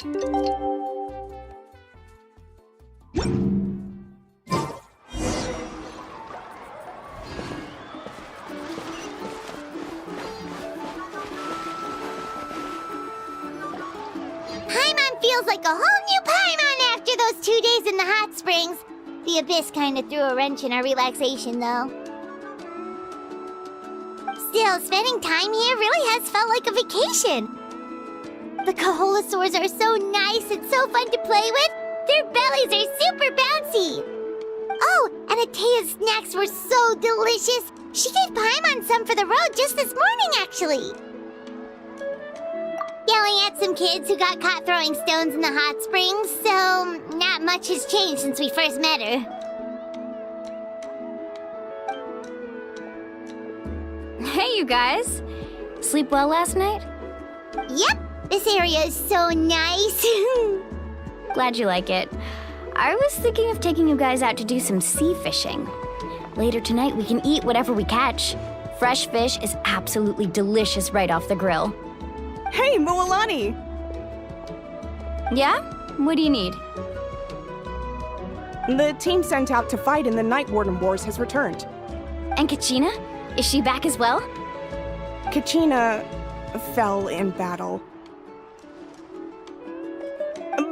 Paimon feels like a whole new Paimon after those 2 days in the hot springs. The Abyss kinda threw a wrench in our relaxation, though. Still, spending time here really has felt like a vacation. The Kaholosaurs are so nice and so fun to play with. Their bellies are super bouncy. Oh, and Atea's snacks were so delicious. She gave Paimon some for the road just this morning, actually. Yelling at some kids who got caught throwing stones in the hot springs, so not much has changed since we first met her. Hey, you guys. Sleep well last night? Yep, this area is so nice. Glad you like it. I was thinking of taking you guys out to do some sea fishing. Later tonight, we can eat whatever we catch. Fresh fish is absolutely delicious right off the grill. Hey, Mualani! Yeah? What do you need? The team sent out to fight in the Night Warden Wars has returned. And Kachina? Is she back as well? Kachina fell in battle.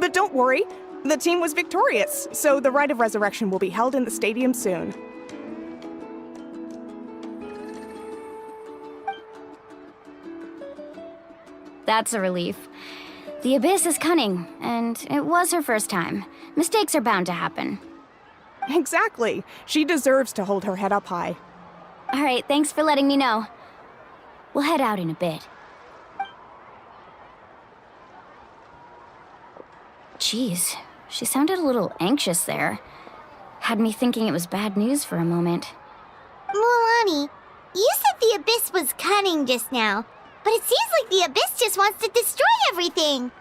But don't worry, the team was victorious, so the Rite of Resurrection will be held in the stadium soon. That's a relief. The Abyss is cunning, and it was her first time. Mistakes are bound to happen. Exactly. She deserves to hold her head up high. All right, thanks for letting me know. We'll head out in a bit. Jeez, she sounded a little anxious there. Had me thinking it was bad news for a moment. Mualani, you said the Abyss was cunning just now, but it seems like the Abyss just wants to destroy everything.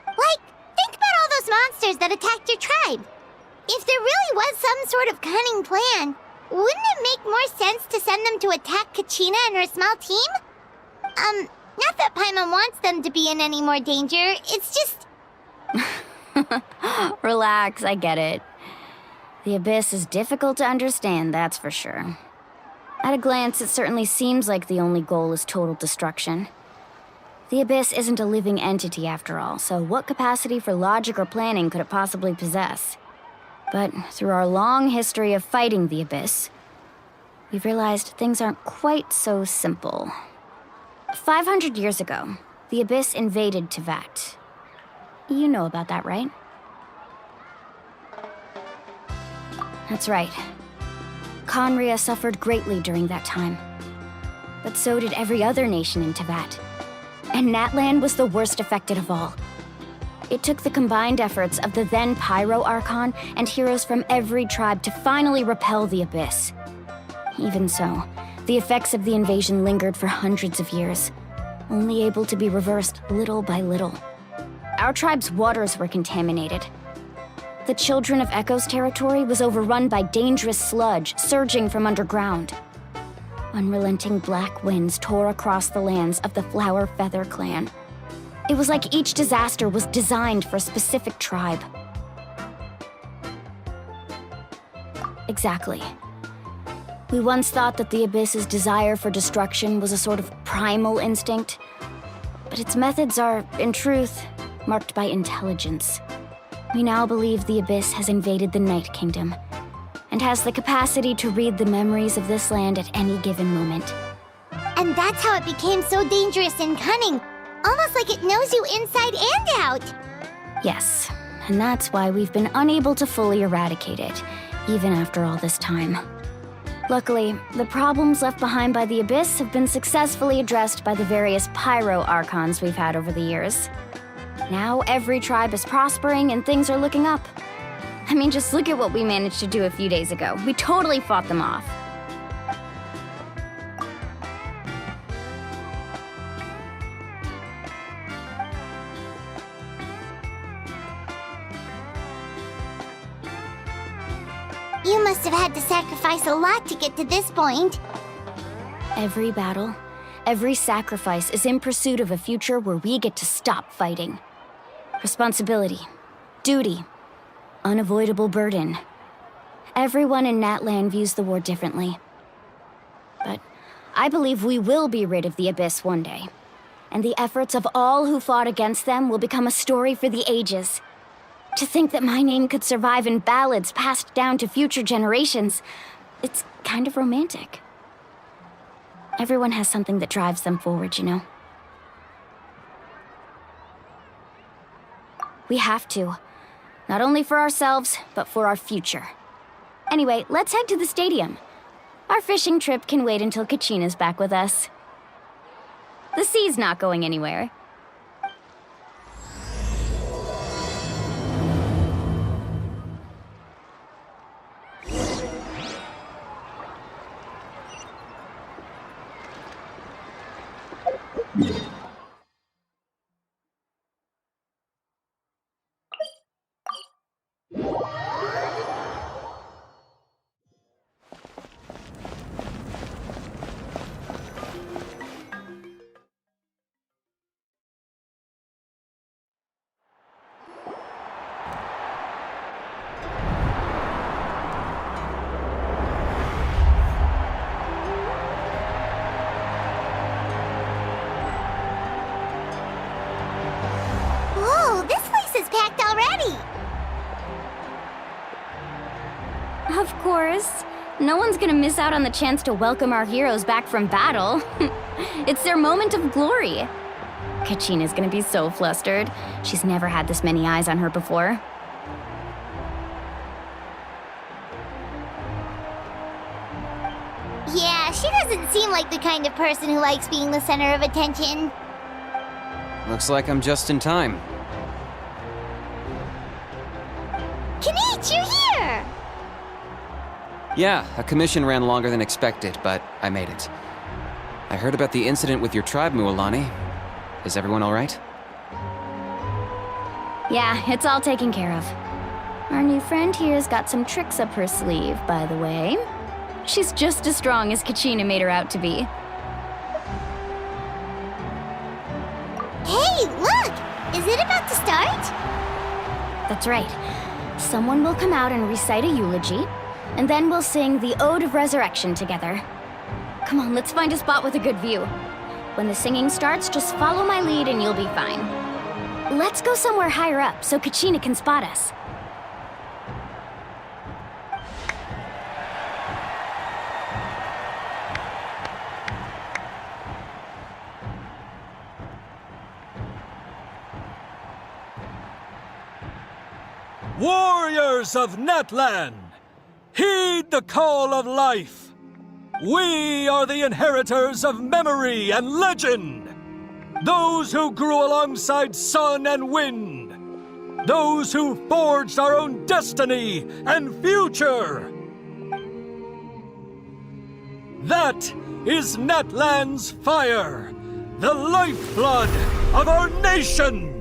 Like, think about all those monsters that attacked your tribe. If there really was some sort of cunning plan, wouldn't it make more sense to send them to attack Kachina and her small team? Not that Paimon wants them to be in any more danger, it's just... Relax, I get it. The Abyss is difficult to understand, that's for sure. At a glance, it certainly seems like the only goal is total destruction. The Abyss isn't a living entity after all, so what capacity for logic or planning could it possibly possess? But through our long history of fighting the Abyss, we've realized things aren't quite so simple. 500 years ago, the Abyss invaded Teyvat. You know about that, right? That's right. Khaenri'ah suffered greatly during that time. But so did every other nation in Teyvat. And Natlan was the worst affected of all. It took the combined efforts of the then Pyro Archon and heroes from every tribe to finally repel the Abyss. Even so, the effects of the invasion lingered for hundreds of years, only able to be reversed little by little. Our tribe's waters were contaminated. The Children of Echo's territory was overrun by dangerous sludge surging from underground. Unrelenting black winds tore across the lands of the Flower Feather clan. It was like each disaster was designed for a specific tribe. Exactly. We once thought that the Abyss's desire for destruction was a sort of primal instinct, but its methods are, in truth, marked by intelligence. We now believe the Abyss has invaded the Night Kingdom, and has the capacity to read the memories of this land at any given moment. And that's how it became so dangerous and cunning. Almost like it knows you inside and out. Yes, and that's why we've been unable to fully eradicate it, even after all this time. Luckily, the problems left behind by the Abyss have been successfully addressed by the various Pyro Archons we've had over the years. Now every tribe is prospering and things are looking up. I mean, just look at what we managed to do a few days ago. We totally fought them off. You must have had to sacrifice a lot to get to this point. Every battle, every sacrifice is in pursuit of a future where we get to stop fighting. Responsibility, duty, unavoidable burden. Everyone in Natlan views the war differently. But I believe we will be rid of the Abyss one day. And the efforts of all who fought against them will become a story for the ages. To think that my name could survive in ballads passed down to future generations, it's kind of romantic. Everyone has something that drives them forward, you know? We have to. Not only for ourselves, but for our future. Anyway, let's head to the stadium. Our fishing trip can wait until Kachina's back with us. The sea's not going anywhere. Whoa, this place is packed already! Of course. No one's gonna miss out on the chance to welcome our heroes back from battle. It's their moment of glory. Kachina's gonna be so flustered. She's never had this many eyes on her before. Yeah, she doesn't seem like the kind of person who likes being the center of attention. Looks like I'm just in time. Kanich, you're here! Yeah, a commission ran longer than expected, but I made it. I heard about the incident with your tribe, Mualani. Is everyone all right? Yeah, it's all taken care of. Our new friend here's got some tricks up her sleeve, by the way. She's just as strong as Kachina made her out to be. Hey, look! Is it about to start? That's right. Someone will come out and recite a eulogy, and then we'll sing the Ode of Resurrection together. Come on, let's find a spot with a good view. When the singing starts, just follow my lead and you'll be fine. Let's go somewhere higher up so Kachina can spot us. Warriors of Natlan, heed the call of life. We are the inheritors of memory and legend. Those who grew alongside sun and wind. Those who forged our own destiny and future. That is Natlan's fire, the lifeblood of our nation.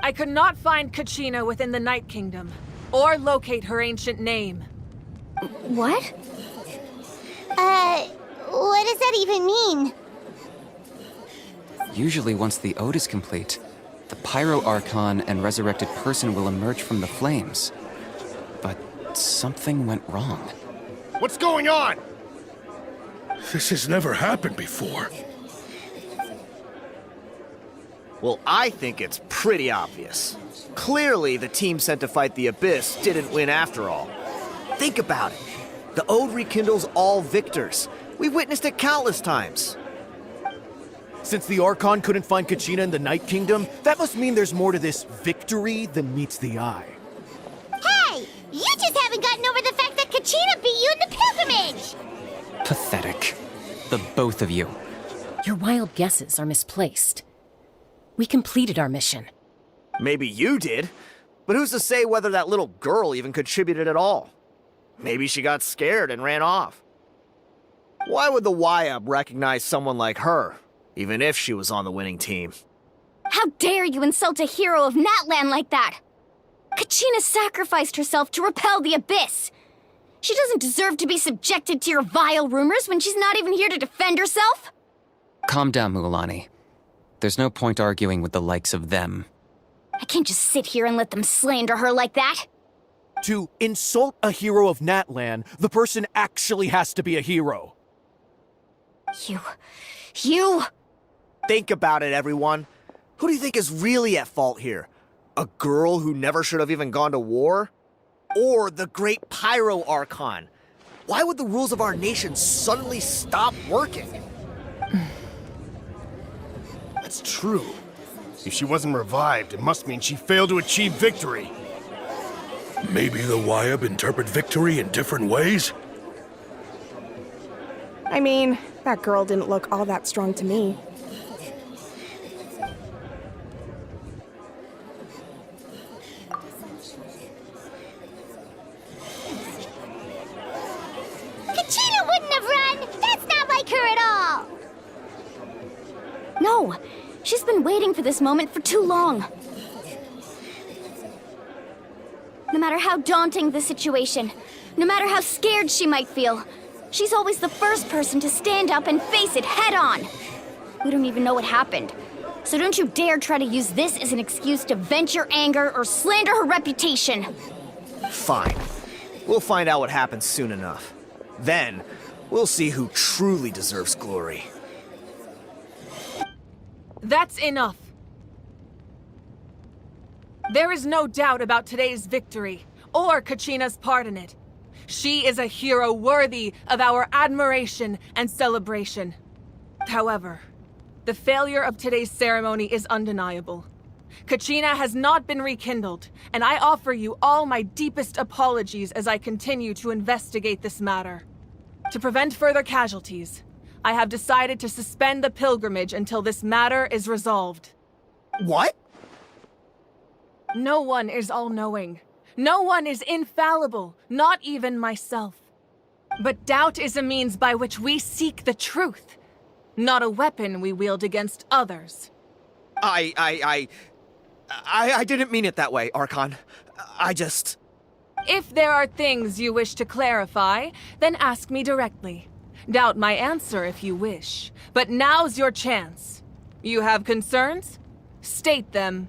I could not find Kachina within the Night Kingdom, or locate her ancient name. What? What does that even mean? Usually once the ode is complete, the Pyro Archon and resurrected person will emerge from the flames. But something went wrong. What's going on? This has never happened before. Well, I think it's pretty obvious. Clearly, the team sent to fight the Abyss didn't win after all. Think about it. The Ode rekindles all victors. We've witnessed it countless times. Since the Archon couldn't find Kachina in the Night Kingdom, that must mean there's more to this victory than meets the eye. Hey! You just haven't gotten over the fact that Kachina beat you in the pilgrimage! Pathetic. The both of you. Your wild guesses are misplaced. We completed our mission. Maybe you did, but who's to say whether that little girl even contributed at all? Maybe she got scared and ran off. Why would the YUB recognize someone like her, even if she was on the winning team? How dare you insult a hero of Natlan like that? Kachina sacrificed herself to repel the Abyss. She doesn't deserve to be subjected to your vile rumors when she's not even here to defend herself. Calm down, Mualani. There's no point arguing with the likes of them. I can't just sit here and let them slander her like that. To insult a hero of Natlan, the person actually has to be a hero. You... Think about it, everyone. Who do you think is really at fault here? A girl who never should have even gone to war? Or the great Pyro Archon? Why would the rules of our nation suddenly stop working? That's true. If she wasn't revived, it must mean she failed to achieve victory. Maybe the YUB interpret victory in different ways? I mean, that girl didn't look all that strong to me. Kachina wouldn't have run! That's not like her at all! No, she's been waiting for this moment for too long. No matter how daunting the situation, no matter how scared she might feel, she's always the first person to stand up and face it head on. We don't even know what happened, so don't you dare try to use this as an excuse to vent your anger or slander her reputation. Fine. We'll find out what happens soon enough. Then, we'll see who truly deserves glory. That's enough. There is no doubt about today's victory, or Kachina's part in it. She is a hero worthy of our admiration and celebration. However, the failure of today's ceremony is undeniable. Kachina has not been rekindled, and I offer you all my deepest apologies as I continue to investigate this matter. To prevent further casualties, I have decided to suspend the pilgrimage until this matter is resolved. What? No one is all-knowing. No one is infallible, not even myself. But doubt is a means by which we seek the truth, not a weapon we wield against others. I didn't mean it that way, Archon. I just... If there are things you wish to clarify, then ask me directly. Doubt my answer if you wish, but now's your chance. You have concerns? State them.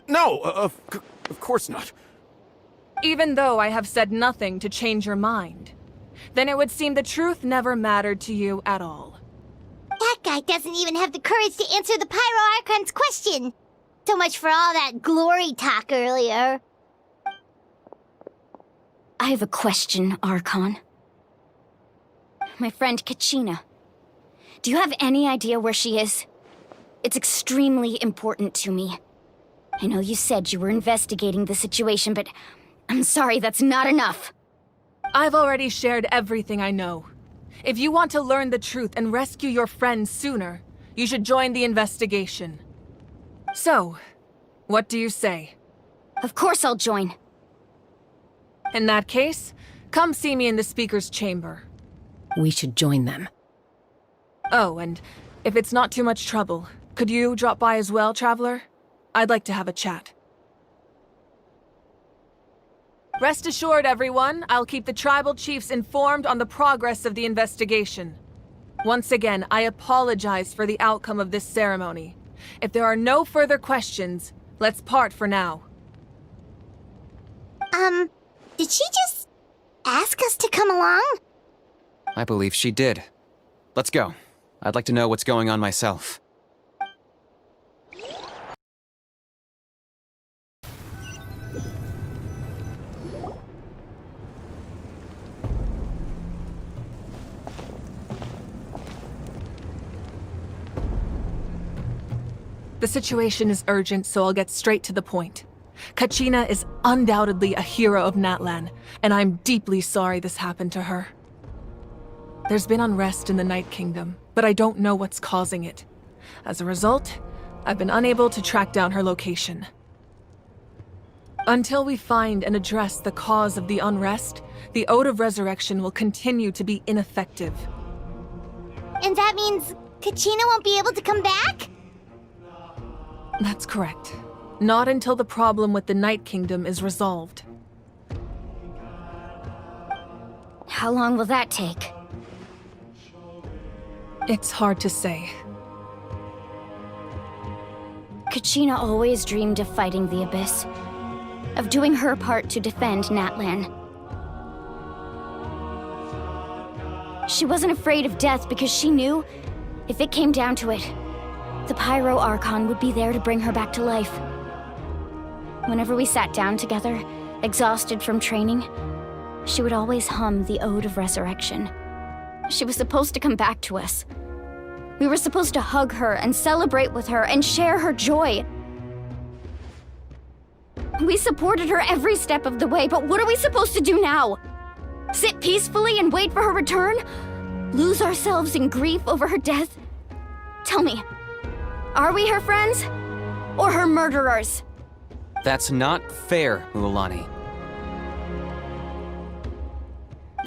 No, of course not. Even though I have said nothing to change your mind, then it would seem the truth never mattered to you at all. That guy doesn't even have the courage to answer the Pyro Archon's question. So much for all that glory talk earlier. I have a question, Archon. My friend Kachina. Do you have any idea where she is? It's extremely important to me. I know you said you were investigating the situation, but I'm sorry, that's not enough. I've already shared everything I know. If you want to learn the truth and rescue your friend sooner, you should join the investigation. So, what do you say? Of course I'll join. In that case, come see me in the speaker's chamber. We should join them. Oh, and if it's not too much trouble, could you drop by as well, Traveler? I'd like to have a chat. Rest assured, everyone, I'll keep the tribal chiefs informed on the progress of the investigation. Once again, I apologize for the outcome of this ceremony. If there are no further questions, let's part for now. Did she just ask us to come along? I believe she did. Let's go. I'd like to know what's going on myself. The situation is urgent, so I'll get straight to the point. Kachina is undoubtedly a hero of Natlan, and I'm deeply sorry this happened to her. There's been unrest in the Night Kingdom, but I don't know what's causing it. As a result, I've been unable to track down her location. Until we find and address the cause of the unrest, the Ode of Resurrection will continue to be ineffective. And that means Kachina won't be able to come back? That's correct. Not until the problem with the Night Kingdom is resolved. How long will that take? It's hard to say. Kachina always dreamed of fighting the Abyss, of doing her part to defend Natlan. She wasn't afraid of death because she knew, if it came down to it, the Pyro Archon would be there to bring her back to life. Whenever we sat down together, exhausted from training, she would always hum the Ode of Resurrection. She was supposed to come back to us. We were supposed to hug her and celebrate with her and share her joy. We supported her every step of the way, but what are we supposed to do now? Sit peacefully and wait for her return? Lose ourselves in grief over her death? Tell me, are we her friends? Or her murderers? That's not fair, Mualani.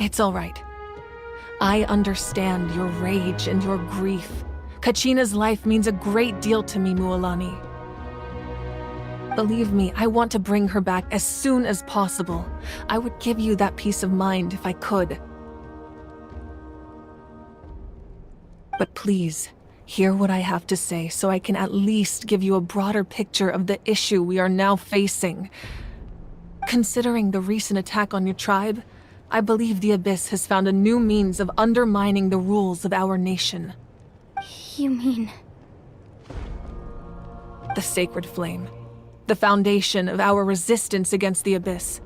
It's all right. I understand your rage and your grief. Kachina's life means a great deal to me, Mualani. Believe me, I want to bring her back as soon as possible. I would give you that peace of mind if I could. But please, hear what I have to say so I can at least give you a broader picture of the issue we are now facing. Considering the recent attack on your tribe, I believe the Abyss has found a new means of undermining the rules of our nation. You mean... The Sacred Flame. The foundation of our resistance against the Abyss.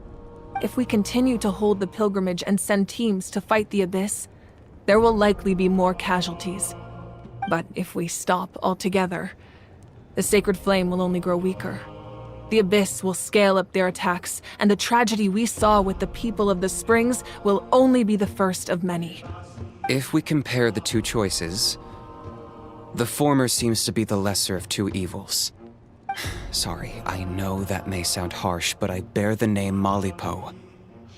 If we continue to hold the pilgrimage and send teams to fight the Abyss, there will likely be more casualties. But if we stop altogether, the Sacred Flame will only grow weaker. The Abyss will scale up their attacks, and the tragedy we saw with the people of the Springs will only be the first of many. If we compare the two choices, the former seems to be the lesser of two evils. Sorry, I know that may sound harsh, but I bear the name Malipo.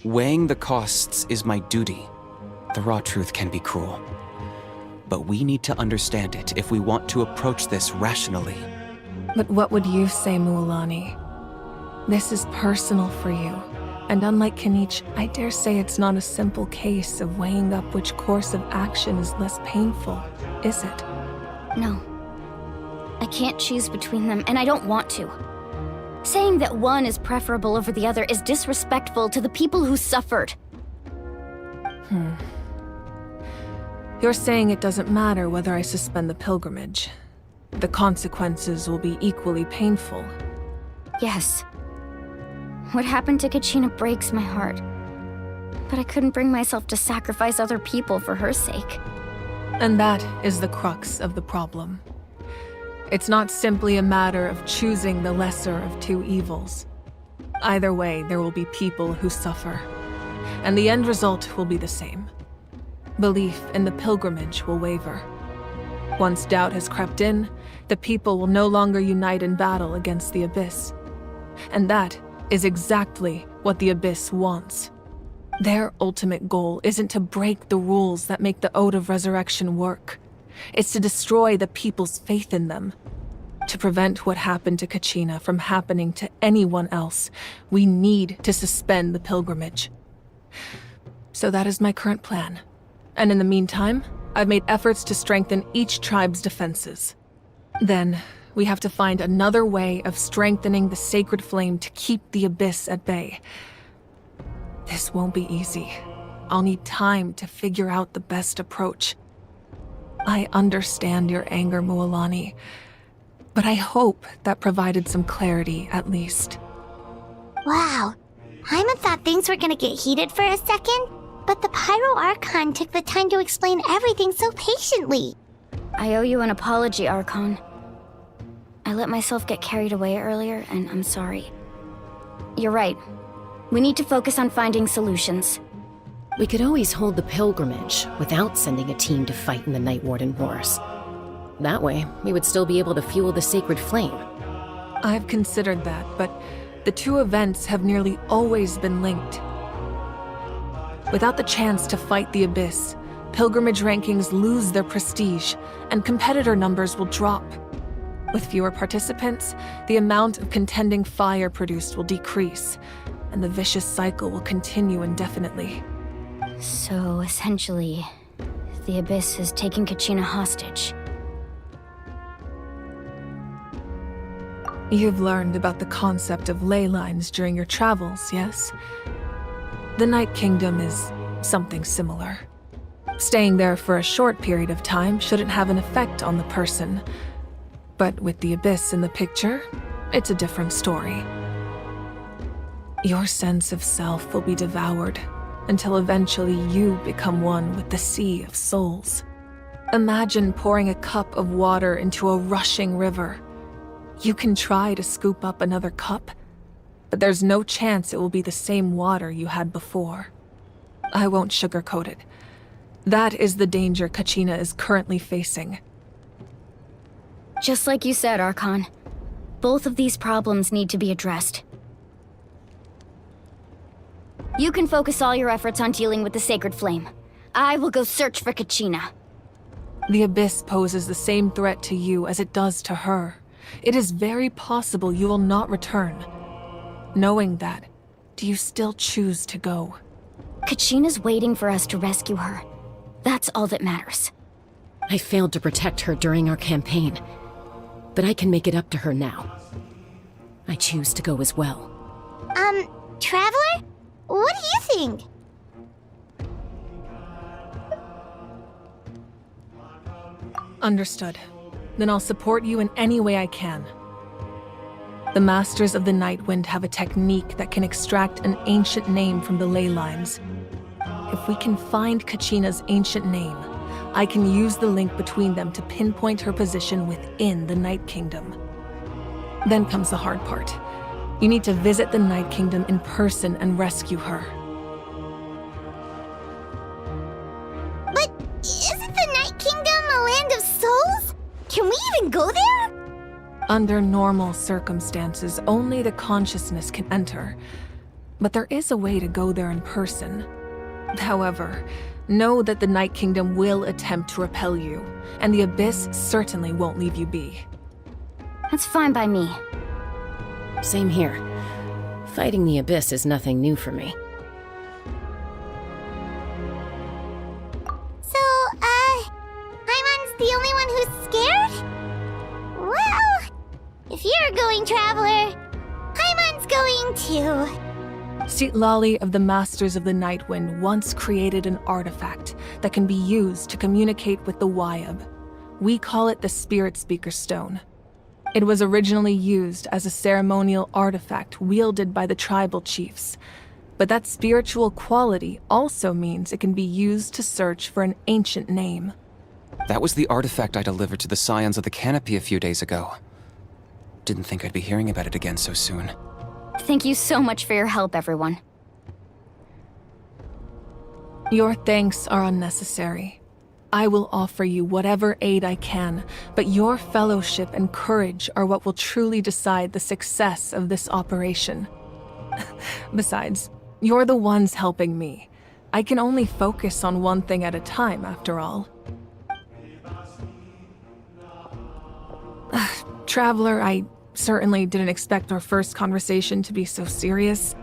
Weighing the costs is my duty. The raw truth can be cruel. But we need to understand it if we want to approach this rationally. But what would you say, Mualani? This is personal for you, and unlike Kanich, I dare say it's not a simple case of weighing up which course of action is less painful, is it? No. I can't choose between them, and I don't want to. Saying that one is preferable over the other is disrespectful to the people who suffered. You're saying it doesn't matter whether I suspend the pilgrimage. The consequences will be equally painful. Yes. What happened to Kachina breaks my heart. But I couldn't bring myself to sacrifice other people for her sake. And that is the crux of the problem. It's not simply a matter of choosing the lesser of two evils. Either way, there will be people who suffer. And the end result will be the same. Belief in the pilgrimage will waver. Once doubt has crept in, the people will no longer unite in battle against the Abyss. And that is exactly what the Abyss wants. Their ultimate goal isn't to break the rules that make the Ode of Resurrection work. It's to destroy the people's faith in them. To prevent what happened to Kachina from happening to anyone else, we need to suspend the pilgrimage. So that is my current plan. And in the meantime, I've made efforts to strengthen each tribe's defenses. Then, we have to find another way of strengthening the sacred flame to keep the Abyss at bay. This won't be easy. I'll need time to figure out the best approach. I understand your anger, Mualani, but I hope that provided some clarity, at least. Wow. Hyman thought things were gonna get heated for a second, but the Pyro Archon took the time to explain everything so patiently. I owe you an apology, Archon. I let myself get carried away earlier, and I'm sorry. You're right. We need to focus on finding solutions. We could always hold the pilgrimage without sending a team to fight in the Night Warden Wars. That way, we would still be able to fuel the sacred flame. I've considered that, but the two events have nearly always been linked. Without the chance to fight the Abyss, pilgrimage rankings lose their prestige, and competitor numbers will drop. With fewer participants, the amount of contending fire produced will decrease, and the vicious cycle will continue indefinitely. So, essentially, the Abyss has taken Kachina hostage. You've learned about the concept of ley lines during your travels, yes? The Night Kingdom is something similar. Staying there for a short period of time shouldn't have an effect on the person. But with the Abyss in the picture, it's a different story. Your sense of self will be devoured until eventually you become one with the sea of souls. Imagine pouring a cup of water into a rushing river. You can try to scoop up another cup, but there's no chance it will be the same water you had before. I won't sugarcoat it. That is the danger Kachina is currently facing. Just like you said, Archon. Both of these problems need to be addressed. You can focus all your efforts on dealing with the sacred flame. I will go search for Kachina. The Abyss poses the same threat to you as it does to her. It is very possible you will not return. Knowing that, do you still choose to go? Kachina's waiting for us to rescue her. That's all that matters. I failed to protect her during our campaign, but I can make it up to her now. I choose to go as well. Traveler? What do you think? Understood. Then I'll support you in any way I can. The Masters of the Nightwind have a technique that can extract an ancient name from the ley lines. If we can find Kachina's ancient name, I can use the link between them to pinpoint her position within the Night Kingdom. Then comes the hard part. You need to visit the Night Kingdom in person and rescue her. But isn't the Night Kingdom a land of souls? Can we even go there? Under normal circumstances, only the consciousness can enter. But there is a way to go there in person. However, know that the Night Kingdom will attempt to repel you, and the Abyss certainly won't leave you be. That's fine by me. Same here. Fighting the Abyss is nothing new for me. So, Hyman's the only one who's scared? Well, if you're going, Traveler, Hyman's going too. Sitlali of the Masters of the Nightwind once created an artifact that can be used to communicate with the Wyab. We call it the Spirit Speaker Stone. It was originally used as a ceremonial artifact wielded by the tribal chiefs, but that spiritual quality also means it can be used to search for an ancient name. That was the artifact I delivered to the Scions of the Canopy a few days ago. Didn't think I'd be hearing about it again so soon. Thank you so much for your help, everyone. Your thanks are unnecessary. I will offer you whatever aid I can, but your fellowship and courage are what will truly decide the success of this operation. Besides, you're the ones helping me. I can only focus on one thing at a time, after all. Traveler, I certainly didn't expect our first conversation to be so serious.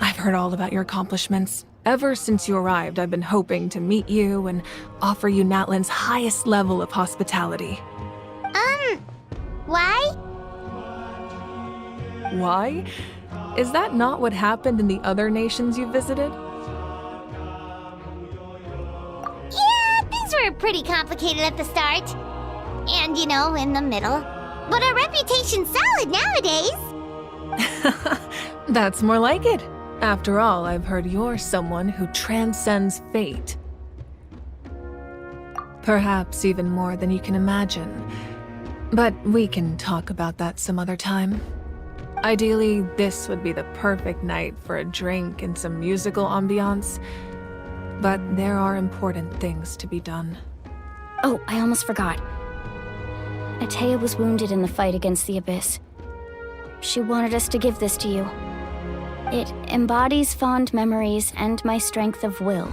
I've heard all about your accomplishments. Ever since you arrived, I've been hoping to meet you and offer you Natlan's highest level of hospitality. Why? Why? Is that not what happened in the other nations you visited? Yeah, things were pretty complicated at the start. And, in the middle. But our reputation's solid nowadays. That's more like it. After all, I've heard you're someone who transcends fate. Perhaps even more than you can imagine. But we can talk about that some other time. Ideally, this would be the perfect night for a drink and some musical ambiance. But there are important things to be done. Oh, I almost forgot. Atea was wounded in the fight against the Abyss. She wanted us to give this to you. It embodies fond memories and my strength of will.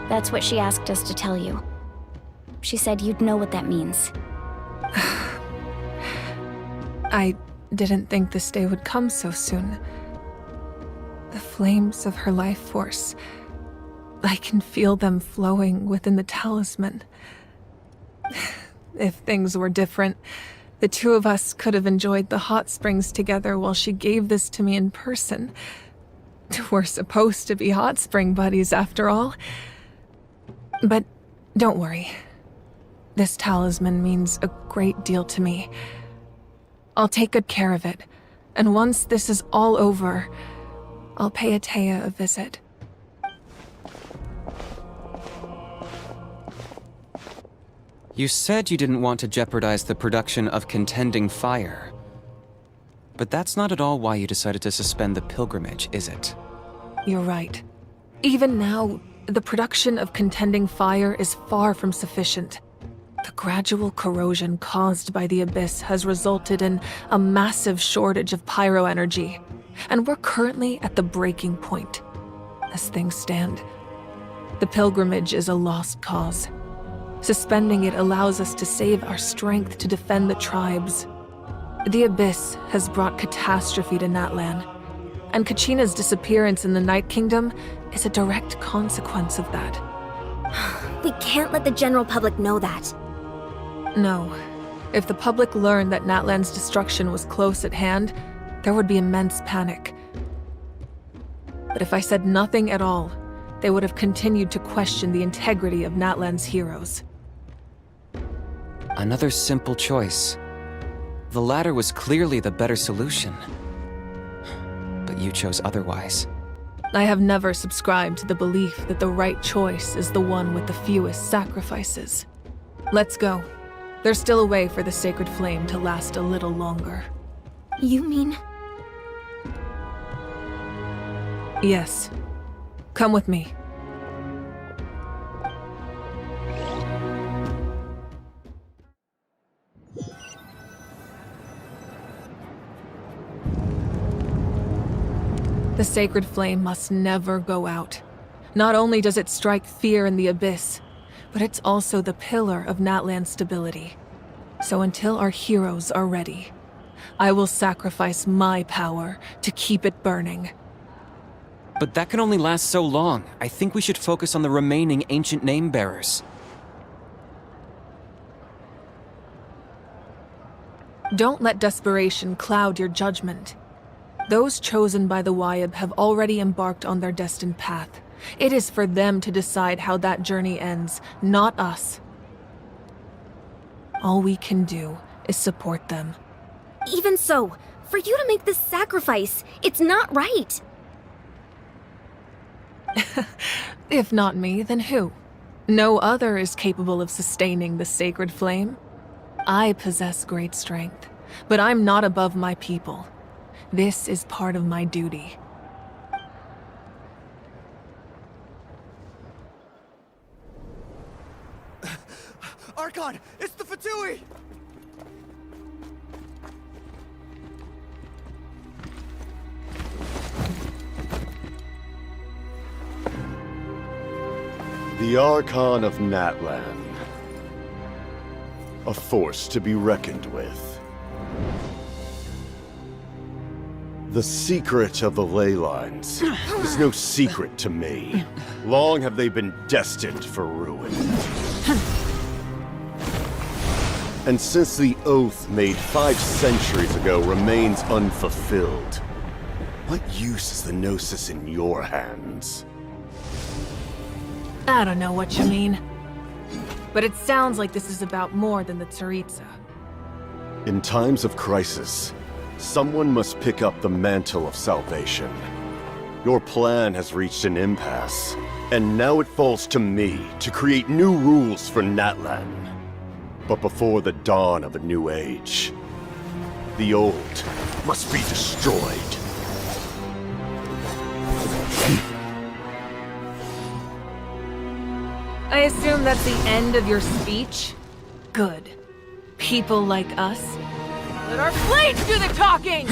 That's what she asked us to tell you. She said you'd know what that means. I didn't think this day would come so soon. The flames of her life force. I can feel them flowing within the talisman. If things were different, the two of us could have enjoyed the hot springs together while she gave this to me in person. We're supposed to be hot spring buddies after all. But don't worry. This talisman means a great deal to me. I'll take good care of it, and once this is all over, I'll pay Atea a visit. You said you didn't want to jeopardize the production of Contending Fire. But that's not at all why you decided to suspend the pilgrimage, is it? You're right. Even now, the production of Contending Fire is far from sufficient. The gradual corrosion caused by the Abyss has resulted in a massive shortage of pyro energy, and we're currently at the breaking point. As things stand, the pilgrimage is a lost cause. Suspending it allows us to save our strength to defend the tribes. The Abyss has brought catastrophe to Natlan, and Kachina's disappearance in the Night Kingdom is a direct consequence of that. We can't let the general public know that. No. If the public learned that Natlan's destruction was close at hand, there would be immense panic. But if I said nothing at all, they would have continued to question the integrity of Natlan's heroes. Another simple choice. The latter was clearly the better solution. But you chose otherwise. I have never subscribed to the belief that the right choice is the one with the fewest sacrifices. Let's go. There's still a way for the sacred flame to last a little longer. You mean? Yes. Come with me. The sacred flame must never go out. Not only does it strike fear in the Abyss, but it's also the pillar of Natlan's stability. So until our heroes are ready, I will sacrifice my power to keep it burning. But that can only last so long. I think we should focus on the remaining ancient name-bearers. Don't let desperation cloud your judgment. Those chosen by the Wayab have already embarked on their destined path. It is for them to decide how that journey ends, not us. All we can do is support them. Even so, for you to make this sacrifice, it's not right. If not me, then who? No other is capable of sustaining the sacred flame. I possess great strength, but I'm not above my people. This is part of my duty. Archon, it's the Fatui! The Archon of Natlan. A force to be reckoned with. The secret of the ley lines is no secret to me. Long have they been destined for ruin. And since the oath made 5 centuries ago remains unfulfilled, what use is the Gnosis in your hands? I don't know what you mean. But it sounds like this is about more than the Tsaritsa. In times of crisis, someone must pick up the mantle of salvation. Your plan has reached an impasse, and now it falls to me to create new rules for Natlan. But before the dawn of a new age, the old must be destroyed. I assume that's the end of your speech? Good. People like us. Let our blades do the talking!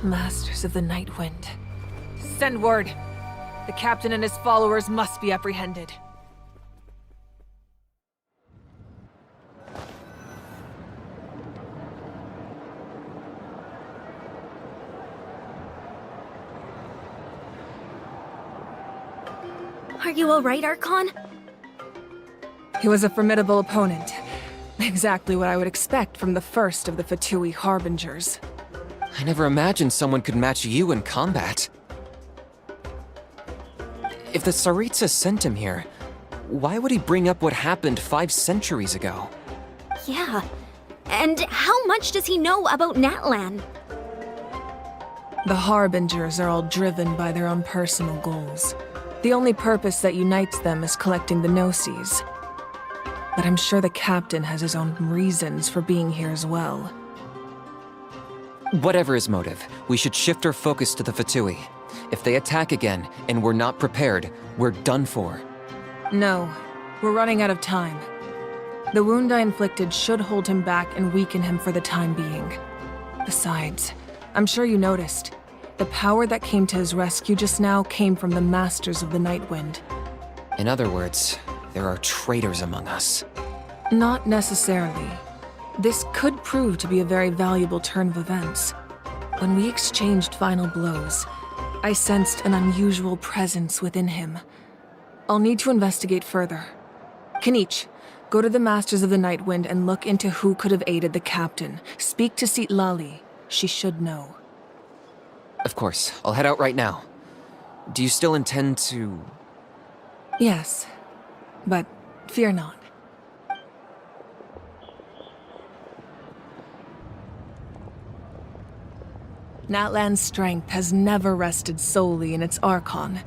Masters of the Night Wind. Send word. The captain and his followers must be apprehended. Are you alright, Archon? He was a formidable opponent. Exactly what I would expect from the first of the Fatui Harbingers. I never imagined someone could match you in combat. If the Tsaritsa sent him here, why would he bring up what happened 5 centuries ago? Yeah. And how much does he know about Natlan? The Harbingers are all driven by their own personal goals. The only purpose that unites them is collecting the Gnosis. But I'm sure the captain has his own reasons for being here as well. Whatever his motive, we should shift our focus to the Fatui. If they attack again, and we're not prepared, we're done for. No, we're running out of time. The wound I inflicted should hold him back and weaken him for the time being. Besides, I'm sure you noticed, the power that came to his rescue just now came from the Masters of the Night Wind. In other words, there are traitors among us. Not necessarily. This could prove to be a very valuable turn of events. When we exchanged final blows, I sensed an unusual presence within him. I'll need to investigate further. Kinich, Go to the Masters of the Night Wind and look into who could have aided the captain. Speak to Seat Lali. She should know. Of course, I'll head out right now. Do you still intend to... Yes, but fear not. Natlan's strength has never rested solely in its Archon.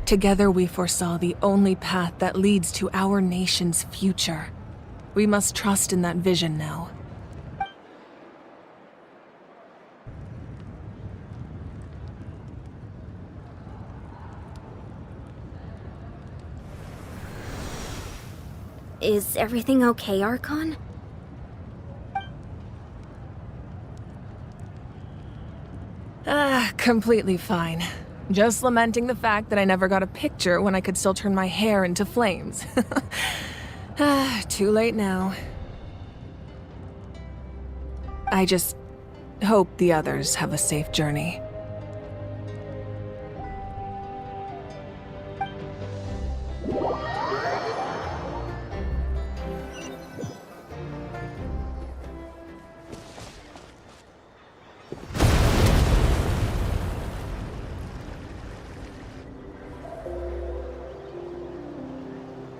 Together we foresaw the only path that leads to our nation's future. We must trust in that vision now. Is everything okay, Archon? Completely fine. Just lamenting the fact that I never got a picture when I could still turn my hair into flames. Too late now. I just hope the others have a safe journey.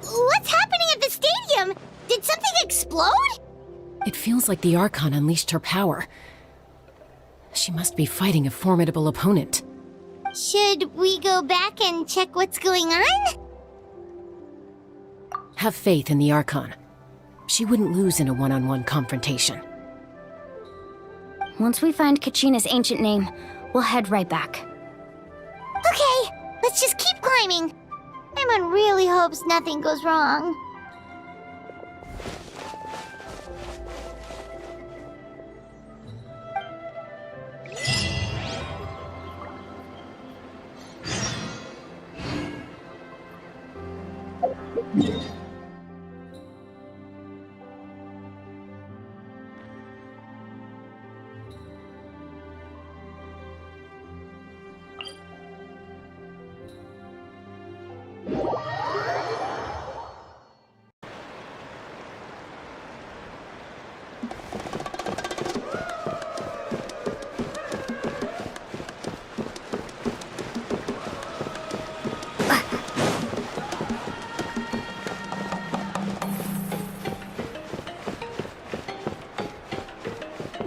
What's happening at the stadium? Did something explode? It feels like the Archon unleashed her power. She must be fighting a formidable opponent. Should we go back and check what's going on? Have faith in the Archon. She wouldn't lose in a one-on-one confrontation. Once we find Kachina's ancient name, we'll head right back. Okay, let's just keep climbing. Emon really hopes nothing goes wrong.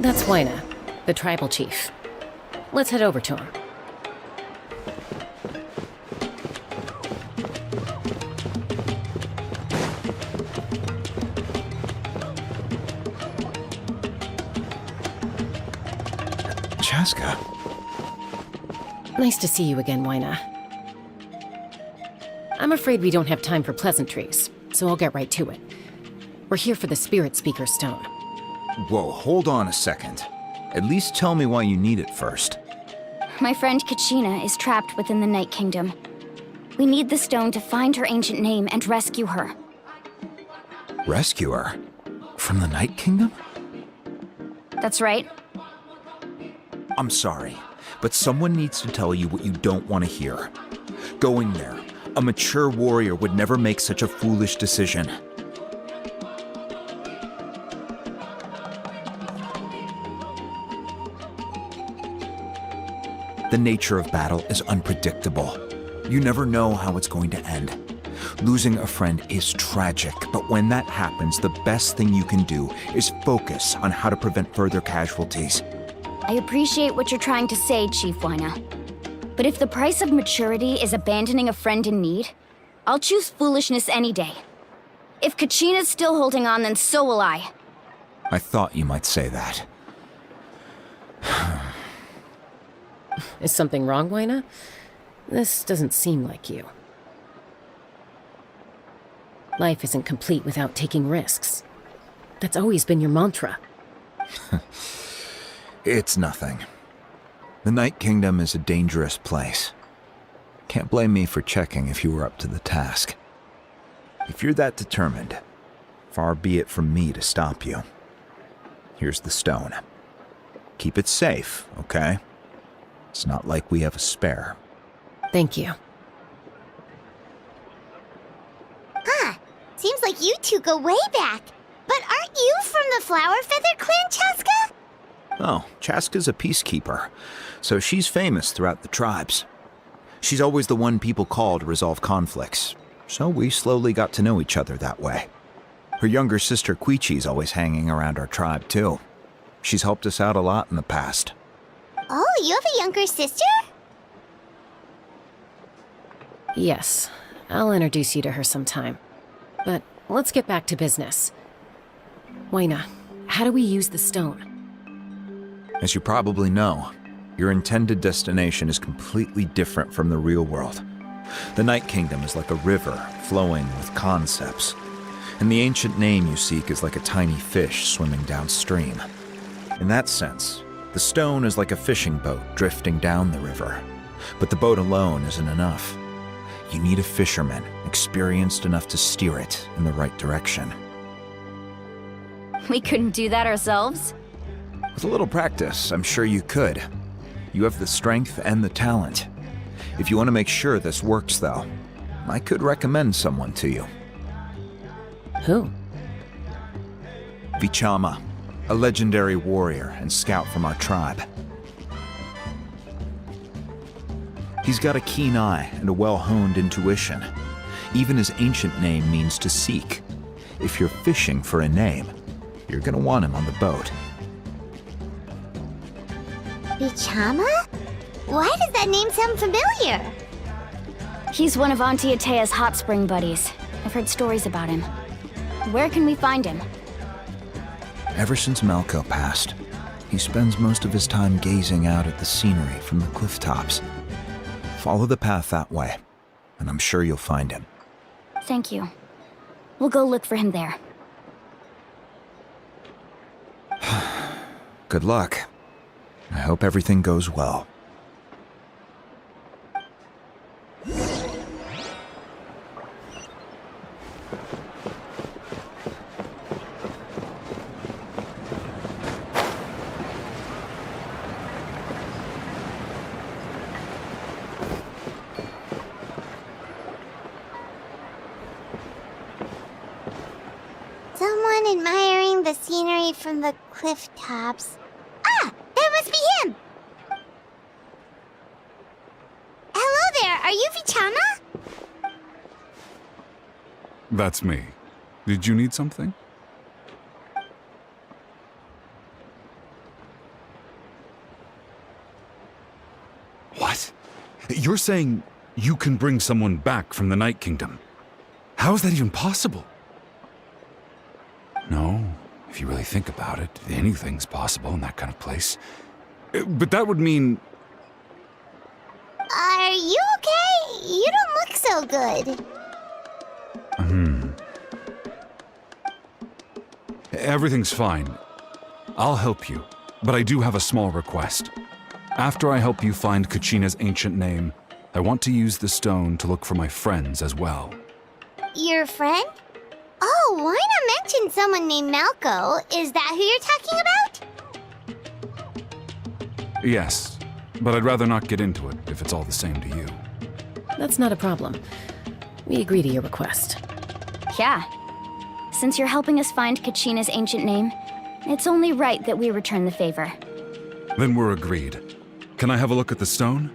That's Wyna, the tribal chief. Let's head over to him. Chaska. Nice to see you again, Wyna. I'm afraid we don't have time for pleasantries, so I'll get right to it. We're here for the Spirit Speaker Stone. Whoa, hold on a second. At least tell me why you need it first. My friend Kachina is trapped within the Night Kingdom. We need the stone to find her ancient name and rescue her. Rescue her? From the Night Kingdom? That's right. I'm sorry, but someone needs to tell you what you don't want to hear. Going there, a mature warrior would never make such a foolish decision. The nature of battle is unpredictable. You never know how it's going to end. Losing a friend is tragic, but when that happens, the best thing you can do is focus on how to prevent further casualties. I appreciate what you're trying to say, Chief Wyna. But if the price of maturity is abandoning a friend in need, I'll choose foolishness any day. If Kachina's still holding on, then so will I. I thought you might say that. Is something wrong, Wyna? This doesn't seem like you. Life isn't complete without taking risks. That's always been your mantra. It's nothing. The Night Kingdom is a dangerous place. Can't blame me for checking if you were up to the task. If you're that determined, far be it from me to stop you. Here's the stone. Keep it safe, okay? It's not like we have a spare. Thank you. Seems like you two go way back. But aren't you from the Flower Feather Clan, Chaska? Oh, Chaska's a peacekeeper, so she's famous throughout the tribes. She's always the one people call to resolve conflicts, so we slowly got to know each other that way. Her younger sister Quichi's always hanging around our tribe, too. She's helped us out a lot in the past. Oh, you have a younger sister? Yes, I'll introduce you to her sometime. But let's get back to business. Waina, how do we use the stone? As you probably know, your intended destination is completely different from the real world. The Night Kingdom is like a river flowing with concepts, and the ancient name you seek is like a tiny fish swimming downstream. In that sense, the stone is like a fishing boat drifting down the river, but the boat alone isn't enough. You need a fisherman experienced enough to steer it in the right direction. We couldn't do that ourselves? With a little practice, I'm sure you could. You have the strength and the talent. If you want to make sure this works, though, I could recommend someone to you. Who? Vichama, a legendary warrior and scout from our tribe. He's got a keen eye and a well-honed intuition. Even his ancient name means to seek. If you're fishing for a name, you're gonna want him on the boat. Vichama? Why does that name sound familiar? He's one of Auntie Atea's hot spring buddies. I've heard stories about him. Where can we find him? Ever since Malco passed, he spends most of his time gazing out at the scenery from the cliff tops. Follow the path that way, and I'm sure you'll find him. Thank you. We'll go look for him there. Good luck. I hope everything goes well. Someone admiring the scenery from the cliff tops. Ah! That must be him! Hello there, are you Vichama? That's me. Did you need something? What? You're saying you can bring someone back from the Night Kingdom? How is that even possible? No, if you really think about it, anything's possible in that kind of place. But that would mean... Are you okay? You don't look so good. Everything's fine. I'll help you, but I do have a small request. After I help you find Kachina's ancient name, I want to use the stone to look for my friends as well. Your friend? Oh, why not mention someone named Malco? Is that who you're talking about? Yes, but I'd rather not get into it if it's all the same to you. That's not a problem. We agree to your request. Yeah. Since you're helping us find Kachina's ancient name, it's only right that we return the favor. Then we're agreed. Can I have a look at the stone?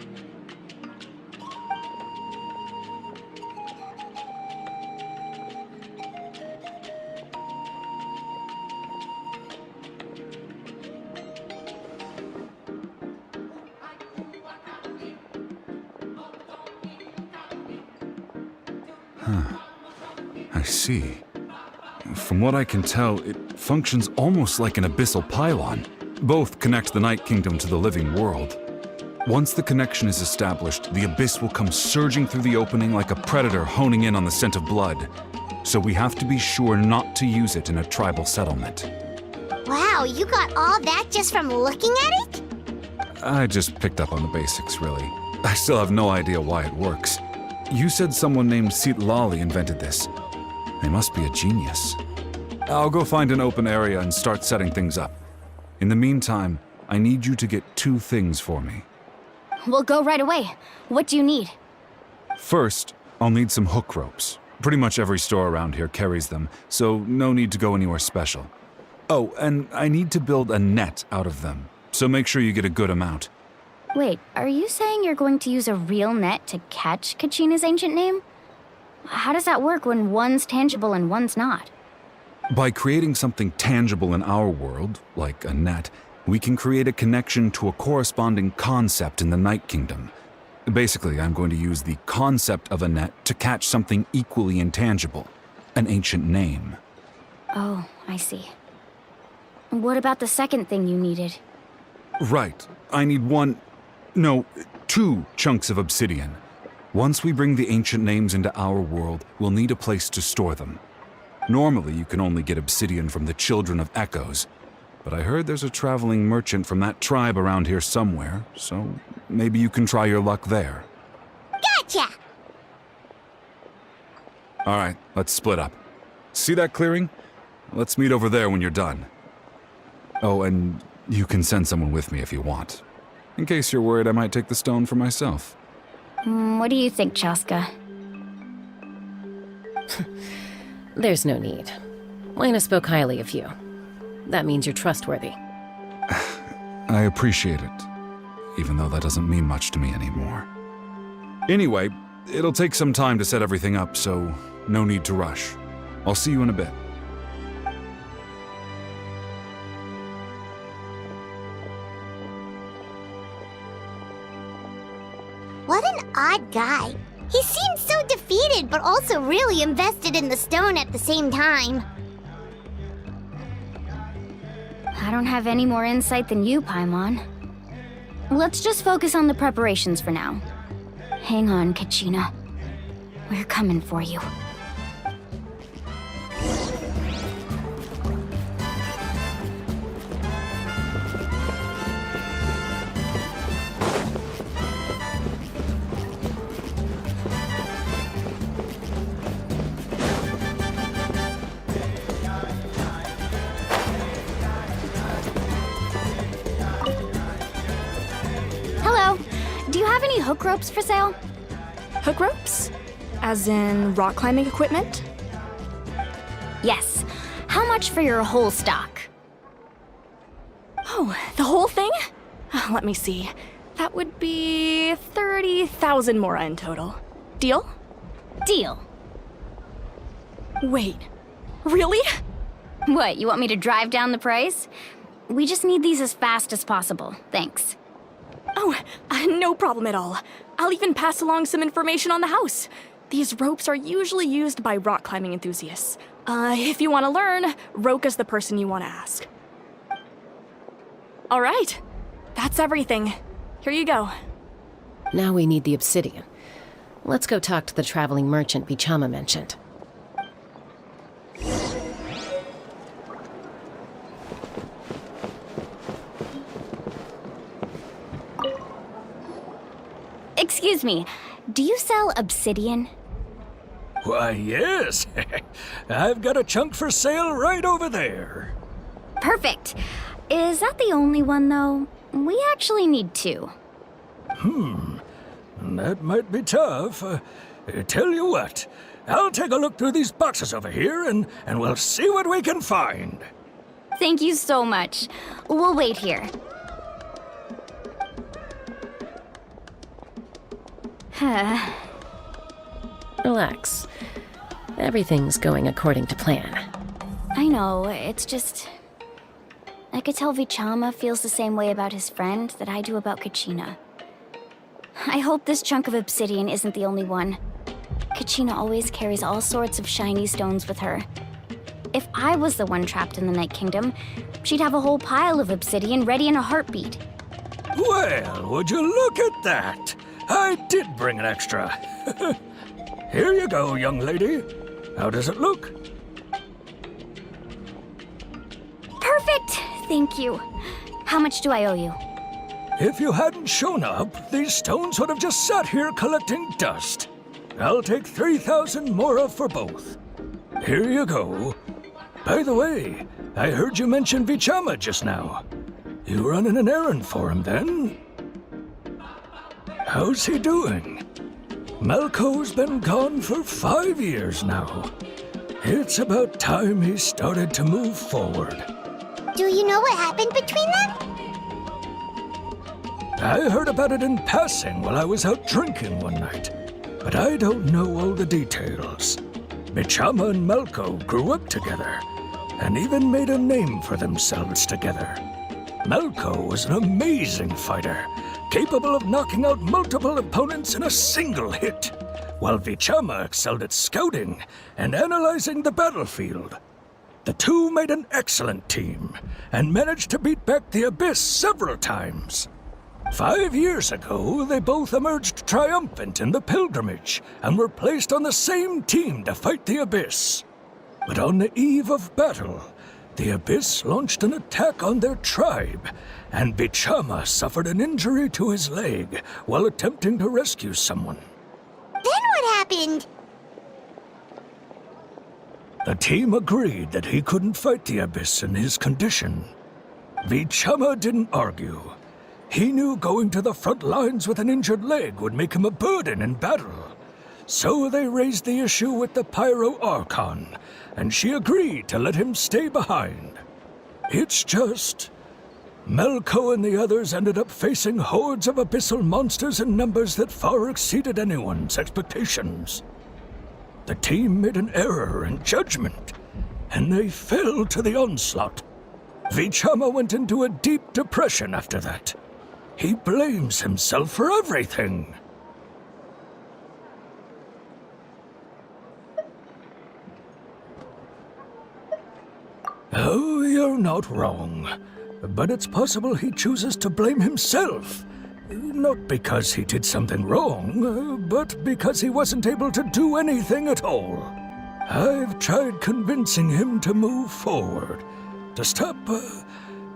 I see. From what I can tell, it functions almost like an abyssal pylon. Both connect the Night Kingdom to the living world. Once the connection is established, the abyss will come surging through the opening like a predator honing in on the scent of blood. So we have to be sure not to use it in a tribal settlement. Wow, you got all that just from looking at it? I just picked up on the basics, really. I still have no idea why it works. You said someone named Lali invented this. They must be a genius. I'll go find an open area and start setting things up. In the meantime, I need you to get 2 things for me. We'll go right away. What do you need? First, I'll need some hook ropes. Pretty much every store around here carries them, so no need to go anywhere special. Oh, and I need to build a net out of them, so make sure you get a good amount. Wait, are you saying you're going to use a real net to catch Kachina's ancient name? How does that work when one's tangible and one's not? By creating something tangible in our world, like a net, we can create a connection to a corresponding concept in the Night Kingdom. Basically, I'm going to use the concept of a net to catch something equally intangible, an ancient name. Oh, I see. What about the second thing you needed? Right. I need two chunks of obsidian. Once we bring the ancient names into our world, we'll need a place to store them. Normally, you can only get obsidian from the Children of Echoes, but I heard there's a traveling merchant from that tribe around here somewhere, so maybe you can try your luck there. Gotcha! All right, let's split up. See that clearing? Let's meet over there when you're done. Oh, and you can send someone with me if you want. In case you're worried I might take the stone for myself. What do you think, Chaska? There's no need. Lena spoke highly of you. That means you're trustworthy. I appreciate it, even though that doesn't mean much to me anymore. Anyway, it'll take some time to set everything up, so no need to rush. I'll see you in a bit. What an odd guy. He seems so defeated, but also really invested in the stone at the same time. I don't have any more insight than you, Paimon. Let's just focus on the preparations for now. Hang on, Kachina. We're coming for you. Hello. Do you have any hook ropes for sale? Hook ropes? As in rock climbing equipment? Yes. How much for your whole stock? Oh, the whole thing? Let me see. That would be 30,000 mora in total. Deal? Deal. Wait, really? What, you want me to drive down the price? We just need these as fast as possible. Thanks. Oh, no problem at all. I'll even pass along some information on the house. These ropes are usually used by rock climbing enthusiasts. If you want to learn, Roka's the person you want to ask. All right, that's everything. Here you go. Now we need the obsidian. Let's go talk to the traveling merchant Vichama mentioned. Excuse me, do you sell obsidian? Why, yes. I've got a chunk for sale right over there. Perfect. Is that the only one, though? We actually need two. That might be tough. Tell you what, I'll take a look through these boxes over here and we'll see what we can find. Thank you so much. We'll wait here. Relax. Everything's going according to plan. I know, it's just... I could tell Vichama feels the same way about his friend that I do about Kachina. I hope this chunk of obsidian isn't the only one. Kachina always carries all sorts of shiny stones with her. If I was the one trapped in the Night Kingdom, she'd have a whole pile of obsidian ready in a heartbeat. Well, would you look at that? I did bring an extra. Here you go, young lady. How does it look? Perfect! Thank you. How much do I owe you? If you hadn't shown up, these stones would have just sat here collecting dust. I'll take 3,000 mora for both. Here you go. By the way, I heard you mention Vichama just now. You running an errand for him, then? How's he doing? Malco's been gone for 5 years now. It's about time he started to move forward. Do you know what happened between them? I heard about it in passing while I was out drinking one night, but I don't know all the details. Bichama and Malco grew up together, and even made a name for themselves together. Malco was an amazing fighter, capable of knocking out multiple opponents in a single hit, while Bichama excelled at scouting and analyzing the battlefield. The two made an excellent team, and managed to beat back the Abyss several times. 5 years ago, they both emerged triumphant in the pilgrimage, and were placed on the same team to fight the Abyss. But on the eve of battle, the Abyss launched an attack on their tribe, and Bichama suffered an injury to his leg while attempting to rescue someone. Then what happened? The team agreed that he couldn't fight the Abyss in his condition. Bichama didn't argue. He knew going to the front lines with an injured leg would make him a burden in battle. So they raised the issue with the Pyro Archon, and she agreed to let him stay behind. It's just, Malco and the others ended up facing hordes of abyssal monsters in numbers that far exceeded anyone's expectations. The team made an error in judgment, and they fell to the onslaught. Bichama went into a deep depression after that. He blames himself for everything. Oh, you're not wrong. But it's possible he chooses to blame himself. Not because he did something wrong, but because he wasn't able to do anything at all. I've tried convincing him to move forward, to stop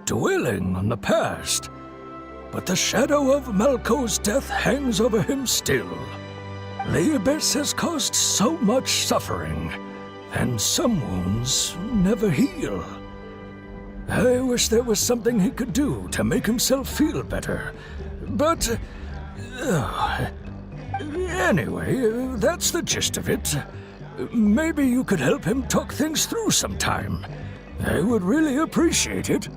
dwelling on the past. But the shadow of Malco's death hangs over him still. The Abyss has caused so much suffering, and some wounds never heal. I wish there was something he could do to make himself feel better, but... anyway, that's the gist of it. Maybe you could help him talk things through sometime. I would really appreciate it.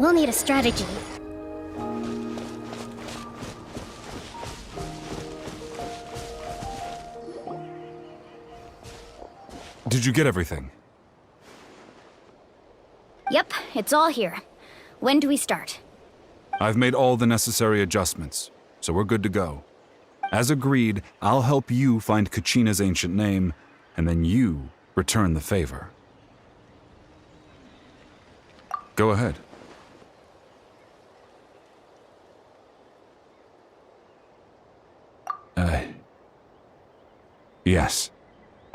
We'll need a strategy. Did you get everything? Yep, it's all here. When do we start? I've made all the necessary adjustments, so we're good to go. As agreed, I'll help you find Kachina's ancient name, and then you return the favor. Go ahead. Yes.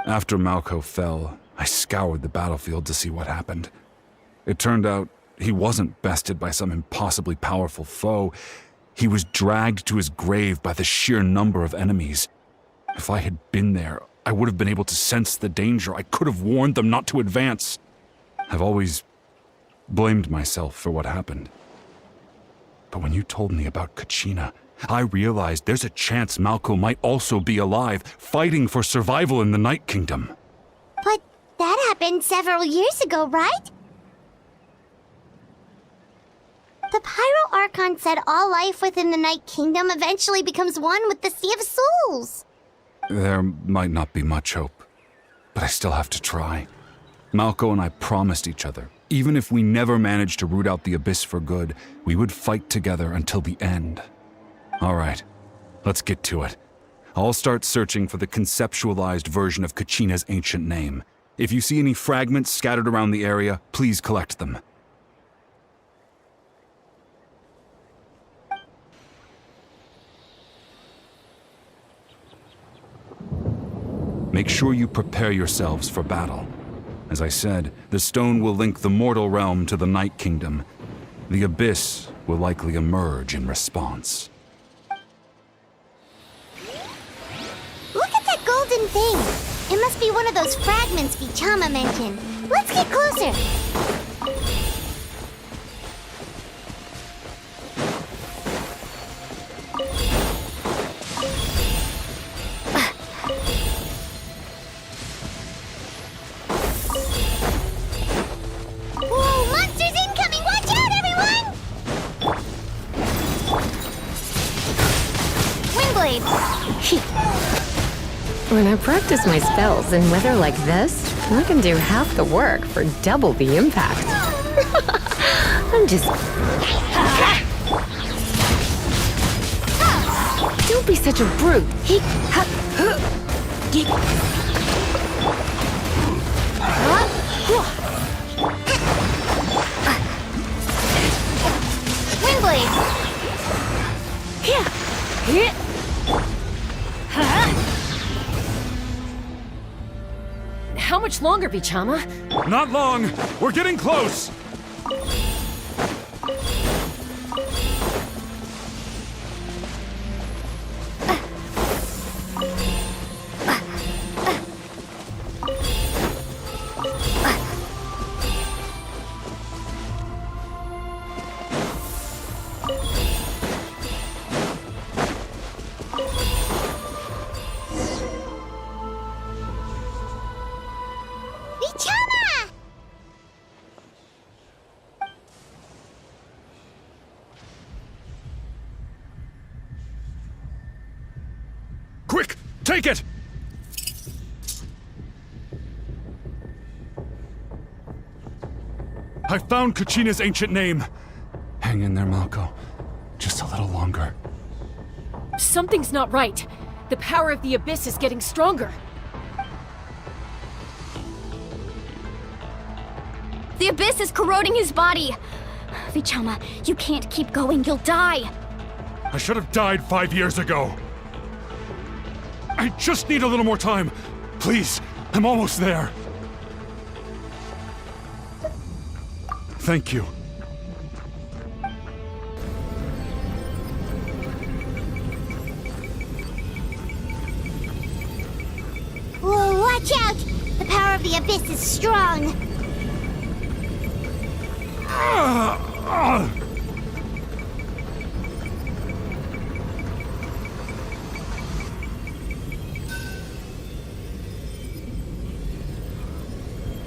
After Malco fell, I scoured the battlefield to see what happened. It turned out he wasn't bested by some impossibly powerful foe. He was dragged to his grave by the sheer number of enemies. If I had been there, I would have been able to sense the danger. I could have warned them not to advance. I've always blamed myself for what happened. But when you told me about Kachina, I realized there's a chance Malco might also be alive, fighting for survival in the Night Kingdom. But that happened several years ago, right? The Pyro Archon said all life within the Night Kingdom eventually becomes one with the Sea of Souls. There might not be much hope, but I still have to try. Malco and I promised each other, even if we never managed to root out the Abyss for good, we would fight together until the end. All right, let's get to it. I'll start searching for the conceptualized version of Kachina's ancient name. If you see any fragments scattered around the area, please collect them. Make sure you prepare yourselves for battle. As I said, the stone will link the mortal realm to the Night Kingdom. The Abyss will likely emerge in response. Look at that golden thing. It must be one of those fragments Vichama mentioned. Let's get closer. Whoa, monsters incoming! Watch out, everyone! Windblade. When I practice my spells in weather like this, I can do half the work for double the impact. I'm just... Don't be such a brute. Windblade. How much longer, Vichama? Not long! We're getting close! Vichama! Quick! Take it! I found Kachina's ancient name. Hang in there, Malco. Just a little longer. Something's not right. The power of the Abyss is getting stronger. The Abyss is corroding his body! Vichama, you can't keep going, you'll die! I should have died 5 years ago. I just need a little more time. Please, I'm almost there. Thank you. Whoa, watch out! The power of the Abyss is strong.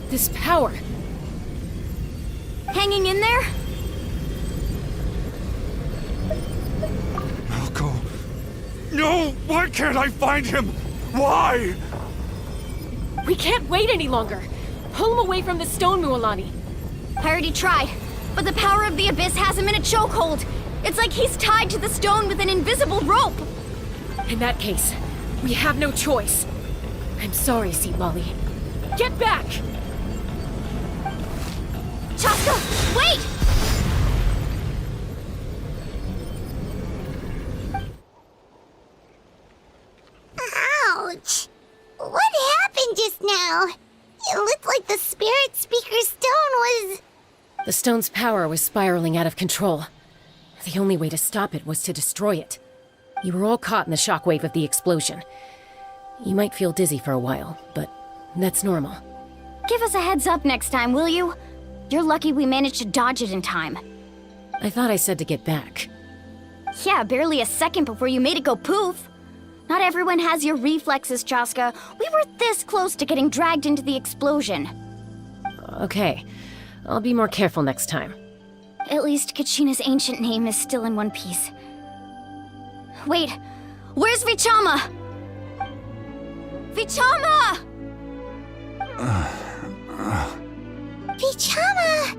This power. Hanging in there? No! Why can't I find him? Why? We can't wait any longer. Pull him away from the stone, Mualani. I already tried, but the power of the Abyss has him in a chokehold. It's like he's tied to the stone with an invisible rope. In that case, we have no choice. I'm sorry, Seat Molly. Get back! Chaska, wait! Ouch! What happened just now? It looked like the Spirit Speaker's stone was... The stone's power was spiraling out of control. The only way to stop it was to destroy it. You were all caught in the shockwave of the explosion. You might feel dizzy for a while, but that's normal. Give us a heads up next time, will you? You're lucky we managed to dodge it in time. I thought I said to get back. Yeah, barely a second before you made it go poof. Not everyone has your reflexes, Chaska. We were this close to getting dragged into the explosion. Okay, I'll be more careful next time. At least Kachina's ancient name is still in one piece. Wait, where's Vichama? Vichama! Vichama!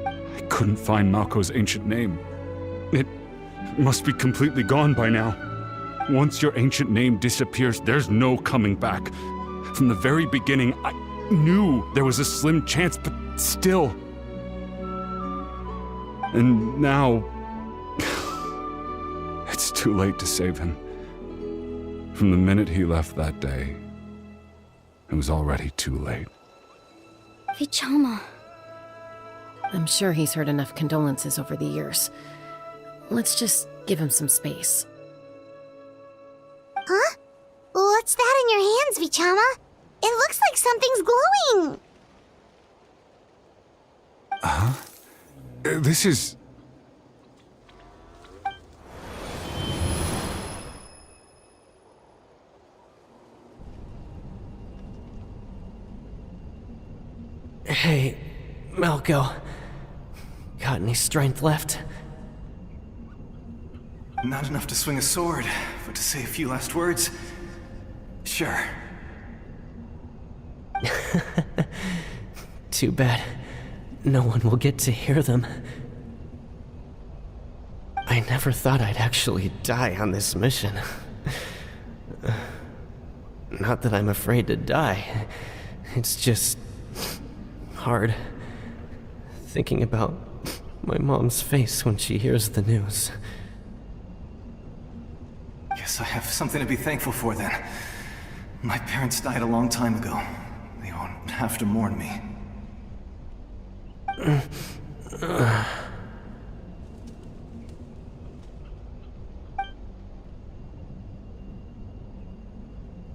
I couldn't find Malko's ancient name. It must be completely gone by now. Once your ancient name disappears, there's no coming back. From the very beginning, I knew there was a slim chance, but still. And now... it's too late to save him. From the minute he left that day, it was already too late. Vichama. I'm sure he's heard enough condolences over the years. Let's just give him some space. Huh? What's that in your hands, Vichama? It looks like something's glowing! Huh? This is... Hey, Malko. Got any strength left? Not enough to swing a sword, but to say a few last words? Sure. Too bad. No one will get to hear them. I never thought I'd actually die on this mission. Not that I'm afraid to die. It's just... hard. Thinking about my mom's face when she hears the news. Guess I have something to be thankful for then. My parents died a long time ago. They won't have to mourn me.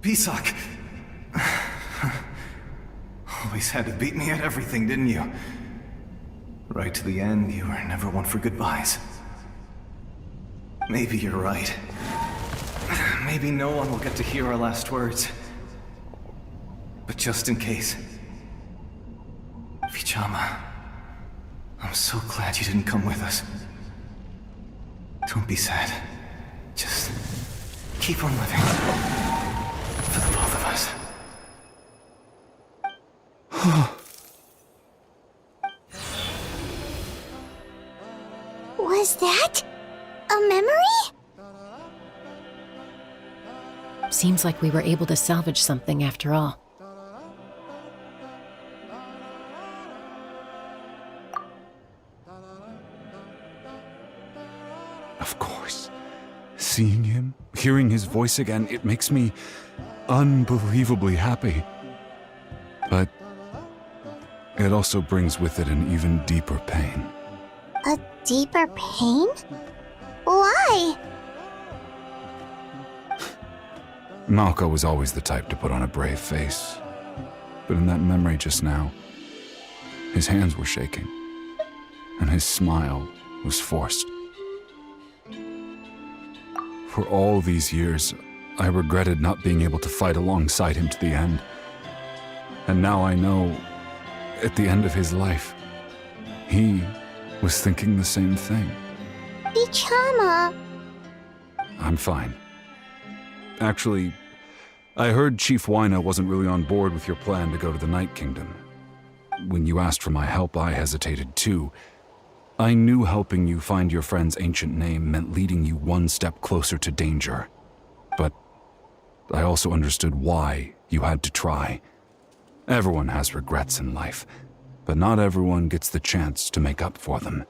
Pisak! Always had to beat me at everything, didn't you? Right to the end, you were never one for goodbyes. Maybe you're right. Maybe no one will get to hear our last words. But just in case... Vichama, I'm so glad you didn't come with us. Don't be sad. Just keep on living. For the both of us. Was that... a memory? Seems like we were able to salvage something after all. Of course. Seeing him, hearing his voice again, it makes me unbelievably happy. But it also brings with it an even deeper pain. A deeper pain? Why? Malko was always the type to put on a brave face. But in that memory just now, his hands were shaking, and his smile was forced. For all these years, I regretted not being able to fight alongside him to the end. And now I know, at the end of his life, he was thinking the same thing. Vichama. I'm fine. Actually, I heard Chief Wyna wasn't really on board with your plan to go to the Night Kingdom. When you asked for my help, I hesitated too. I knew helping you find your friend's ancient name meant leading you one step closer to danger. But I also understood why you had to try. Everyone has regrets in life, but not everyone gets the chance to make up for them.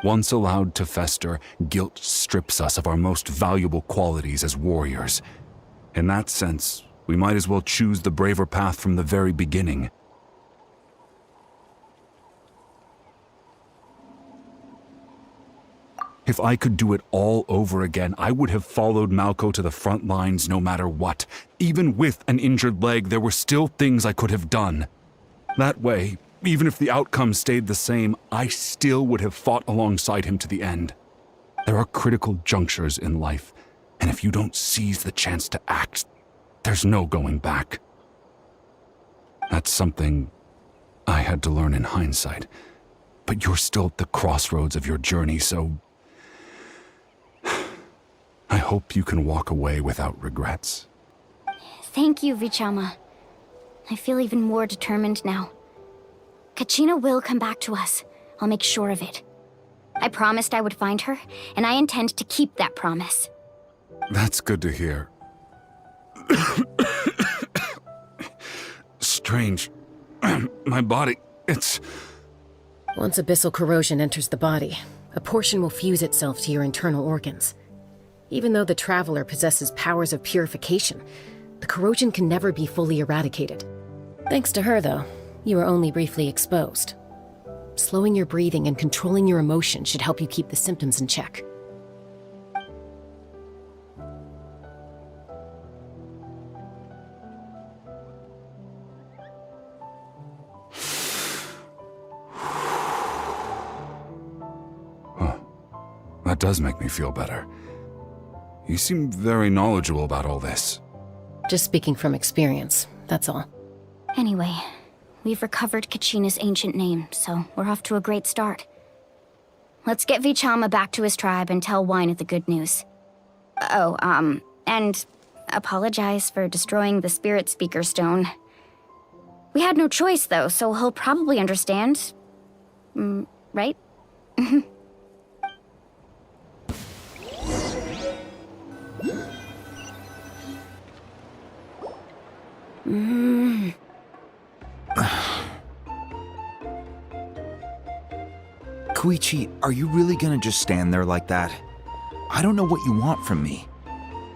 Once allowed to fester, guilt strips us of our most valuable qualities as warriors. In that sense, we might as well choose the braver path from the very beginning. If I could do it all over again, I would have followed Malco to the front lines no matter what. Even with an injured leg, there were still things I could have done. That way, even if the outcome stayed the same, I still would have fought alongside him to the end. There are critical junctures in life, and if you don't seize the chance to act, there's no going back. That's something I had to learn in hindsight. But you're still at the crossroads of your journey, so I hope you can walk away without regrets. Thank you, Vichama. I feel even more determined now. Kachina will come back to us. I'll make sure of it. I promised I would find her, and I intend to keep that promise. That's good to hear. Strange. My body, it's... Once abyssal corrosion enters the body, a portion will fuse itself to your internal organs. Even though the Traveler possesses powers of purification, the corrosion can never be fully eradicated. Thanks to her, though, you are only briefly exposed. Slowing your breathing and controlling your emotion should help you keep the symptoms in check. That does make me feel better. You seem very knowledgeable about all this. Just speaking from experience, that's all. Anyway, we've recovered Kachina's ancient name, so we're off to a great start. Let's get Vichama back to his tribe and tell Wyna the good news. Oh, and apologize for destroying the Spirit Speaker Stone. We had no choice, though, so he'll probably understand. Right? Koichi, are you really gonna just stand there like that? I don't know what you want from me.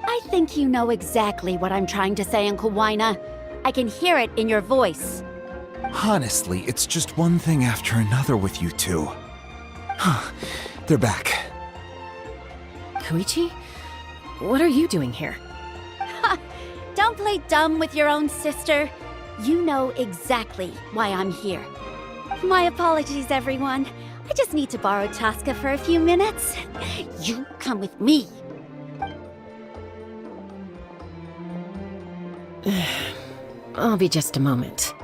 I think you know exactly what I'm trying to say, Uncle Wyna. I can hear it in your voice. Honestly, it's just one thing after another with you two. They're back. Koichi? What are you doing here? Don't play dumb with your own sister. You know exactly why I'm here. My apologies, everyone. I just need to borrow Chaska for a few minutes. You come with me. I'll be just a moment.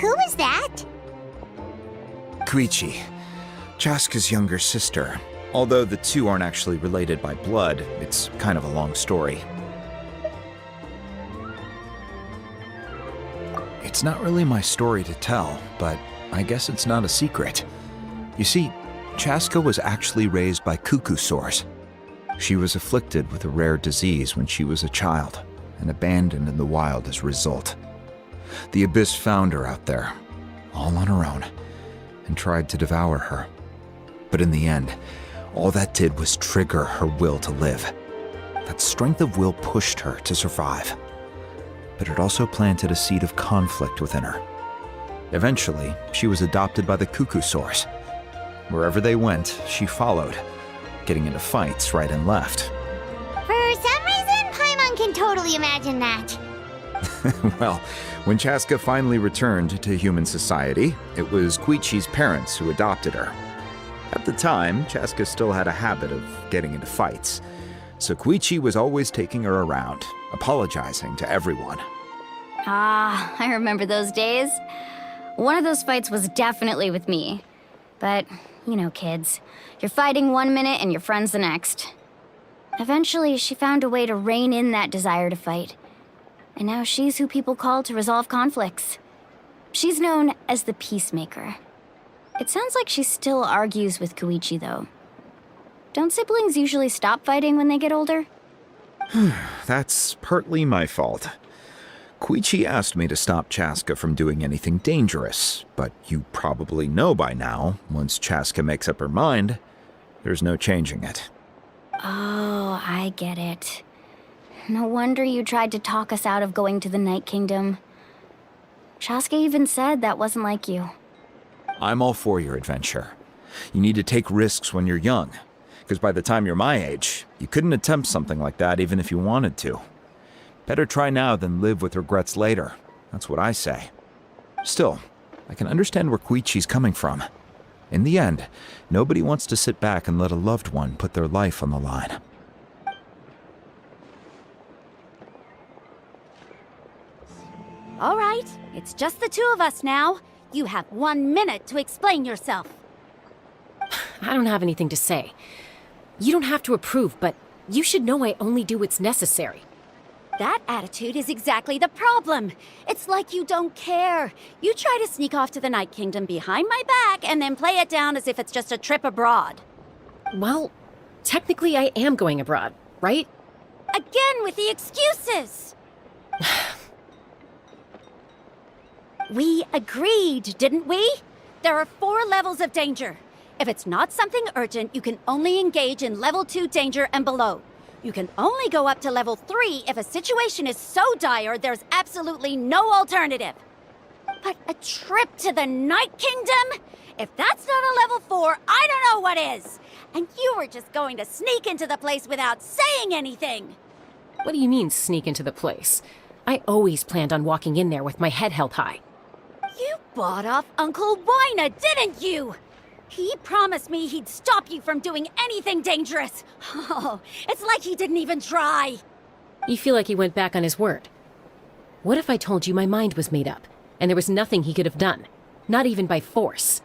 Who is that? Koichi, Chaska's younger sister. Although the two aren't actually related by blood, it's kind of a long story. It's not really my story to tell, but I guess it's not a secret. You see, Chaska was actually raised by cuckoo sores. She was afflicted with a rare disease when she was a child, and abandoned in the wild as a result. The Abyss found her out there, all on her own, and tried to devour her. But in the end, all that did was trigger her will to live. That strength of will pushed her to survive. But it also planted a seed of conflict within her. Eventually, she was adopted by the cuckoo sores. Wherever they went, she followed, getting into fights right and left. For some reason, Paimon can totally imagine that. Well, when Chaska finally returned to human society, it was Koichi's parents who adopted her. At the time, Chaska still had a habit of getting into fights, so Koichi was always taking her around, apologizing to everyone. Ah, I remember those days. One of those fights was definitely with me. But You know, kids. You're fighting one minute and your friend's the next. Eventually, she found a way to rein in that desire to fight. And now she's who people call to resolve conflicts. She's known as the Peacemaker. It sounds like she still argues with Koichi, though. Don't siblings usually stop fighting when they get older? That's partly my fault. Koichi asked me to stop Chaska from doing anything dangerous, but you probably know by now, once Chaska makes up her mind, there's no changing it. Oh, I get it. No wonder you tried to talk us out of going to the Night Kingdom. Chaska even said that wasn't like you. I'm all for your adventure. You need to take risks when you're young, because by the time you're my age, you couldn't attempt something like that even if you wanted to. Better try now than live with regrets later. That's what I say. Still, I can understand where Koichi's coming from. In the end, nobody wants to sit back and let a loved one put their life on the line. All right, it's just the two of us now. You have 1 minute to explain yourself. I don't have anything to say. You don't have to approve, but you should know I only do what's necessary. That attitude is exactly the problem. It's like you don't care. You try to sneak off to the Night Kingdom behind my back and then play it down as if it's just a trip abroad. Well, technically I am going abroad, right? Again with the excuses! We agreed, didn't we? There are 4 levels of danger. If it's not something urgent, you can only engage in level 2 danger and below. You can only go up to level 3 if a situation is so dire there's absolutely no alternative. But a trip to the Night Kingdom? If that's not a level 4, I don't know what is! And you were just going to sneak into the place without saying anything! What do you mean, sneak into the place? I always planned on walking in there with my head held high. You bought off Uncle Wina, didn't you? He promised me he'd stop you from doing anything dangerous. Oh, it's like he didn't even try. You feel like he went back on his word. What if I told you my mind was made up, and there was nothing he could have done? Not even by force.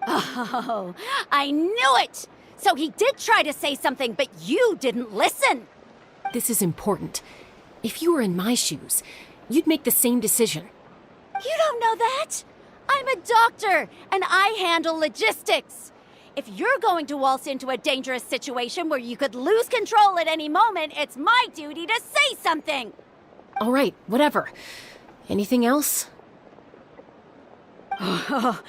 Oh, I knew it! So he did try to say something, but you didn't listen. This is important. If you were in my shoes, you'd make the same decision. You don't know that? I'm a doctor, and I handle logistics. If you're going to waltz into a dangerous situation where you could lose control at any moment, it's my duty to say something. All right, whatever. Anything else? What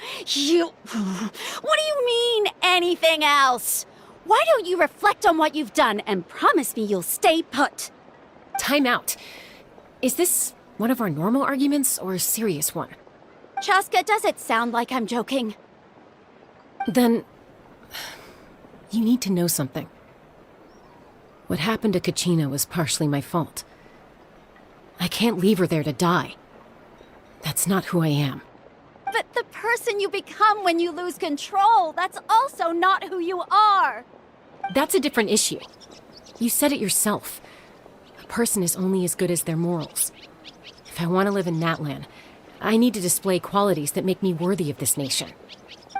do you mean, anything else? Why don't you reflect on what you've done and promise me you'll stay put? Time out. Is this one of our normal arguments or a serious one? Chaska, does it sound like I'm joking? Then, you need to know something. What happened to Kachina was partially my fault. I can't leave her there to die. That's not who I am. But the person you become when you lose control, that's also not who you are. That's a different issue. You said it yourself. A person is only as good as their morals. If I want to live in Natlan, I need to display qualities that make me worthy of this nation.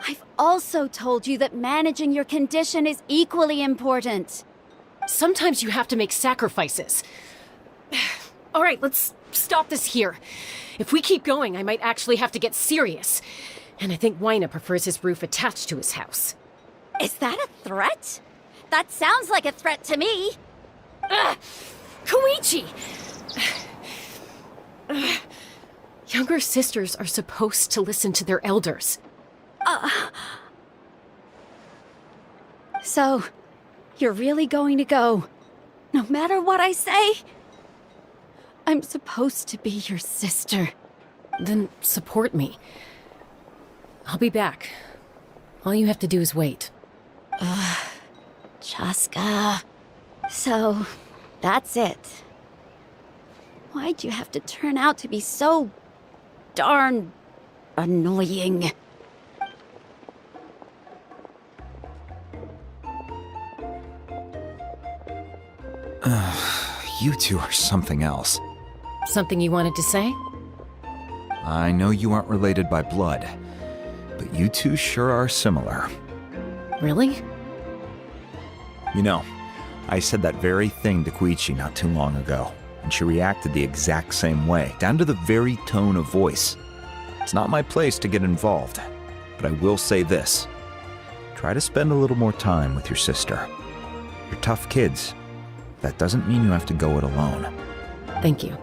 I've also told you that managing your condition is equally important. Sometimes you have to make sacrifices. All right, let's stop this here. If we keep going, I might actually have to get serious. And I think Wina prefers his roof attached to his house. Is that a threat? That sounds like a threat to me. Koichi! Younger sisters are supposed to listen to their elders. So, you're really going to go, no matter what I say? I'm supposed to be your sister. Then support me. I'll be back. All you have to do is wait. Chaska. So, that's it. Why'd you have to turn out to be so darn annoying? You two are something else. Something you wanted to say? I know you aren't related by blood, but you two sure are similar. Really? You know, I said that very thing to Koichi not too long ago, and she reacted the exact same way, down to the very tone of voice. It's not my place to get involved, but I will say this. Try to spend a little more time with your sister. You're tough kids. That doesn't mean you have to go it alone. Thank you.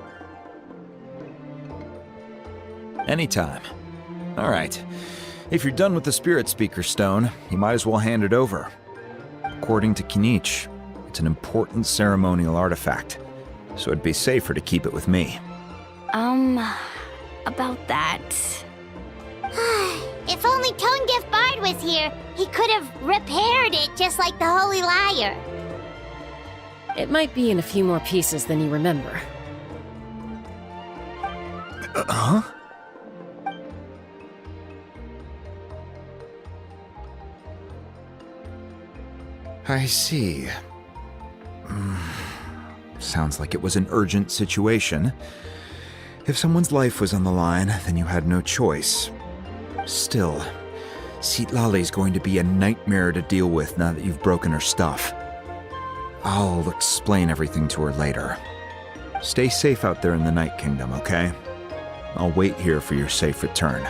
Anytime. All right. If you're done with the Spirit Speaker Stone, you might as well hand it over. According to Kinich, it's an important ceremonial artifact, so it'd be safer to keep it with me. About that. If only Tone Gift Bard was here, he could have repaired it just like the Holy Liar. It might be in a few more pieces than you remember. Huh? I see. Sounds like it was an urgent situation. If someone's life was on the line, then you had no choice. Still, Citlali's going to be a nightmare to deal with now that you've broken her stuff. I'll explain everything to her later. Stay safe out there in the Night Kingdom, okay? I'll wait here for your safe return.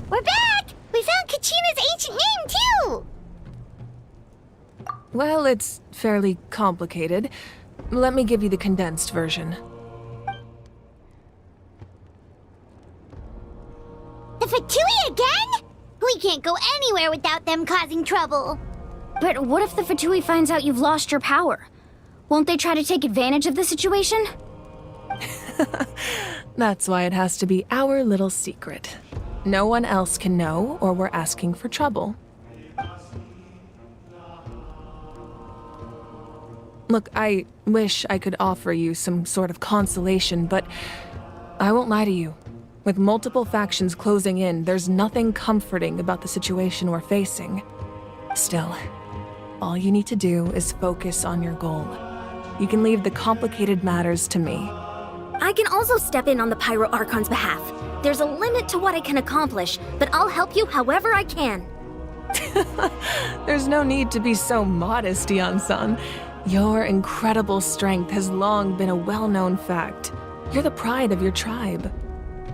We're back! We found Kachina's ancient name, too! Well, it's fairly complicated. Let me give you the condensed version. The Fatui again? We can't go anywhere without them causing trouble. But what if the Fatui finds out you've lost your power? Won't they try to take advantage of the situation? That's why it has to be our little secret. No one else can know, or we're asking for trouble. Look, I wish I could offer you some sort of consolation, but I won't lie to you. With multiple factions closing in, there's nothing comforting about the situation we're facing. Still, all you need to do is focus on your goal. You can leave the complicated matters to me. I can also step in on the Pyro Archon's behalf. There's a limit to what I can accomplish, but I'll help you however I can. There's no need to be so modest, Yan-san. Your incredible strength has long been a well-known fact. You're the pride of your tribe.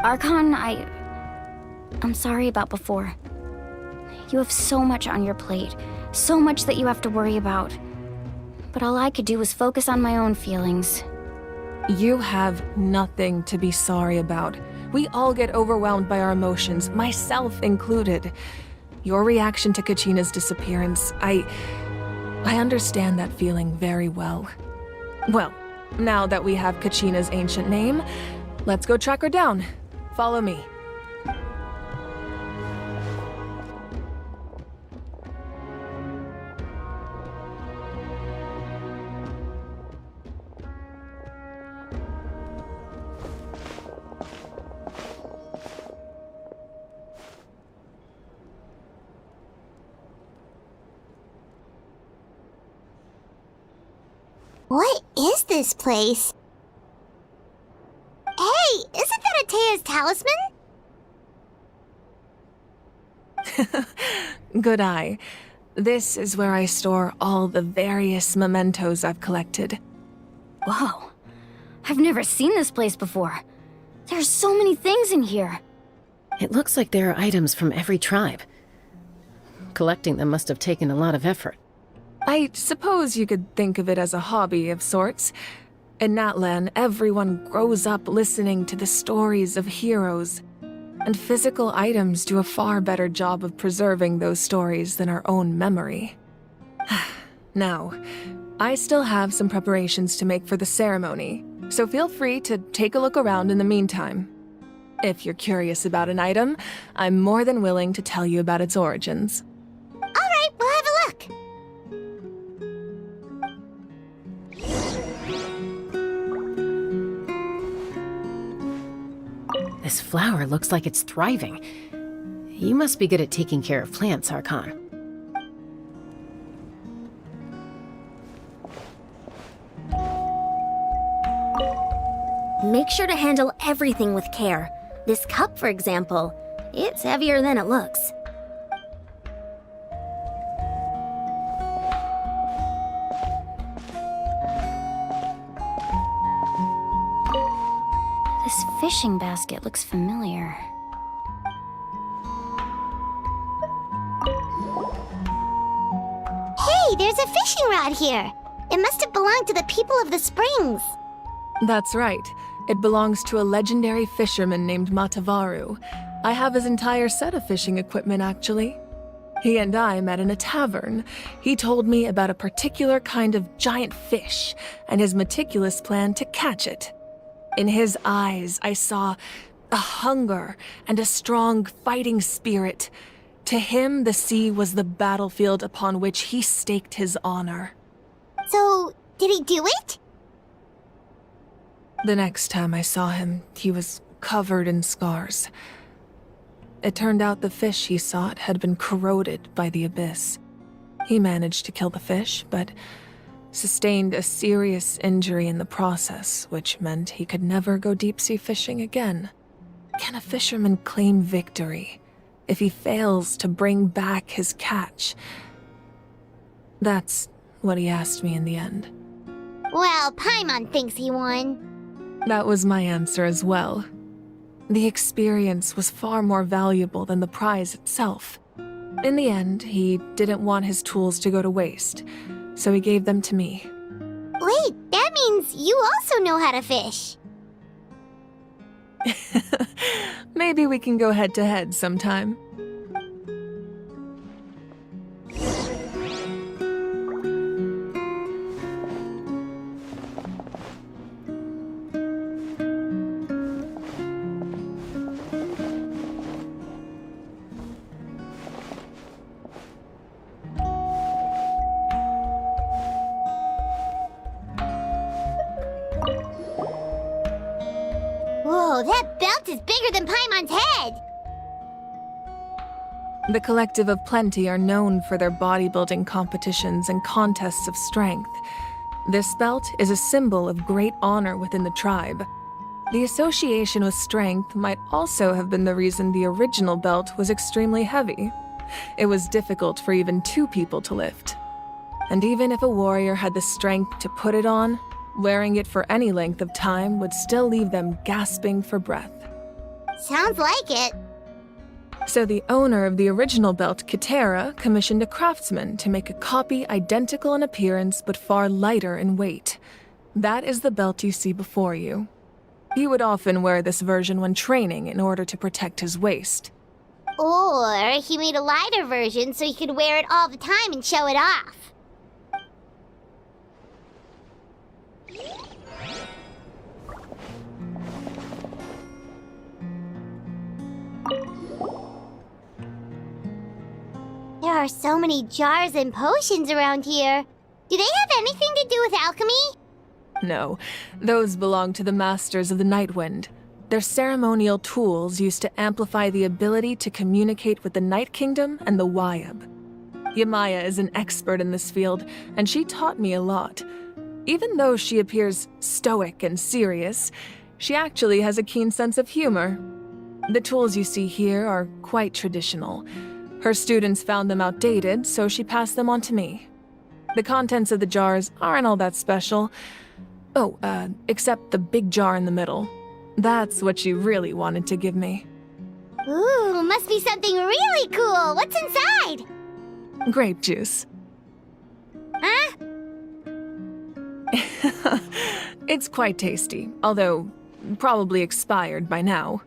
Archon, I'm sorry about before. You have so much on your plate, so much that you have to worry about. But all I could do was focus on my own feelings. You have nothing to be sorry about. We all get overwhelmed by our emotions, myself included. Your reaction to Kachina's disappearance, I understand that feeling very well. Well, now that we have Kachina's ancient name, let's go track her down. Follow me. What is this place? Hey, isn't that Atea's talisman? Good eye. This is where I store all the various mementos I've collected. Whoa. I've never seen this place before. There's so many things in here. It looks like there are items from every tribe. Collecting them must have taken a lot of effort. I suppose you could think of it as a hobby of sorts. In Natlan, everyone grows up listening to the stories of heroes, and physical items do a far better job of preserving those stories than our own memory. Now, I still have some preparations to make for the ceremony, so feel free to take a look around in the meantime. If you're curious about an item, I'm more than willing to tell you about its origins. All right, we'll have a look. This flower looks like it's thriving. You must be good at taking care of plants, Archon. Make sure to handle everything with care. This cup, for example, it's heavier than it looks. This fishing basket looks familiar. Hey, there's a fishing rod here. It must have belonged to the people of the springs. That's right. It belongs to a legendary fisherman named Matavaru. I have his entire set of fishing equipment, actually. He and I met in a tavern. He told me about a particular kind of giant fish and his meticulous plan to catch it. In his eyes, I saw a hunger and a strong fighting spirit. To him, the sea was the battlefield upon which he staked his honor. So, did he do it? The next time I saw him, he was covered in scars. It turned out the fish he sought had been corroded by the abyss. He managed to kill the fish, but sustained a serious injury in the process, which meant he could never go deep-sea fishing again. Can a fisherman claim victory if he fails to bring back his catch? That's what he asked me in the end. Well, Paimon thinks he won. That was my answer as well. The experience was far more valuable than the prize itself. In the end, he didn't want his tools to go to waste, so he gave them to me. Wait, that means you also know how to fish. Maybe we can go head-to-head sometime. Whoa, that belt is bigger than Paimon's head! The Collective of Plenty are known for their bodybuilding competitions and contests of strength. This belt is a symbol of great honor within the tribe. The association with strength might also have been the reason the original belt was extremely heavy. It was difficult for even two people to lift. And even if a warrior had the strength to put it on, wearing it for any length of time would still leave them gasping for breath. Sounds like it. So the owner of the original belt, Kitera, commissioned a craftsman to make a copy identical in appearance but far lighter in weight. That is the belt you see before you. He would often wear this version when training in order to protect his waist. Or he made a lighter version so he could wear it all the time and show it off. There are so many jars and potions around here. Do they have anything to do with alchemy? No, those belong to the Masters of the Nightwind. They're ceremonial tools used to amplify the ability to communicate with the Night Kingdom and the Wyab. Yamaya is an expert in this field, and she taught me a lot. Even though she appears stoic and serious, she actually has a keen sense of humor. The tools you see here are quite traditional. Her students found them outdated, so she passed them on to me. The contents of the jars aren't all that special. Oh, except the big jar in the middle. That's what she really wanted to give me. Ooh, must be something really cool. What's inside? Grape juice. Huh? It's quite tasty, although probably expired by now.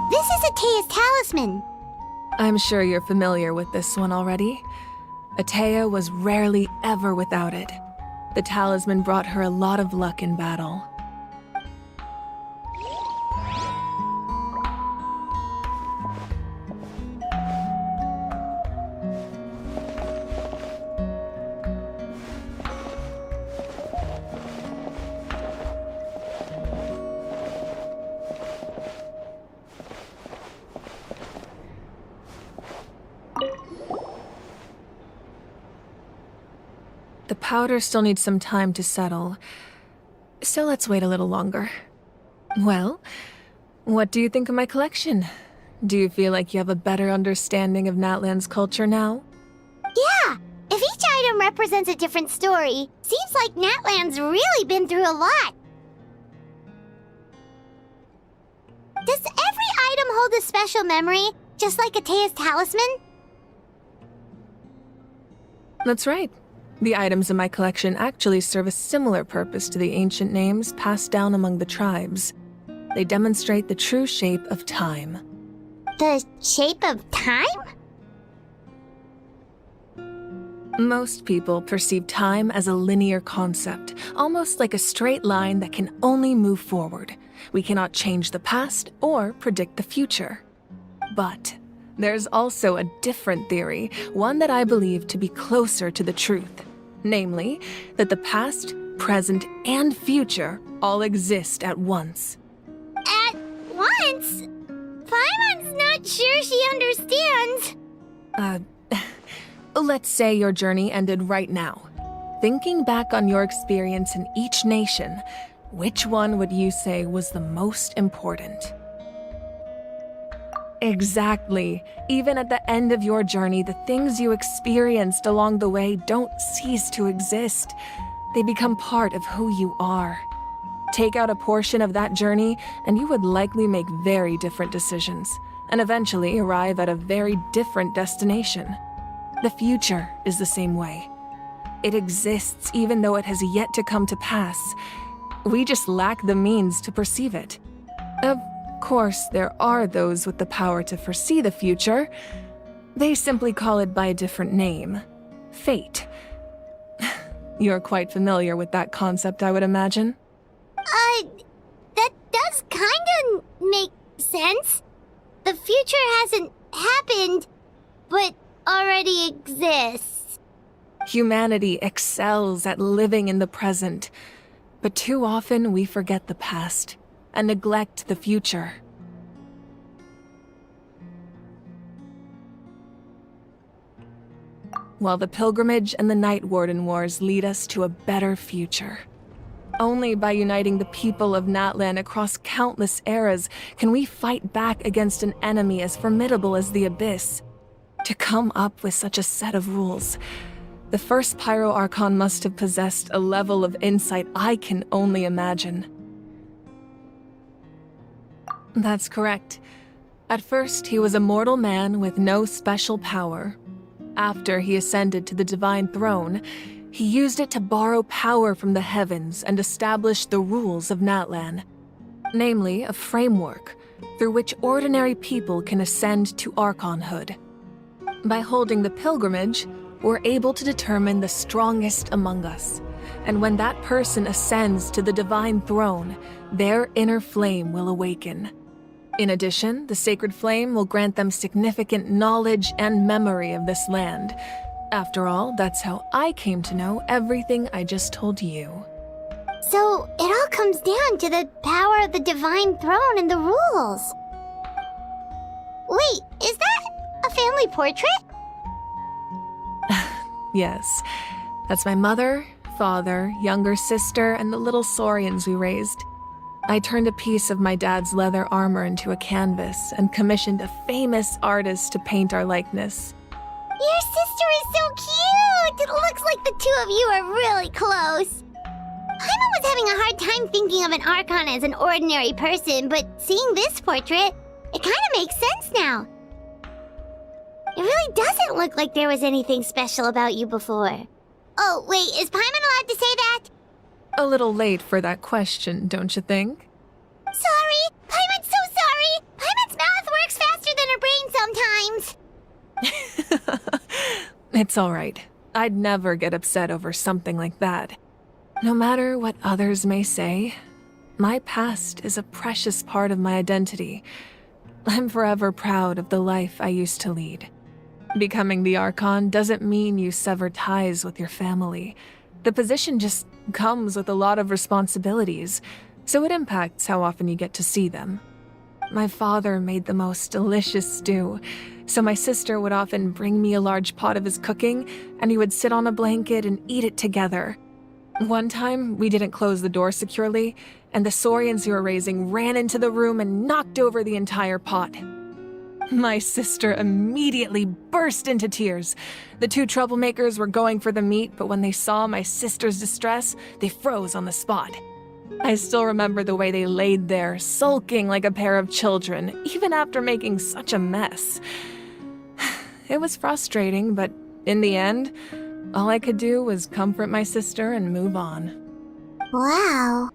This is Atea's talisman. I'm sure you're familiar with this one already. Atea was rarely ever without it. The talisman brought her a lot of luck in battle. The powder still needs some time to settle, so let's wait a little longer. Well, what do you think of my collection? Do you feel like you have a better understanding of Natlan's culture now? Yeah! If each item represents a different story, seems like Natlan's really been through a lot. Does every item hold a special memory, just like Atea's talisman? That's right. The items in my collection actually serve a similar purpose to the ancient names passed down among the tribes. They demonstrate the true shape of time. The shape of time? Most people perceive time as a linear concept, almost like a straight line that can only move forward. We cannot change the past or predict the future. But there's also a different theory, one that I believe to be closer to the truth. Namely, that the past, present, and future all exist at once. At once? Paimon's not sure she understands. Let's say your journey ended right now. Thinking back on your experience in each nation, which one would you say was the most important? Exactly. Even at the end of your journey, the things you experienced along the way don't cease to exist. They become part of who you are. Take out a portion of that journey, and you would likely make very different decisions, and eventually arrive at a very different destination. The future is the same way. It exists even though it has yet to come to pass. We just lack the means to perceive it. Of course, there are those with the power to foresee the future. They simply call it by a different name. Fate. You're quite familiar with that concept, I would imagine. That does kinda make sense. The future hasn't happened, but already exists. Humanity excels at living in the present, but too often we forget the past and neglect the future. While the pilgrimage and the Night Warden Wars lead us to a better future. Only by uniting the people of Natlan across countless eras can we fight back against an enemy as formidable as the Abyss. To come up with such a set of rules, the first Pyro Archon must have possessed a level of insight I can only imagine. That's correct. At first, he was a mortal man with no special power. After he ascended to the Divine Throne, he used it to borrow power from the heavens and establish the rules of Natlan. Namely, a framework through which ordinary people can ascend to Archonhood. By holding the pilgrimage, we're able to determine the strongest among us. And when that person ascends to the Divine Throne, their inner flame will awaken. In addition, the sacred flame will grant them significant knowledge and memory of this land. After all, that's how I came to know everything I just told you. So, it all comes down to the power of the Divine Throne and the rules. Wait, is that a family portrait? Yes, that's my mother, father, younger sister, and the little saurians we raised. I turned a piece of my dad's leather armor into a canvas and commissioned a famous artist to paint our likeness. Your sister is so it looks like the two of you are really close. Paimon was having a hard time thinking of an Archon as an ordinary person, but seeing this portrait, it kind of makes sense now. It really doesn't look like there was anything special about you before. Oh, wait, is Paimon allowed to say that? A little late for that question, don't you think? Sorry! Paimon's so sorry! Paimon's mouth works faster than her brain sometimes! It's alright. I'd never get upset over something like that. No matter what others may say, my past is a precious part of my identity. I'm forever proud of the life I used to lead. Becoming the Archon doesn't mean you sever ties with your family. The position just comes with a lot of responsibilities, so it impacts how often you get to see them. My father made the most delicious stew, so my sister would often bring me a large pot of his cooking, and we would sit on a blanket and eat it together. One time, we didn't close the door securely, and the Saurians who were raising ran into the room and knocked over the entire pot. My sister immediately burst into tears. The two troublemakers were going for the meat, but when they saw my sister's distress, they froze on the spot. I still remember the way they laid there, sulking like a pair of children, even after making such a mess. It was frustrating, but in the end, all I could do was comfort my sister and move on. Wow.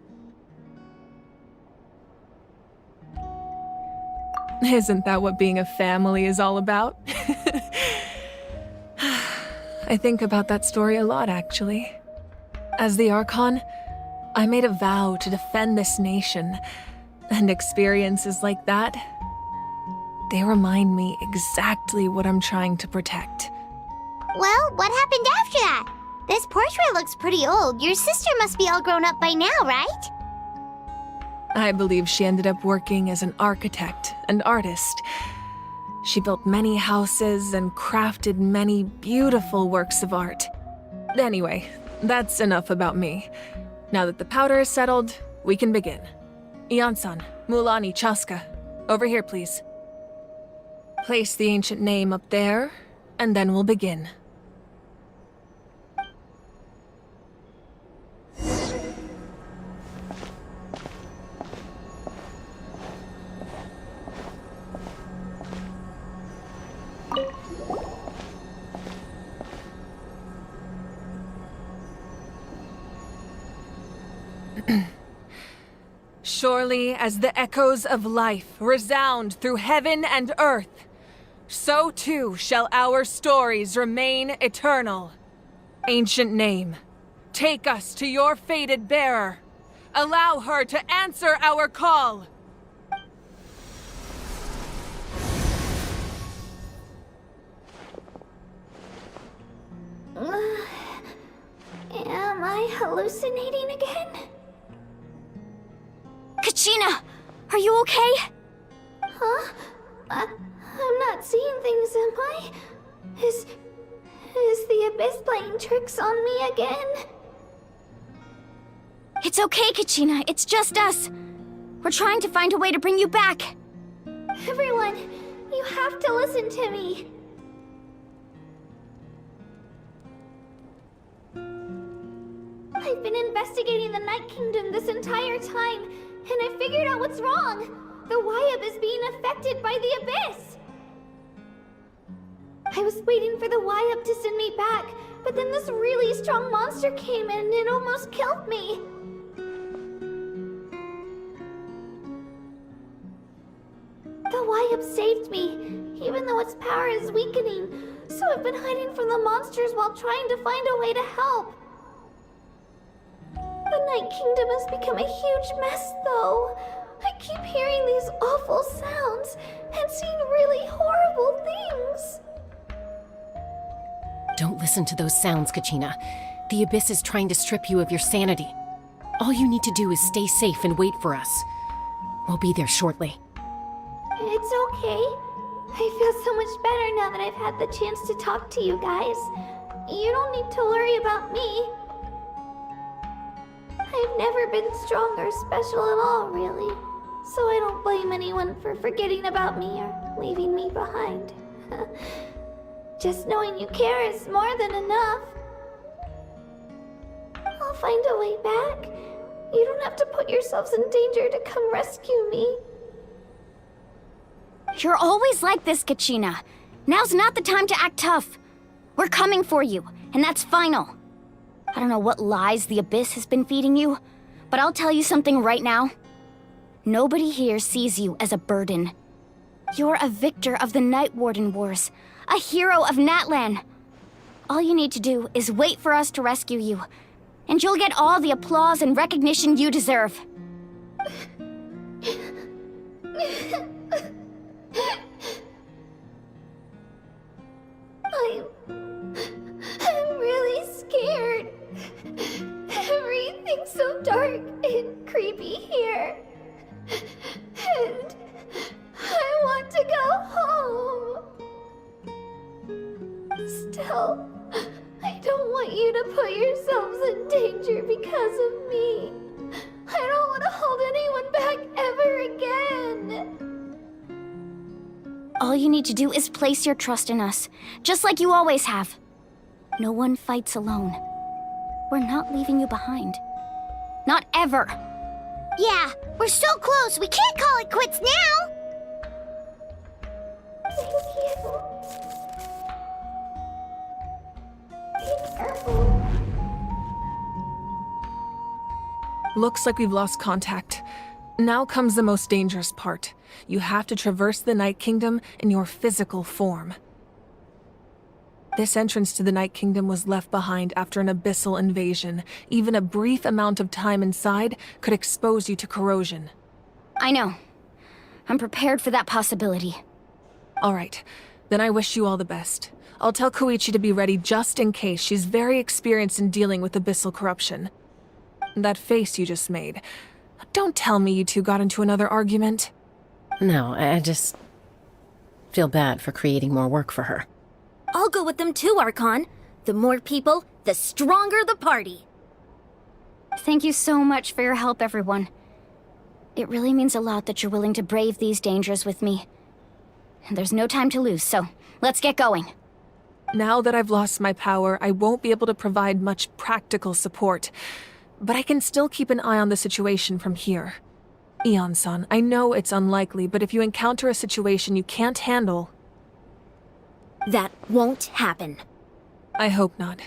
Isn't that what being a family is all about? I think about that story a lot, actually. As the Archon, I made a vow to defend this nation, and experiences like that, they remind me exactly what I'm trying to protect. Well, what happened after that? This portrait looks pretty old. Your sister must be all grown up by now, right? I believe she ended up working as an architect and artist. She built many houses and crafted many beautiful works of art. Anyway, that's enough about me. Now that the powder is settled, we can begin. Ian-san, Mulani, Chaska, over here, please. Place the ancient name up there, and then we'll begin. Surely as the echoes of life resound through heaven and earth, so too shall our stories remain eternal. Ancient name, take us to your fated bearer. Allow her to answer our call. Am I hallucinating again? Kachina! Are you okay? Huh? I'm not seeing things, am I? Is the Abyss playing tricks on me again? It's okay, Kachina. It's just us. We're trying to find a way to bring you back. Everyone, you have to listen to me. I've been investigating the Night Kingdom this entire time, and I figured out what's wrong. The Wyab is being affected by the Abyss. I was waiting for the Wyab to send me back, but then this really strong monster came in and it almost killed me. The Wyab saved me, even though its power is weakening, so I've been hiding from the monsters while trying to find a way to help. The Night Kingdom has become a huge mess, though. I keep hearing these awful sounds and seeing really horrible things. Don't listen to those sounds, Kachina. The Abyss is trying to strip you of your sanity. All you need to do is stay safe and wait for us. We'll be there shortly. It's okay. I feel so much better now that I've had the chance to talk to you guys. You don't need to worry about me. I've never been strong or special at all, really. So I don't blame anyone for forgetting about me or leaving me behind. Just knowing you care is more than enough. find a way back. You don't have to put yourselves in danger to come rescue me. You're always like this, Kachina. Now's not the time to act tough. We're coming for you, and that's final. I don't know what lies the Abyss has been feeding you, but I'll tell you something right now. Nobody here sees you as a burden. You're a victor of the Night Warden Wars, a hero of Natlan. All you need to do is wait for us to rescue you, and you'll get all the applause and recognition you deserve. I'm really scared. Everything's so dark and creepy here. And I want to go home. Still, I don't want you to put yourselves in danger because of me. I don't want to hold anyone back ever again. All you need to do is place your trust in us, just like you always have. No one fights alone. We're not leaving you behind. Not ever. Yeah, we're so close. We can't call it quits now. Thank you. Be careful. Looks like we've lost contact. Now comes the most dangerous part. You have to traverse the Night Kingdom in your physical form. This entrance to the Night Kingdom was left behind after an abyssal invasion. Even a brief amount of time inside could expose you to corrosion. I know. I'm prepared for that possibility. All right, then I wish you all the best. I'll tell Koichi to be ready just in case. She's very experienced in dealing with abyssal corruption. That face you just made. Don't tell me you two got into another argument. No, I just feel bad for creating more work for her. I'll go with them too, Archon. The more people, the stronger the party. Thank you so much for your help, everyone. It really means a lot that you're willing to brave these dangers with me. And there's no time to lose, so let's get going. Now that I've lost my power, I won't be able to provide much practical support. But I can still keep an eye on the situation from here. Eon-san, I know it's unlikely, but if you encounter a situation you can't handle... That won't happen. I hope not.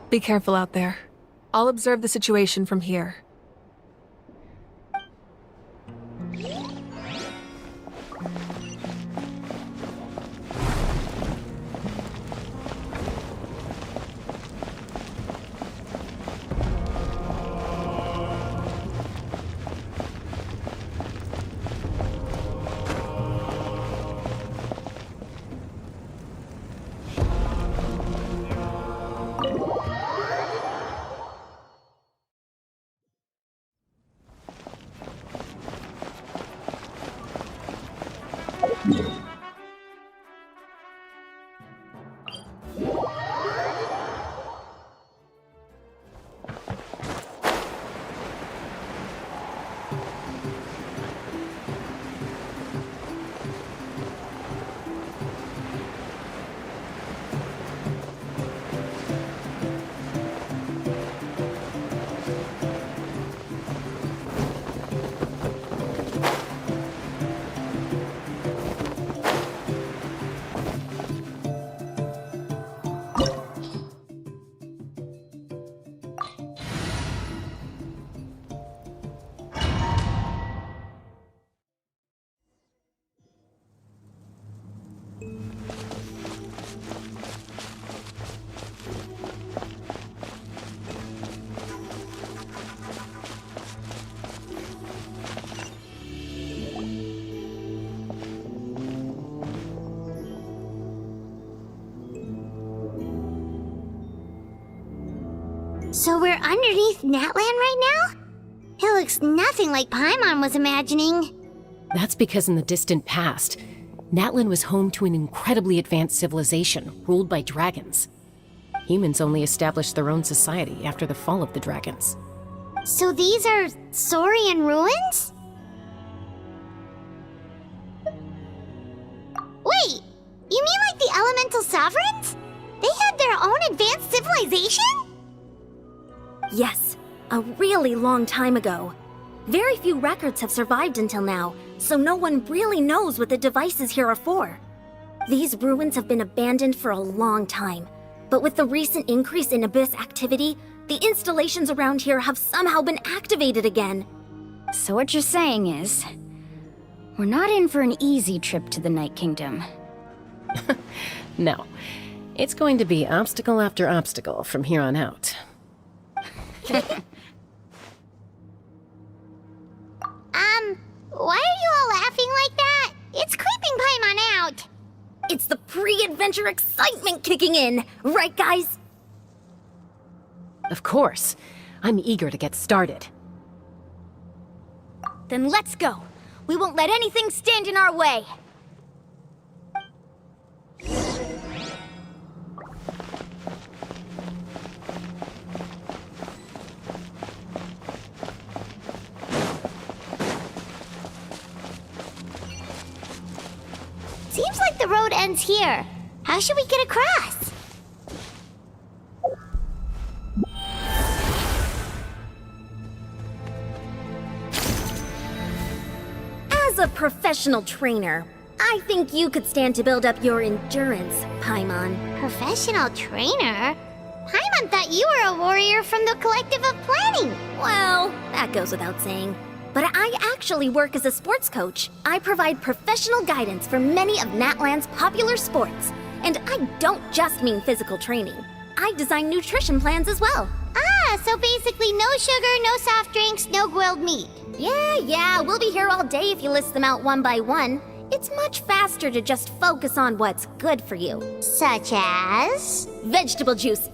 Be careful out there. I'll observe the situation from here. So we're underneath Natlan right now? It looks nothing like Paimon was imagining. That's because in the distant past, Natlan was home to an incredibly advanced civilization ruled by dragons. Humans only established their own society after the fall of the dragons. So these are Saurian ruins? elemental sovereigns? They had their own advanced civilization? Yes, a really long time ago. Very few records have survived until now, so no one really knows what the devices here are for. These ruins have been abandoned for a long time, but with the recent increase in Abyss activity, the installations around here have somehow been activated again. So what you're saying is, we're not in for an easy trip to the Night Kingdom. No. It's going to be obstacle after obstacle from here on out. Why are you all laughing like that? It's creeping Paimon out. It's the pre-adventure excitement kicking in, right guys? Of course. I'm eager to get started. Then let's go. We won't let anything stand in our way. Seems like the road ends here. How should we get across? As a professional trainer, I think you could stand to build up your endurance, Paimon. Professional trainer? Paimon thought you were a warrior from the Collective of Planning. Well, that goes without saying. But I actually work as a sports coach. I provide professional guidance for many of Natlan's popular sports. And I don't just mean physical training. I design nutrition plans as well. Ah, so basically no sugar, no soft drinks, no grilled meat. Yeah, we'll be here all day if you list them out one by one. It's much faster to just focus on what's good for you. Such as? Vegetable juice.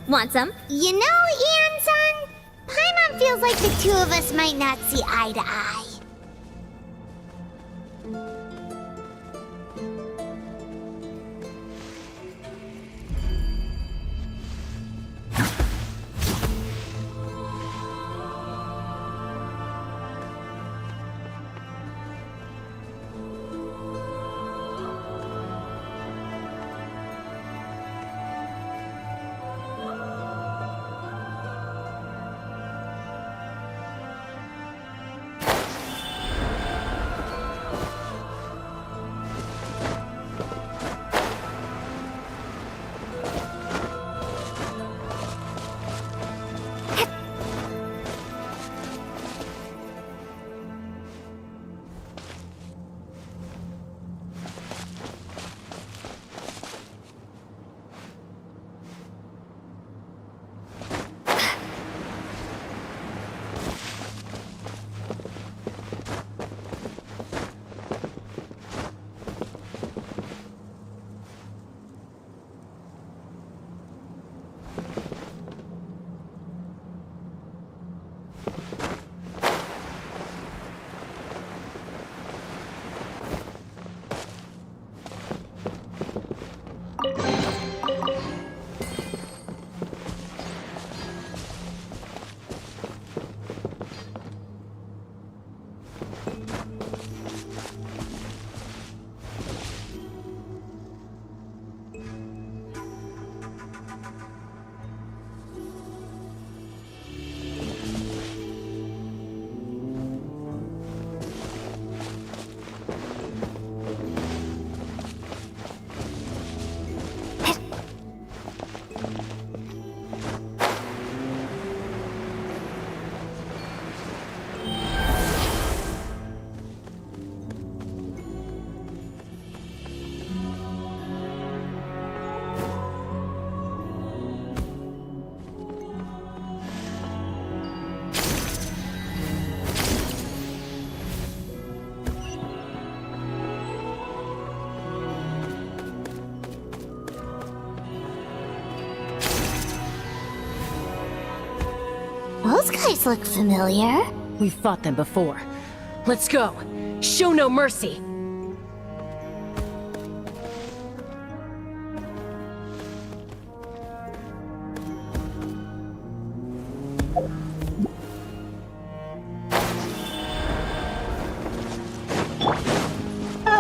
Want some? You know, Ian-san, Paimon feels like the two of us might not see eye to eye. Those guys look familiar. We've fought them before. Let's go. Show no mercy.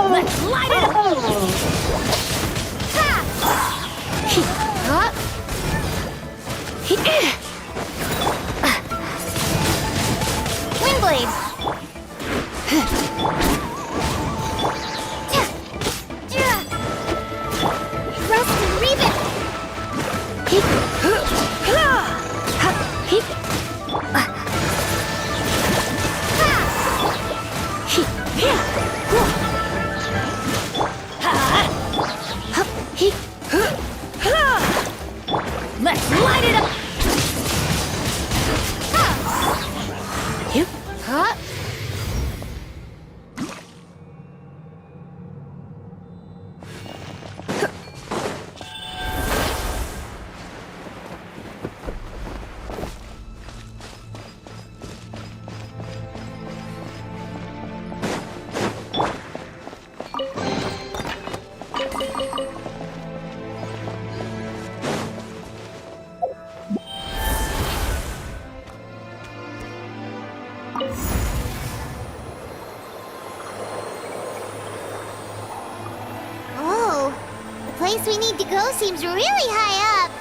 Let's light it up! Windblade! Rest and rebound! Let's light it up! Oh, the place we need to go seems really high up.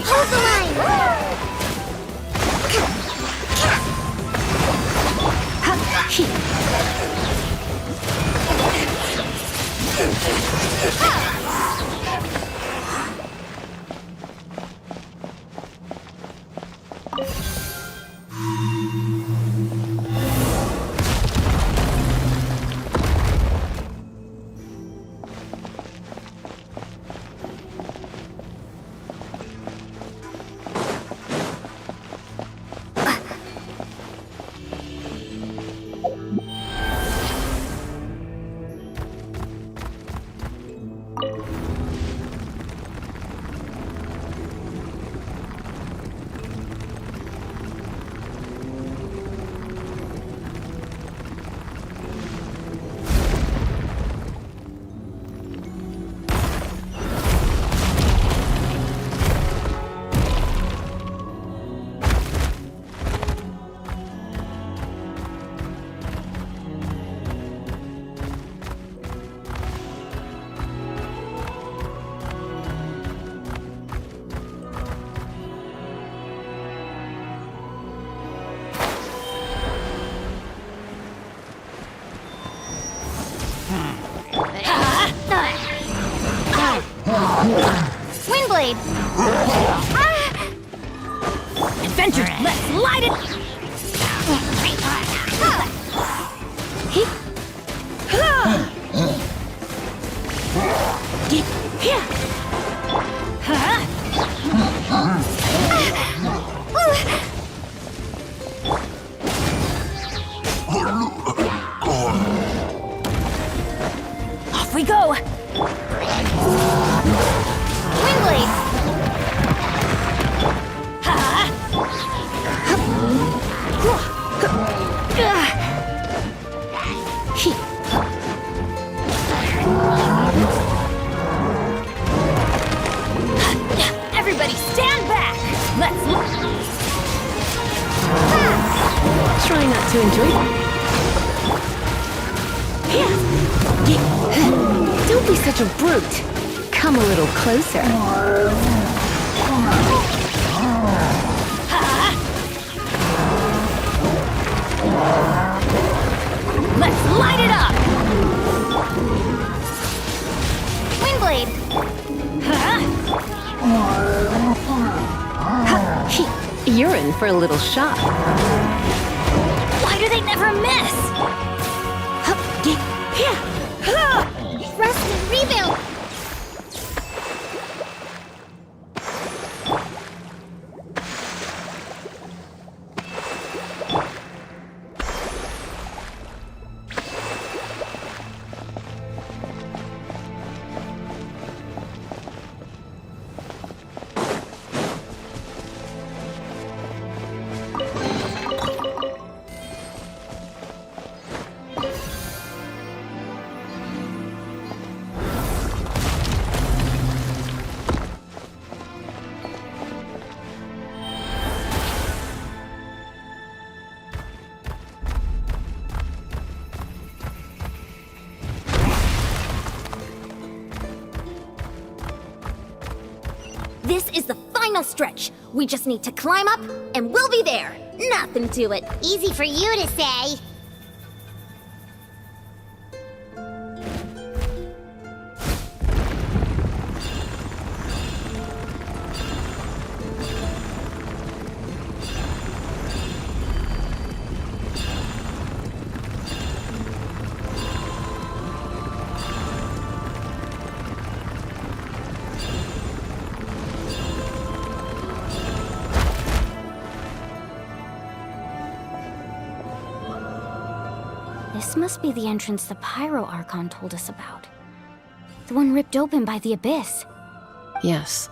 Hold the line! Windblade! Adventure, let's light it! Off we go! Windblade! Everybody stand back! Let's Try not to enjoy that. Don't be such a brute. Come a little closer. Let's light it up! Windblade! You're in for a little shock. Why do they never miss? Rest and rebound! This is the final stretch. We just need to climb up, and we'll be there. Nothing to it. Easy for you to say. This must be the entrance the Pyro Archon told us about. The one ripped open by the Abyss. Yes.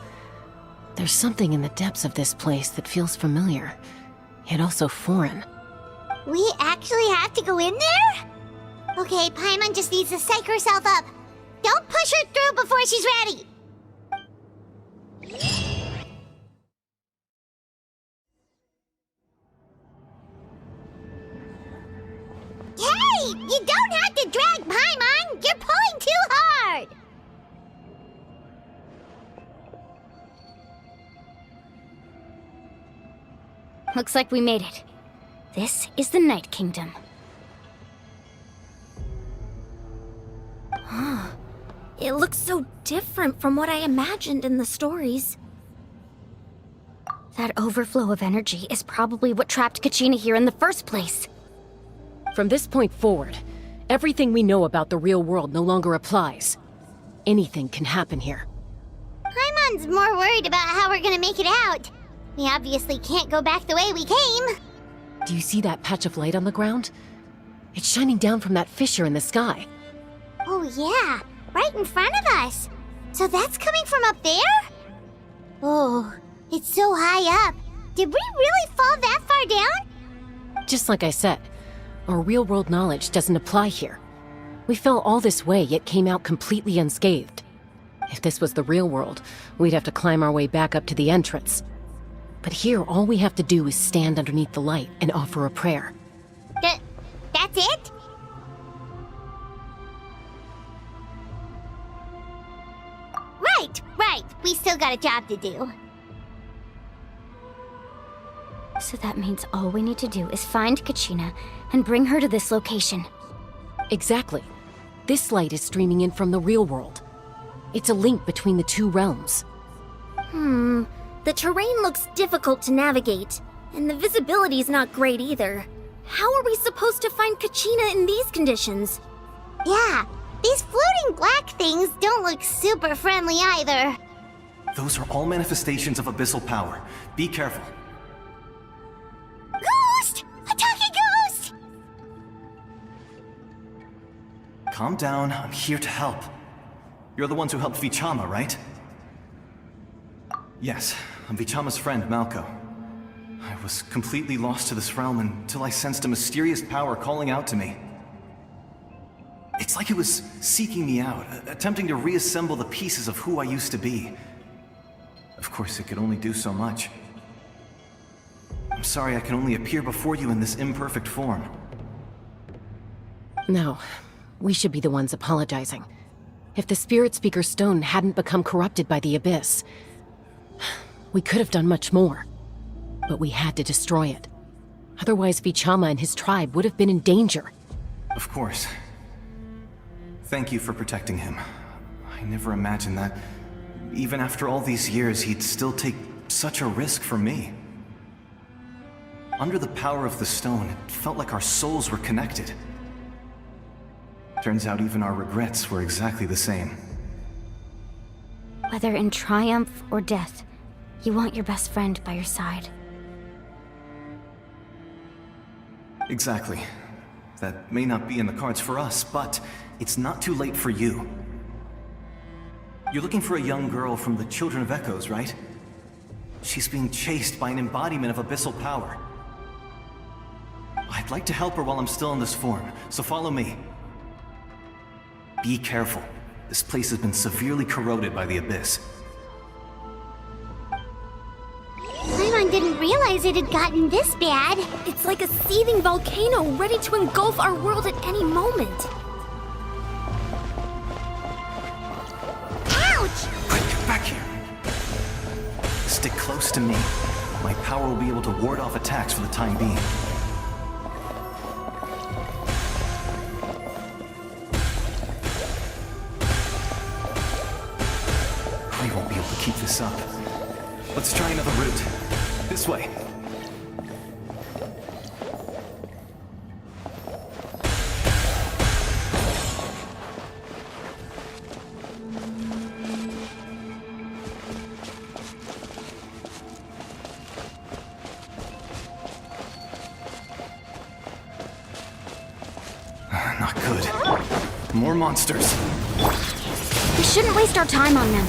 There's something in the depths of this place that feels familiar, yet also foreign. We actually have to go in there? Okay, Paimon just needs to psych herself up. Don't push her through before she's ready. Hey! You don't have to drag Paimon! You're pulling too hard! Looks like we made it. This is the Night Kingdom. It looks so different from what I imagined in the stories. That overflow of energy is probably what trapped Kachina here in the first place. From this point forward, everything we know about the real world no longer applies. Anything can happen here. Paimon's more worried about how we're gonna make it out. We obviously can't go back the way we came. Do you see that patch of light on the ground? It's shining down from that fissure in the sky. Oh yeah, right in front of us. So that's coming from up there? Oh, it's so high up. Did we really fall that far down? Just like I said, our real-world knowledge doesn't apply here. We fell all this way, yet came out completely unscathed. If this was the real world, we'd have to climb our way back up to the entrance. But here, all we have to do is stand underneath the light and offer a prayer. That's it? Right. We still got a job to do. So that means all we need to do is find Kachina and bring her to this location. Exactly. This light is streaming in from the real world. It's a link between the two realms. The terrain looks difficult to navigate, and the visibility's not great either. How are we supposed to find Kachina in these conditions? Yeah, these floating black things don't look super friendly either. Those are all manifestations of abyssal power. Be careful. Ghost! A talking ghost! Calm down, I'm here to help. You're the ones who helped Vichama, right? Yes, I'm Vichama's friend, Malko. I was completely lost to this realm until I sensed a mysterious power calling out to me. It's like it was seeking me out, attempting to reassemble the pieces of who I used to be. Of course, it could only do so much. I'm sorry I can only appear before you in this imperfect form. No, we should be the ones apologizing. If the Spirit Speaker Stone hadn't become corrupted by the Abyss, we could have done much more. But we had to destroy it. Otherwise, Vichama and his tribe would have been in danger. Of course. Thank you for protecting him. I never imagined that, even after all these years, he'd still take such a risk for me. Under the power of the stone, it felt like our souls were connected. Turns out even our regrets were exactly the same. Whether in triumph or death, you want your best friend by your side. Exactly. That may not be in the cards for us, but it's not too late for you. You're looking for a young girl from the Children of Echoes, right? She's being chased by an embodiment of abyssal power. I'd like to help her while I'm still in this form, so follow me. Be careful. This place has been severely corroded by the Abyss. Paimon didn't realize it had gotten this bad. It's like a seething volcano ready to engulf our world at any moment. Ouch! Quick, get back here! Stick close to me. My power will be able to ward off attacks for the time being. We won't be able to keep this up. Let's try another route. This way. Not good. More monsters. We shouldn't waste our time on them.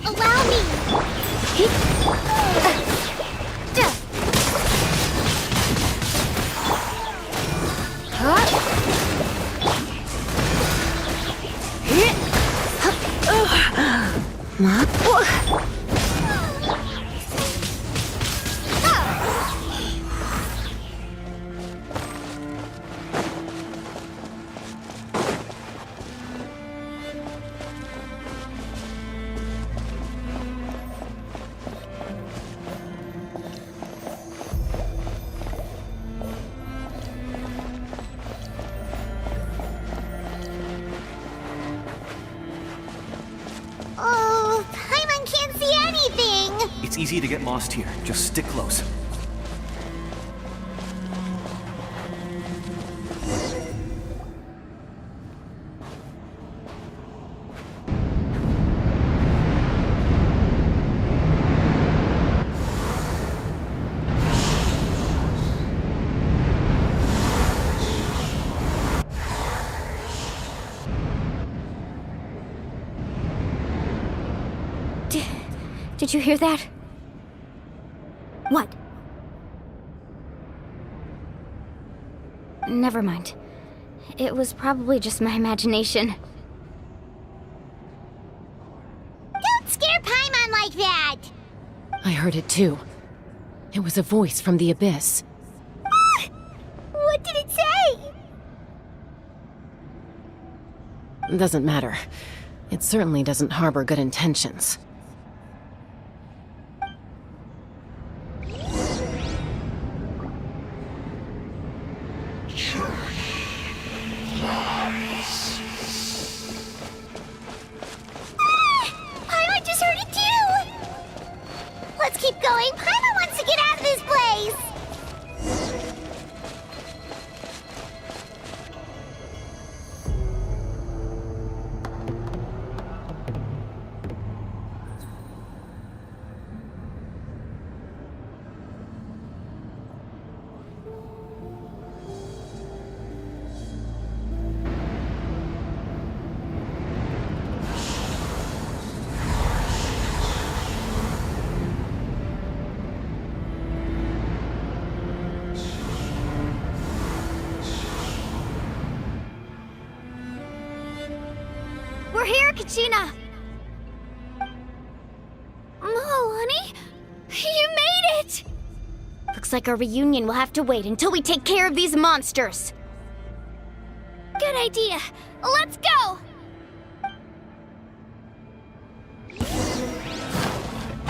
Allow me! Oh, Paimon can't see anything! It's easy to get lost here. Just stick close. Did you hear that? What? Never mind. It was probably just my imagination. Don't scare Paimon like that! I heard it too. It was a voice from the abyss. What did it say? Doesn't matter. It certainly doesn't harbor good intentions. Paimon just heard it too! Let's keep going. Paimon wants to get out of this place! We're here, Kachina! Honey, you made it! Looks like our reunion will have to wait until we take care of these monsters. Good idea. Let's go!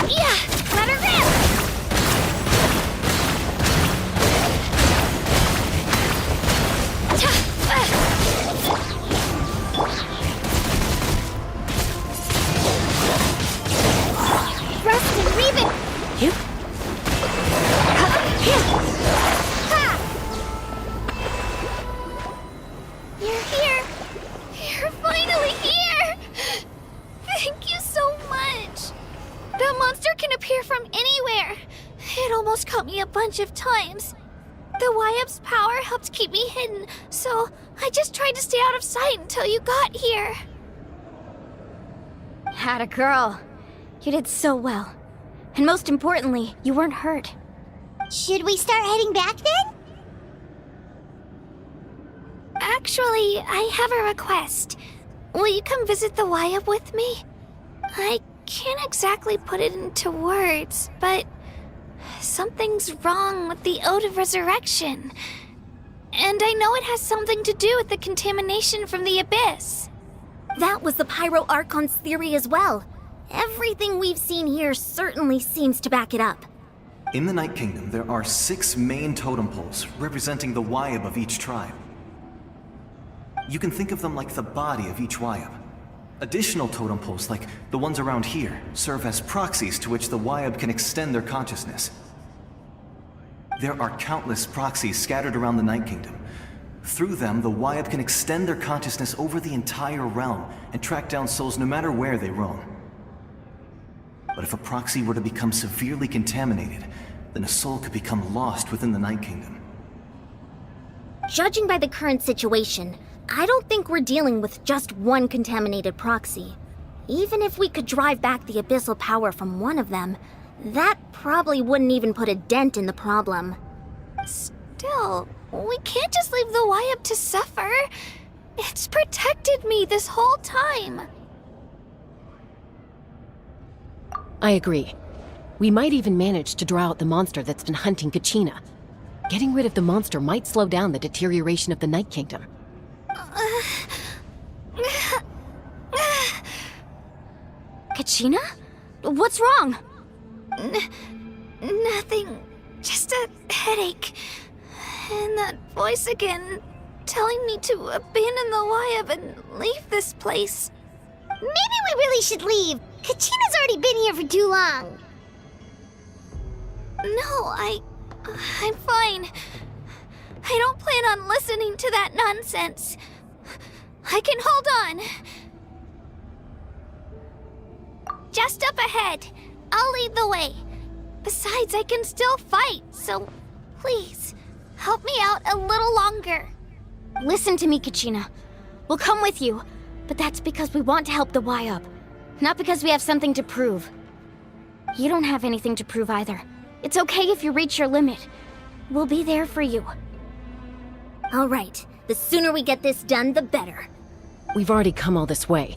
Yeah! Let her rip! Rust and Reven! You? You're here! You're finally here! Thank you so much! That monster can appear from anywhere! It almost caught me a bunch of times. The Wyup's power helped keep me hidden, so I just tried to stay out of sight until you got here. Had a girl. You did so well. And most importantly, you weren't hurt. Should we start heading back then? Actually, I have a request. Will you come visit the Wyup with me? I can't exactly put it into words, but something's wrong with the Ode of Resurrection. And I know it has something to do with the contamination from the Abyss. That was the Pyro Archon's theory as well. Everything we've seen here certainly seems to back it up. In the Night Kingdom, there are 6 main totem poles representing the Wyab of each tribe. You can think of them like the body of each Wyab. Additional totem poles, like the ones around here, serve as proxies to which the Wyab can extend their consciousness. There are countless proxies scattered around the Night Kingdom. Through them, the Wyab can extend their consciousness over the entire realm and track down souls no matter where they roam. But if a proxy were to become severely contaminated, then a soul could become lost within the Night Kingdom. Judging by the current situation, I don't think we're dealing with just one contaminated proxy. Even if we could drive back the abyssal power from one of them, that probably wouldn't even put a dent in the problem. Still, we can't just leave the Wyab to suffer. It's protected me this whole time. I agree. We might even manage to draw out the monster that's been hunting Kachina. Getting rid of the monster might slow down the deterioration of the Night Kingdom. Kachina? What's wrong? Nothing. Just a headache. And that voice again, telling me to abandon the Wyab and leave this place. Maybe we really should leave. Kachina's already been here for too long. No, I'm fine. I don't plan on listening to that nonsense. I can hold on. Just up ahead. I'll lead the way. Besides, I can still fight, so please, help me out a little longer. Listen to me, Kachina. We'll come with you, but that's because we want to help the Wyab, not because we have something to prove. You don't have anything to prove either. It's okay if you reach your limit. We'll be there for you. All right. The sooner we get this done, the better. We've already come all this way,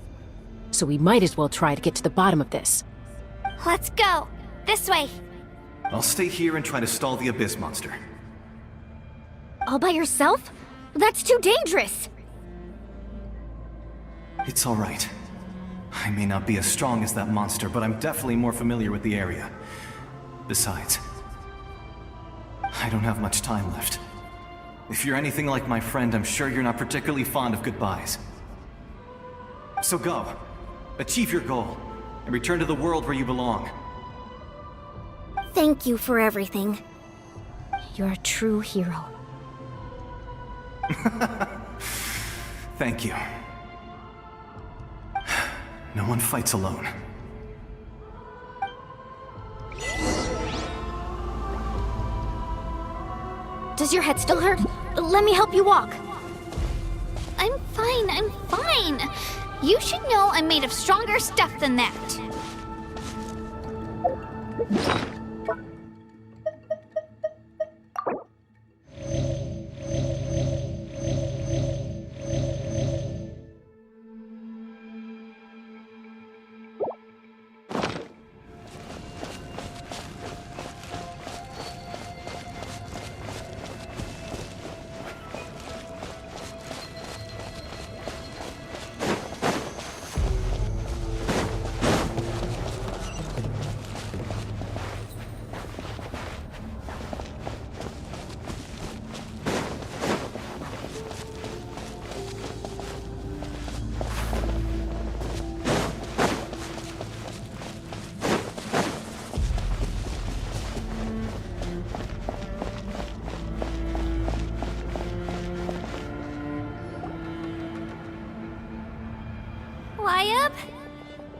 so we might as well try to get to the bottom of this. Let's go. This way. I'll stay here and try to stall the Abyss monster. All by yourself? That's too dangerous! It's all right. I may not be as strong as that monster, but I'm definitely more familiar with the area. Besides, I don't have much time left. If you're anything like my friend, I'm sure you're not particularly fond of goodbyes. So go. Achieve your goal, and return to the world where you belong. Thank you for everything. You're a true hero. Thank you. No one fights alone. Does your head still hurt? Let me help you walk. I'm fine. You should know I'm made of stronger stuff than that.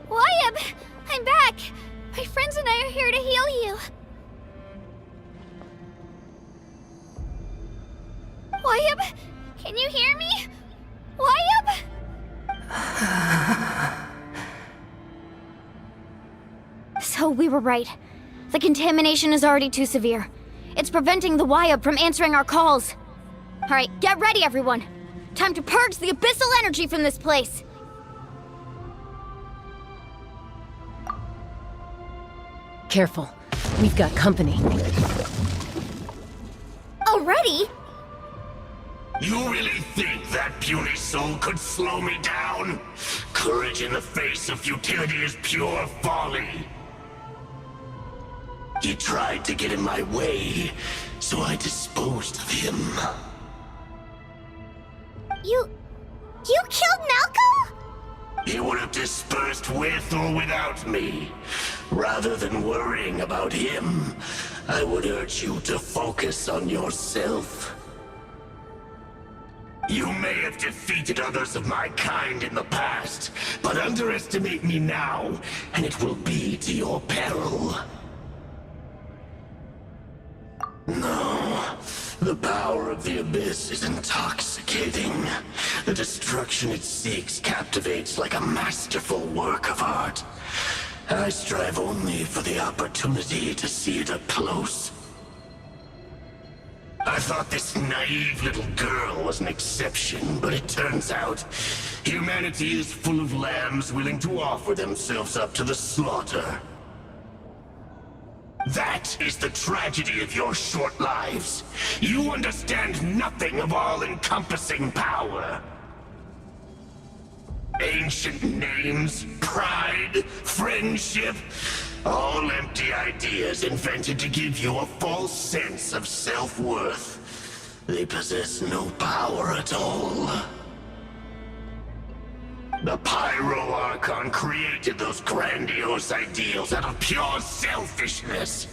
Wyab! I'm back! My friends and I are here to heal you. Wyab? Can you hear me? Wyab? So we were right. The contamination is already too severe. It's preventing the Wyab from answering our calls. Alright, get ready everyone! Time to purge the abyssal energy from this place! Careful. We've got company. Already? You really think that puny soul could slow me down? Courage in the face of futility is pure folly. He tried to get in my way, so I disposed of him. You killed Malcolm? He would have dispersed with or without me. Rather than worrying about him, I would urge you to focus on yourself. You may have defeated others of my kind in the past, but underestimate me now, and it will be to your peril. No, the power of the Abyss is intoxicating. The destruction it seeks captivates like a masterful work of art. I strive only for the opportunity to see it up close. I thought this naive little girl was an exception, but it turns out humanity is full of lambs willing to offer themselves up to the slaughter. That is the tragedy of your short lives. You understand nothing of all-encompassing power. Ancient names, pride, friendship, all empty ideas invented to give you a false sense of self-worth. They possess no power at all. The Pyro Archon created those grandiose ideals out of pure selfishness.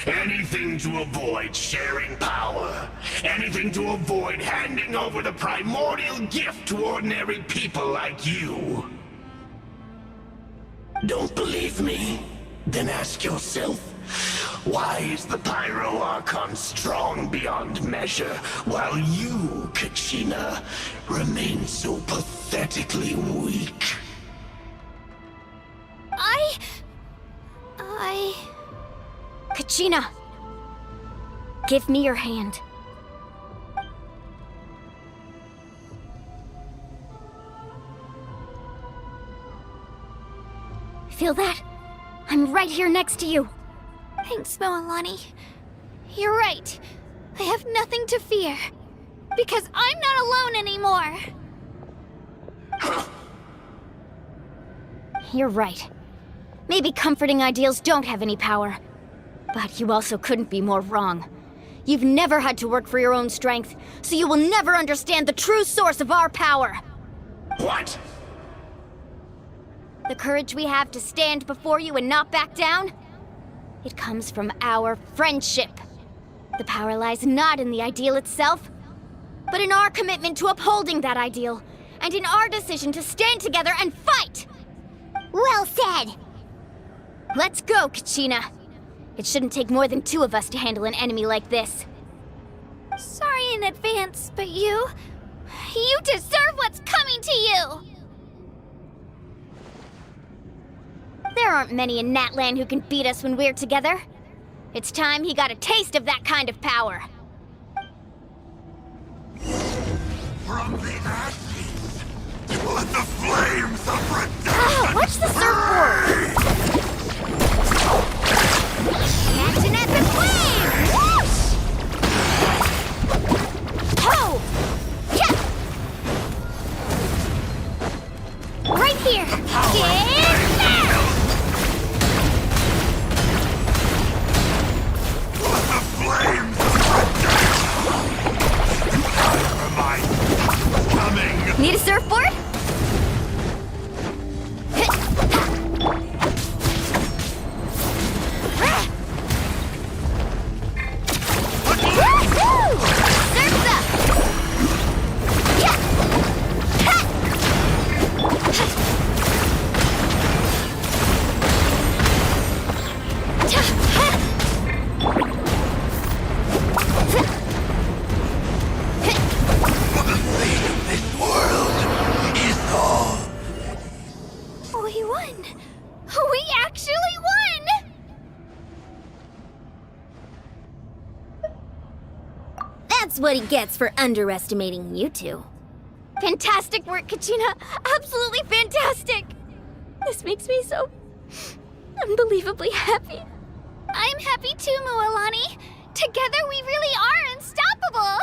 Anything to avoid sharing power. Anything to avoid handing over the primordial gift to ordinary people like you. Don't believe me? Then ask yourself, why is the Pyro Archon strong beyond measure, while you, Kachina, remain so pathetically weak? Kachina! Give me your hand. Feel that? I'm right here next to you. Thanks, Moalani. You're right. I have nothing to fear. Because I'm not alone anymore. You're right. Maybe comforting ideals don't have any power. But you also couldn't be more wrong. You've never had to work for your own strength, so you will never understand the true source of our power. What? The courage we have to stand before you and not back down? It comes from our friendship. The power lies not in the ideal itself, but in our commitment to upholding that ideal, and in our decision to stand together and fight! Well said! Let's go, Kachina. It shouldn't take more than 2 of us to handle an enemy like this. Sorry in advance, but you deserve what's coming to you! There aren't many in Natlan who can beat us when we're together. It's time he got a taste of that kind of power. From the ashes to the flames of redemption! Ah, watch the surfboard! Catching at the flame! Whoosh! Ho! Yeah! Right here! Get there! The flames of redemption! You my coming! Need a surfboard? We won! We actually won! That's what he gets for underestimating you two. Fantastic work, Kachina! Absolutely fantastic! This makes me so unbelievably happy. I'm happy too, Moalani. Together we really are unstoppable!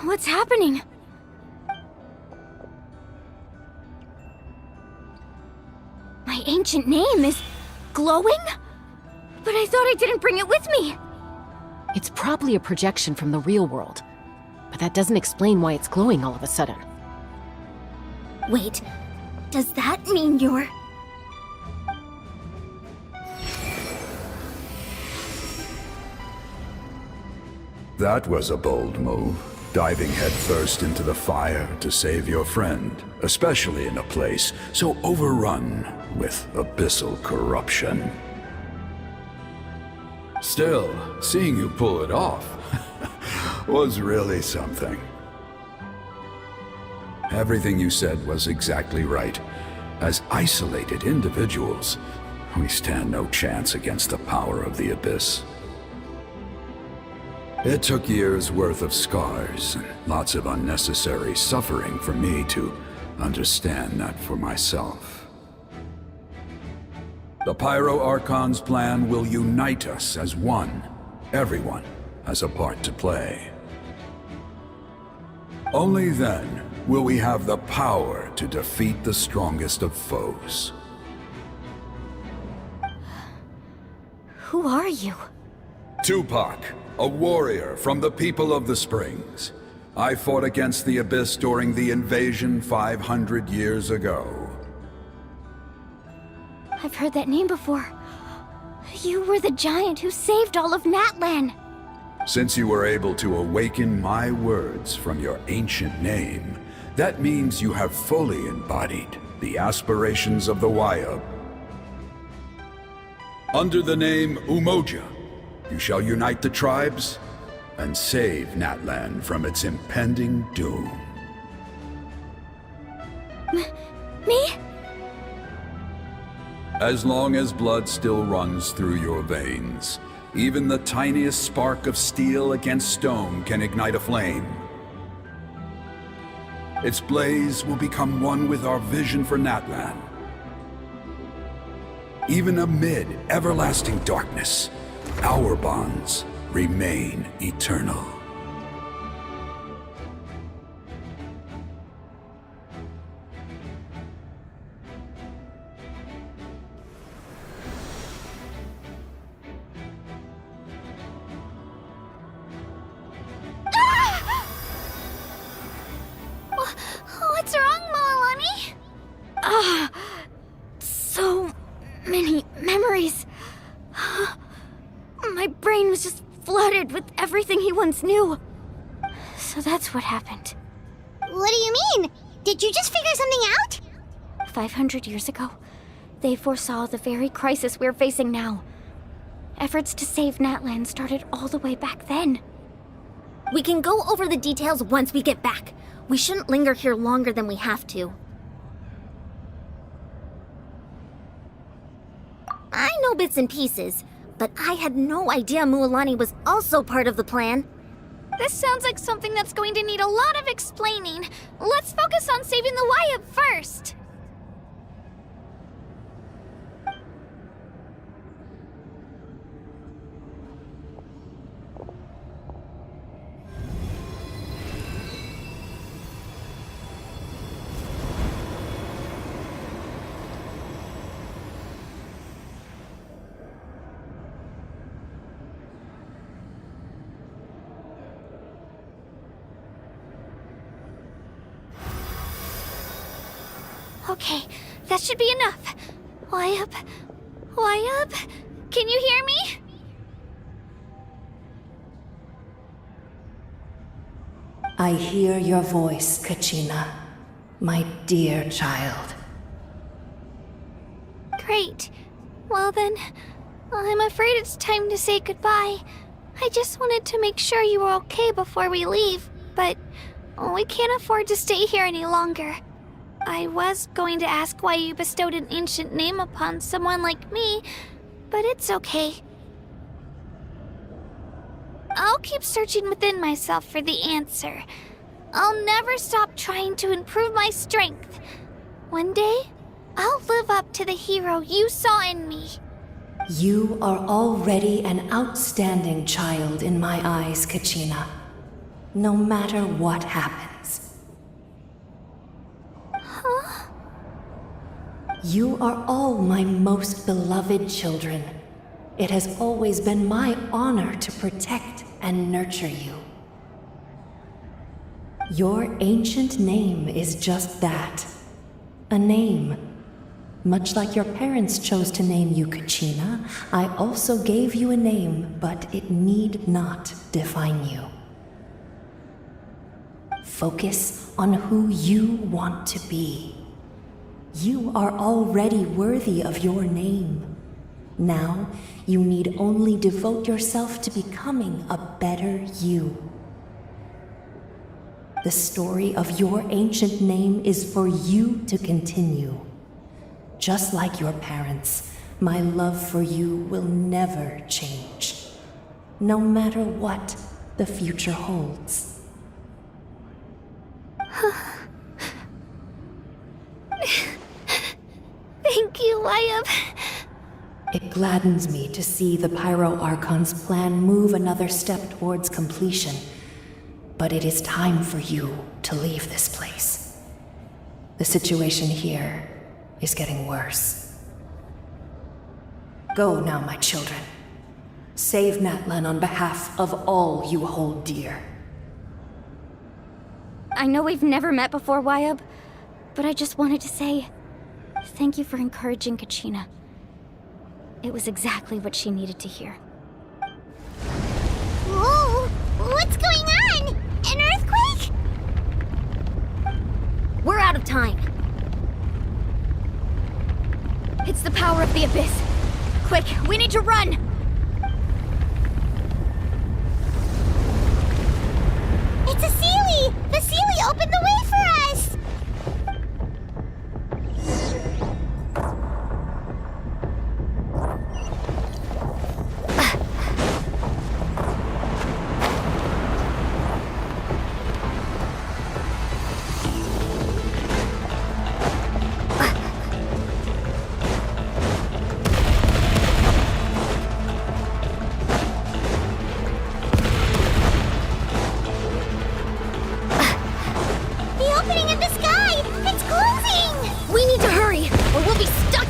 What's happening? My ancient name is glowing? But I thought I didn't bring it with me. It's probably a projection from the real world, but that doesn't explain why it's glowing all of a sudden. Wait, does that mean you're... That was a bold move, diving headfirst into the fire to save your friend, especially in a place so overrun with abyssal corruption. Still, seeing you pull it off was really something. Everything you said was exactly right. As isolated individuals, we stand no chance against the power of the Abyss. It took years' worth of scars and lots of unnecessary suffering for me to understand that for myself. The Pyro Archon's plan will unite us as one. Everyone has a part to play. Only then will we have the power to defeat the strongest of foes. Who are you? Tupac, a warrior from the people of the Springs. I fought against the Abyss during the invasion 500 years ago. I've heard that name before. You were the giant who saved all of Natlan. Since you were able to awaken my words from your ancient name, that means you have fully embodied the aspirations of the Wayab. Under the name Umoja, you shall unite the tribes and save Natlan from its impending doom. Me? As long as blood still runs through your veins, even the tiniest spark of steel against stone can ignite a flame. Its blaze will become one with our vision for Natlan. Even amid everlasting darkness, our bonds remain eternal. What's wrong, Malani? So many memories. My brain was just flooded with everything he once knew. So that's what happened. What do you mean? Did you just figure something out? 500 years ago, they foresaw the very crisis we're facing now. Efforts to save Natlan started all the way back then. We can go over the details once we get back. We shouldn't linger here longer than we have to. I know bits and pieces, but I had no idea Mualani was also part of the plan. This sounds like something that's going to need a lot of explaining. Let's focus on saving the Wayab first. Okay, that should be enough. Wayab? Wayab? Can you hear me? I hear your voice, Kachina, my dear child. Great. Well then, I'm afraid it's time to say goodbye. I just wanted to make sure you were okay before we leave, but we can't afford to stay here any longer. I was going to ask why you bestowed an ancient name upon someone like me, but it's okay. I'll keep searching within myself for the answer. I'll never stop trying to improve my strength. One day, I'll live up to the hero you saw in me. You are already an outstanding child in my eyes, Kachina. no matter what happens. Huh? You are all my most beloved children. It has always been my honor to protect and nurture you. Your ancient name is just that. A name. Much like your parents chose to name you Kachina, I also gave you a name, but it need not define you. Focus on who you want to be. You are already worthy of your name. Now, you need only devote yourself to becoming a better you. The story of your ancient name is for you to continue. Just like your parents, my love for you will never change, no matter what the future holds. Thank you, Wyatt. It gladdens me to see the Pyro Archon's plan move another step towards completion. But it is time for you to leave this place. The situation here is getting worse. Go now, my children. Save Natlan on behalf of all you hold dear. I know we've never met before, Wyatt, but I just wanted to say thank you for encouraging Kachina. It was exactly what she needed to hear. Whoa! What's going on? An earthquake? We're out of time. It's the power of the Abyss. Quick, we need to run! It's a Seelie! The Seelie opened the way for us!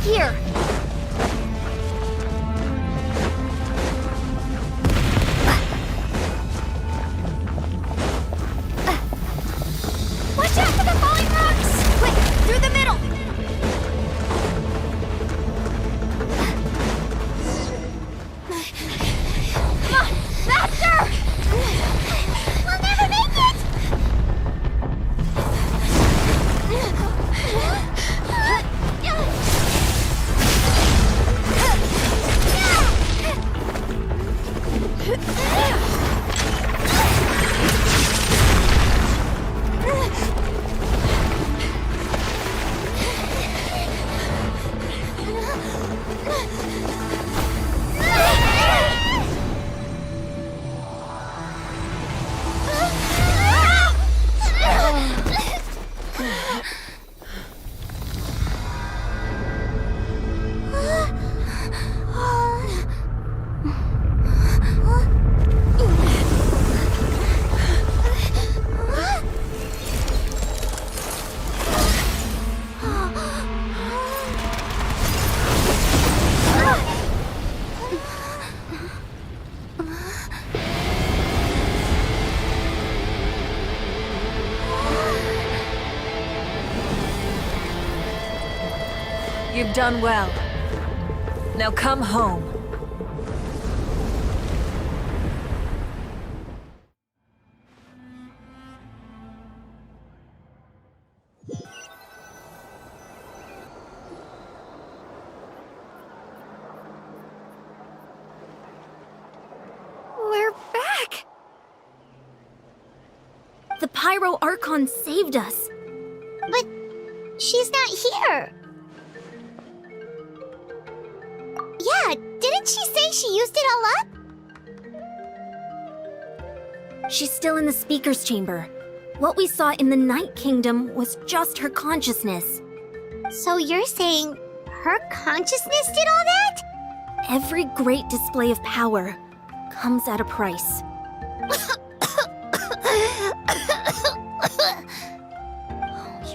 Here! Watch out for the falling rocks! Quick, through the middle! Come on, faster! We'll never make it! You've done well. Now come home. We're back! The Pyro Archon saved us. But she's not here. Yeah, didn't she say she used it all up? She's still in the Speaker's Chamber. What we saw in the Night Kingdom was just her consciousness. So you're saying her consciousness did all that? Every great display of power comes at a price.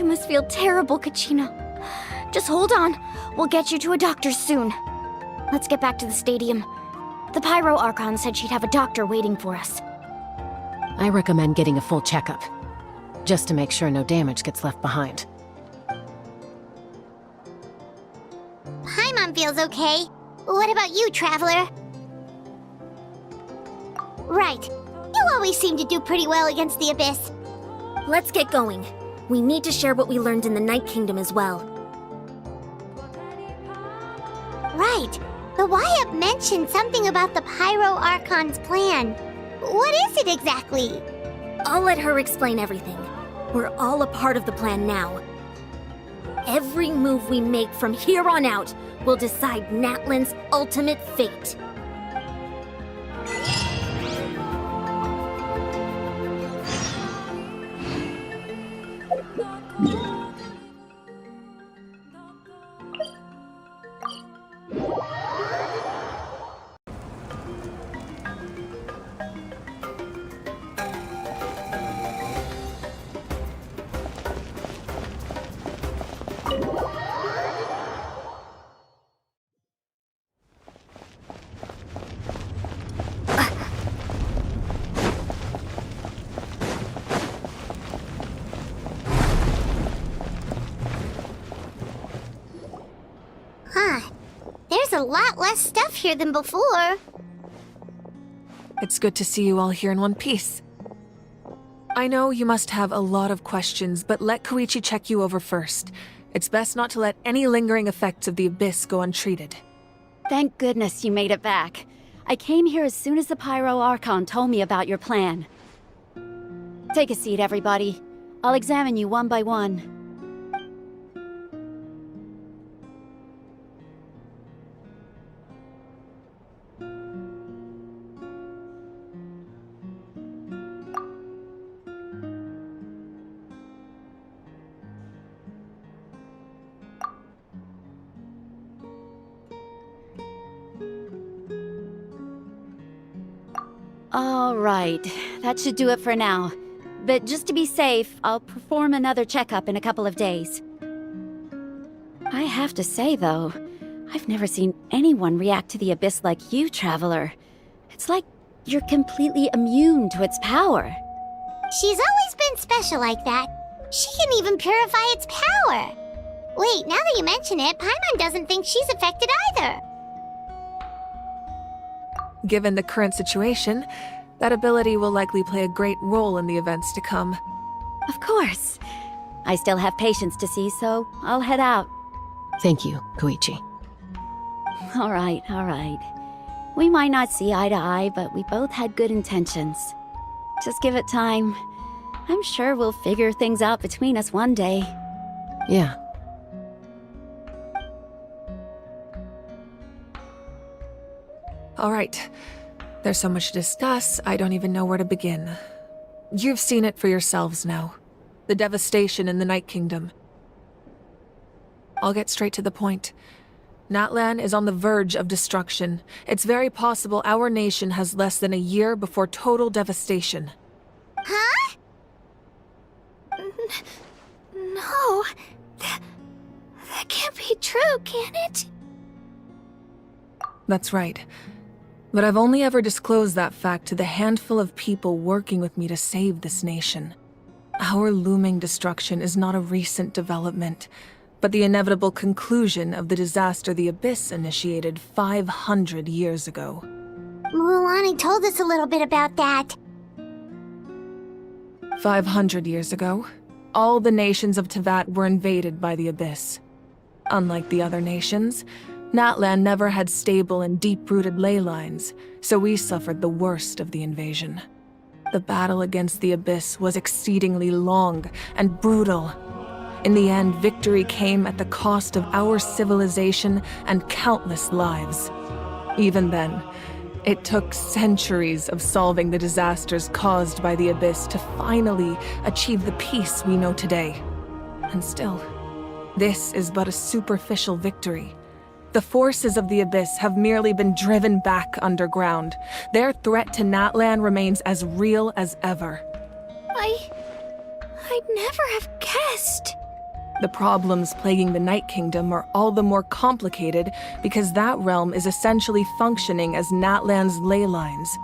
You must feel terrible, Kachina. Just hold on. We'll get you to a doctor soon. Let's get back to the stadium. The Pyro Archon said she'd have a doctor waiting for us. I recommend getting a full checkup, just to make sure no damage gets left behind. Paimon feels okay. What about you, Traveler? Right. You always seem to do pretty well against the Abyss. Let's get going. We need to share what we learned in the Night Kingdom as well. Right. The Y-Up mentioned something about the Pyro Archon's plan. What is it exactly? I'll let her explain everything. We're all a part of the plan now. Every move we make from here on out will decide Natlan's ultimate fate. There's a lot less stuff here than before. It's good to see you all here in one piece. I know you must have a lot of questions, but let Koichi check you over first. It's best not to let any lingering effects of the Abyss go untreated. Thank goodness you made it back. I came here as soon as the Pyro Archon told me about your plan. Take a seat, everybody. I'll examine you one by one. All right, that should do it for now. But just to be safe, I'll perform another checkup in a couple of days. I have to say, though, I've never seen anyone react to the Abyss like you, Traveler. It's like you're completely immune to its power. She's always been special like that. She can even purify its power. Wait, now that you mention it, Paimon doesn't think she's affected either. Given the current situation, that ability will likely play a great role in the events to come. Of course. I still have patients to see, so I'll head out. Thank you, Koichi. All right. We might not see eye to eye, but we both had good intentions. Just give it time. I'm sure we'll figure things out between us one day. Yeah. All right. There's so much to discuss, I don't even know where to begin. You've seen it for yourselves now. The devastation in the Night Kingdom. I'll get straight to the point. Natlan is on the verge of destruction. It's very possible our nation has less than a year before total devastation. Huh? No. That can't be true, can it? That's right. But I've only ever disclosed that fact to the handful of people working with me to save this nation. Our looming destruction is not a recent development, but the inevitable conclusion of the disaster the Abyss initiated 500 years ago. Mualani told us a little bit about that. 500 years ago, all the nations of Teyvat were invaded by the Abyss. Unlike the other nations, Natlan never had stable and deep-rooted ley lines, so we suffered the worst of the invasion. The battle against the Abyss was exceedingly long and brutal. In the end, victory came at the cost of our civilization and countless lives. Even then, it took centuries of solving the disasters caused by the Abyss to finally achieve the peace we know today. And still, this is but a superficial victory. The forces of the Abyss have merely been driven back underground. Their threat to Natlan remains as real as ever. I'd never have guessed. The problems plaguing the Night Kingdom are all the more complicated because that realm is essentially functioning as Natlan's ley lines.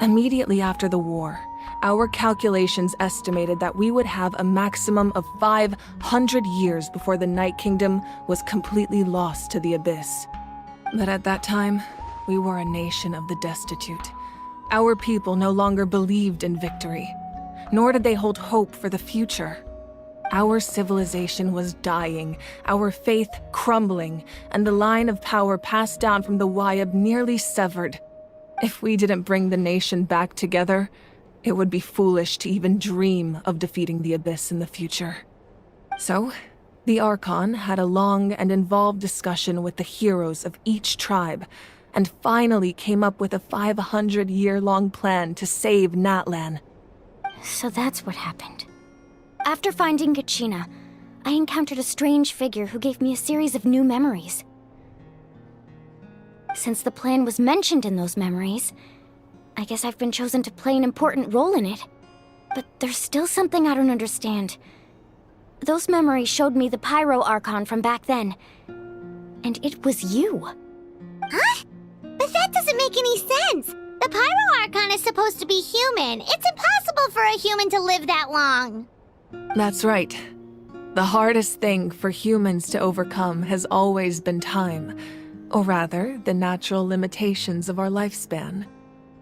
Immediately after the war, our calculations estimated that we would have a maximum of 500 years before the Night Kingdom was completely lost to the Abyss. But at that time, we were a nation of the destitute. Our people no longer believed in victory, nor did they hold hope for the future. Our civilization was dying, our faith crumbling, and the line of power passed down from the Wyab nearly severed. If we didn't bring the nation back together, it would be foolish to even dream of defeating the Abyss in the future. So, the Archon had a long and involved discussion with the heroes of each tribe, and finally came up with a 500-year-long plan to save Natlan. So that's what happened. After finding Kachina, I encountered a strange figure who gave me a series of new memories. Since the plan was mentioned in those memories, I guess I've been chosen to play an important role in it. But there's still something I don't understand. Those memories showed me the Pyro Archon from back then. And it was you. Huh? But that doesn't make any sense. The Pyro Archon is supposed to be human. It's impossible for a human to live that long. That's right. The hardest thing for humans to overcome has always been time, or rather, the natural limitations of our lifespan.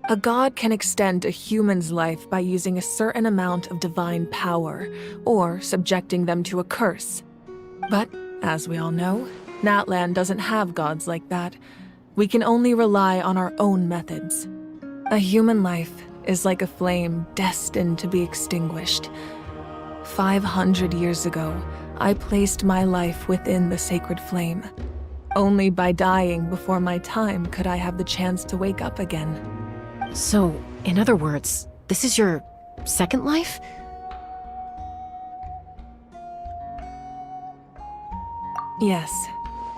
A god can extend a human's life by using a certain amount of divine power, or subjecting them to a curse. But, as we all know, Natlan doesn't have gods like that. We can only rely on our own methods. A human life is like a flame destined to be extinguished. 500 years ago, I placed my life within the sacred flame. Only by dying before my time could I have the chance to wake up again. So, in other words, this is your second life? Yes.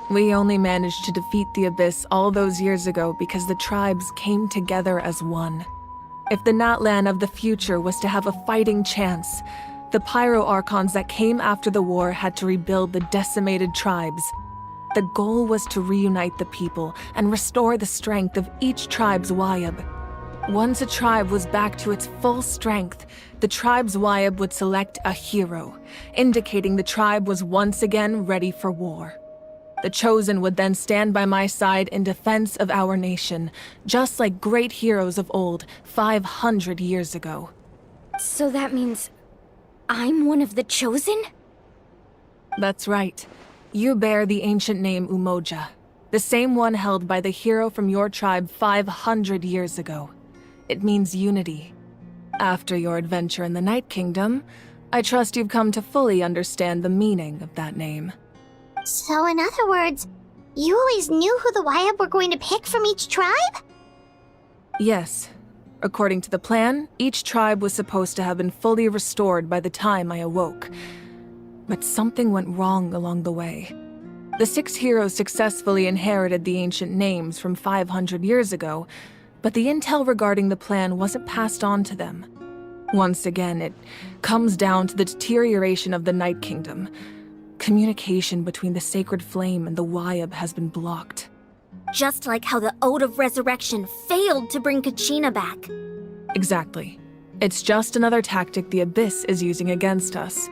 We only managed to defeat the Abyss all those years ago because the tribes came together as one. If the Natlan of the future was to have a fighting chance, the Pyro Archons that came after the war had to rebuild the decimated tribes. The goal was to reunite the people and restore the strength of each tribe's Wyab. Once a tribe was back to its full strength, the tribe's Wyab would select a hero, indicating the tribe was once again ready for war. The Chosen would then stand by my side in defense of our nation, just like great heroes of old 500 years ago. So that means I'm one of the Chosen? That's right. You bear the ancient name Umoja, the same one held by the hero from your tribe 500 years ago. It means unity. After your adventure in the Night Kingdom, I trust you've come to fully understand the meaning of that name. So in other words, you always knew who the Wyab were going to pick from each tribe? Yes. According to the plan, each tribe was supposed to have been fully restored by the time I awoke. But something went wrong along the way. The 6 heroes successfully inherited the ancient names from 500 years ago, but the intel regarding the plan wasn't passed on to them. Once again, it comes down to the deterioration of the Night Kingdom. Communication between the Sacred Flame and the Wyab has been blocked. Just like how the Ode of Resurrection failed to bring Kachina back. Exactly. It's just another tactic the Abyss is using against us.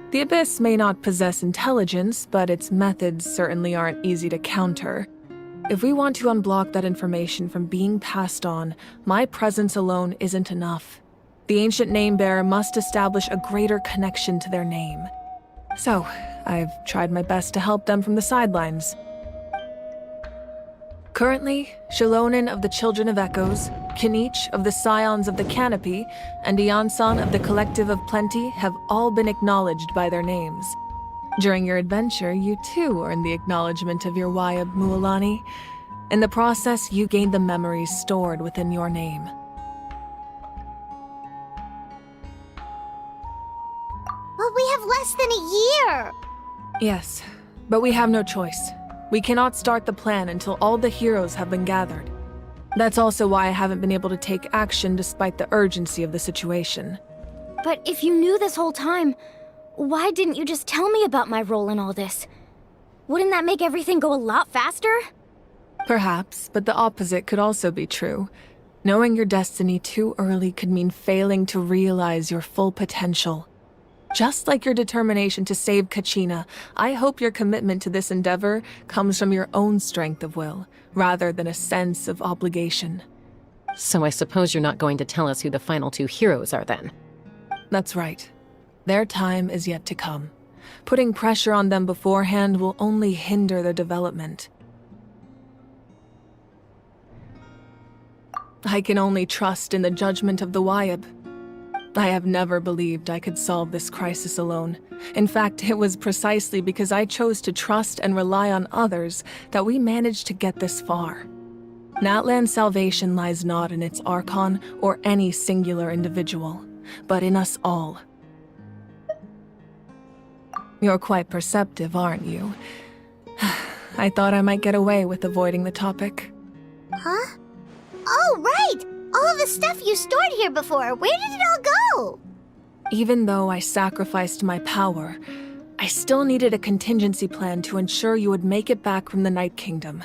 The Abyss may not possess intelligence, but its methods certainly aren't easy to counter. If we want to unblock that information from being passed on, my presence alone isn't enough. The ancient name-bearer must establish a greater connection to their name. So, I've tried my best to help them from the sidelines. Currently, Shilonen of the Children of Echoes, Kinich of the Scions of the Canopy, and Iansan of the Collective of Plenty have all been acknowledged by their names. During your adventure, you too earned the acknowledgement of your Wyab, Mualani. In the process, you gained the memories stored within your name. But we have less than a year! Yes, but we have no choice. We cannot start the plan until all the heroes have been gathered. That's also why I haven't been able to take action despite the urgency of the situation. But if you knew this whole time, Why didn't you just tell me about my role in all this? Wouldn't that make everything go a lot faster? Perhaps, but the opposite could also be true. Knowing your destiny too early could mean failing to realize your full potential. Just like your determination to save Kachina, I hope your commitment to this endeavor comes from your own strength of will, rather than a sense of obligation. So I suppose you're not going to tell us who the final two heroes are then? That's right. Their time is yet to come. Putting pressure on them beforehand will only hinder their development. I can only trust in the judgment of the Wyab. I have never believed I could solve this crisis alone. In fact, it was precisely because I chose to trust and rely on others that we managed to get this far. Natlan's salvation lies not in its Archon or any singular individual, but in us all. You're quite perceptive, aren't you? I thought I might get away with avoiding the topic. Huh? Oh, right! All of the stuff you stored here before, where did it all go? Even though I sacrificed my power, I still needed a contingency plan to ensure you would make it back from the Night Kingdom.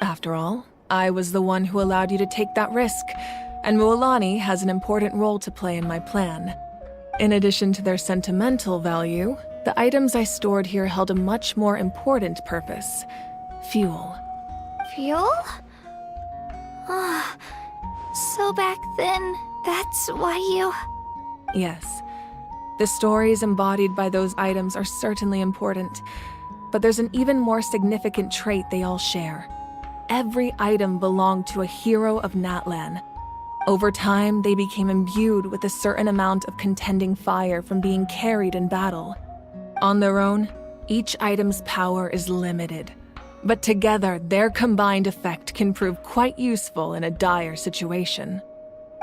After all, I was the one who allowed you to take that risk, and Mualani has an important role to play in my plan. In addition to their sentimental value, the items I stored here held a much more important purpose: fuel. Fuel? So back then, that's why you... Yes. The stories embodied by those items are certainly important, but there's an even more significant trait they all share. Every item belonged to a hero of Natlan. Over time, they became imbued with a certain amount of contending fire from being carried in battle. On their own, each item's power is limited, but together, their combined effect can prove quite useful in a dire situation.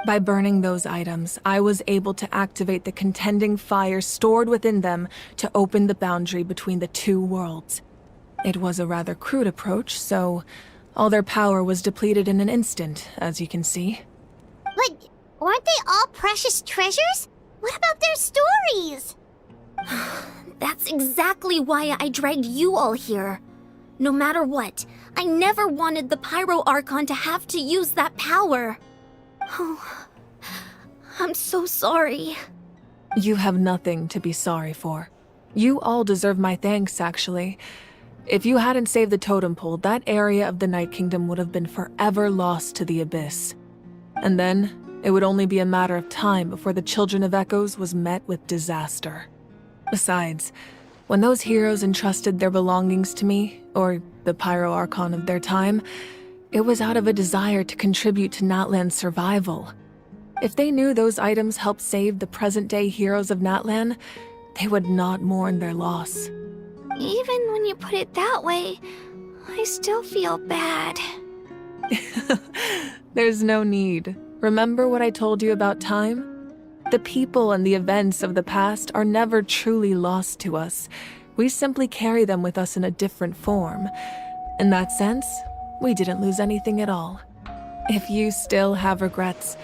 By burning those items, I was able to activate the contending fire stored within them to open the boundary between the two worlds. It was a rather crude approach, so all their power was depleted in an instant, as you can see. But weren't they all precious treasures? What about their stories? That's exactly why I dragged you all here. No matter what, I never wanted the Pyro Archon to have to use that power. Oh, I'm so sorry. You have nothing to be sorry for. You all deserve my thanks, actually. If you hadn't saved the totem pole, that area of the Night Kingdom would have been forever lost to the Abyss. And then, it would only be a matter of time before the Children of Echoes was met with disaster. Besides, when those heroes entrusted their belongings to me, or the Pyro Archon of their time, it was out of a desire to contribute to Natlan's survival. If they knew those items helped save the present-day heroes of Natlan, they would not mourn their loss. Even when you put it that way, I still feel bad. There's no need. Remember what I told you about time? The people and the events of the past are never truly lost to us. We simply carry them with us in a different form. In that sense, we didn't lose anything at all. If you still have regrets,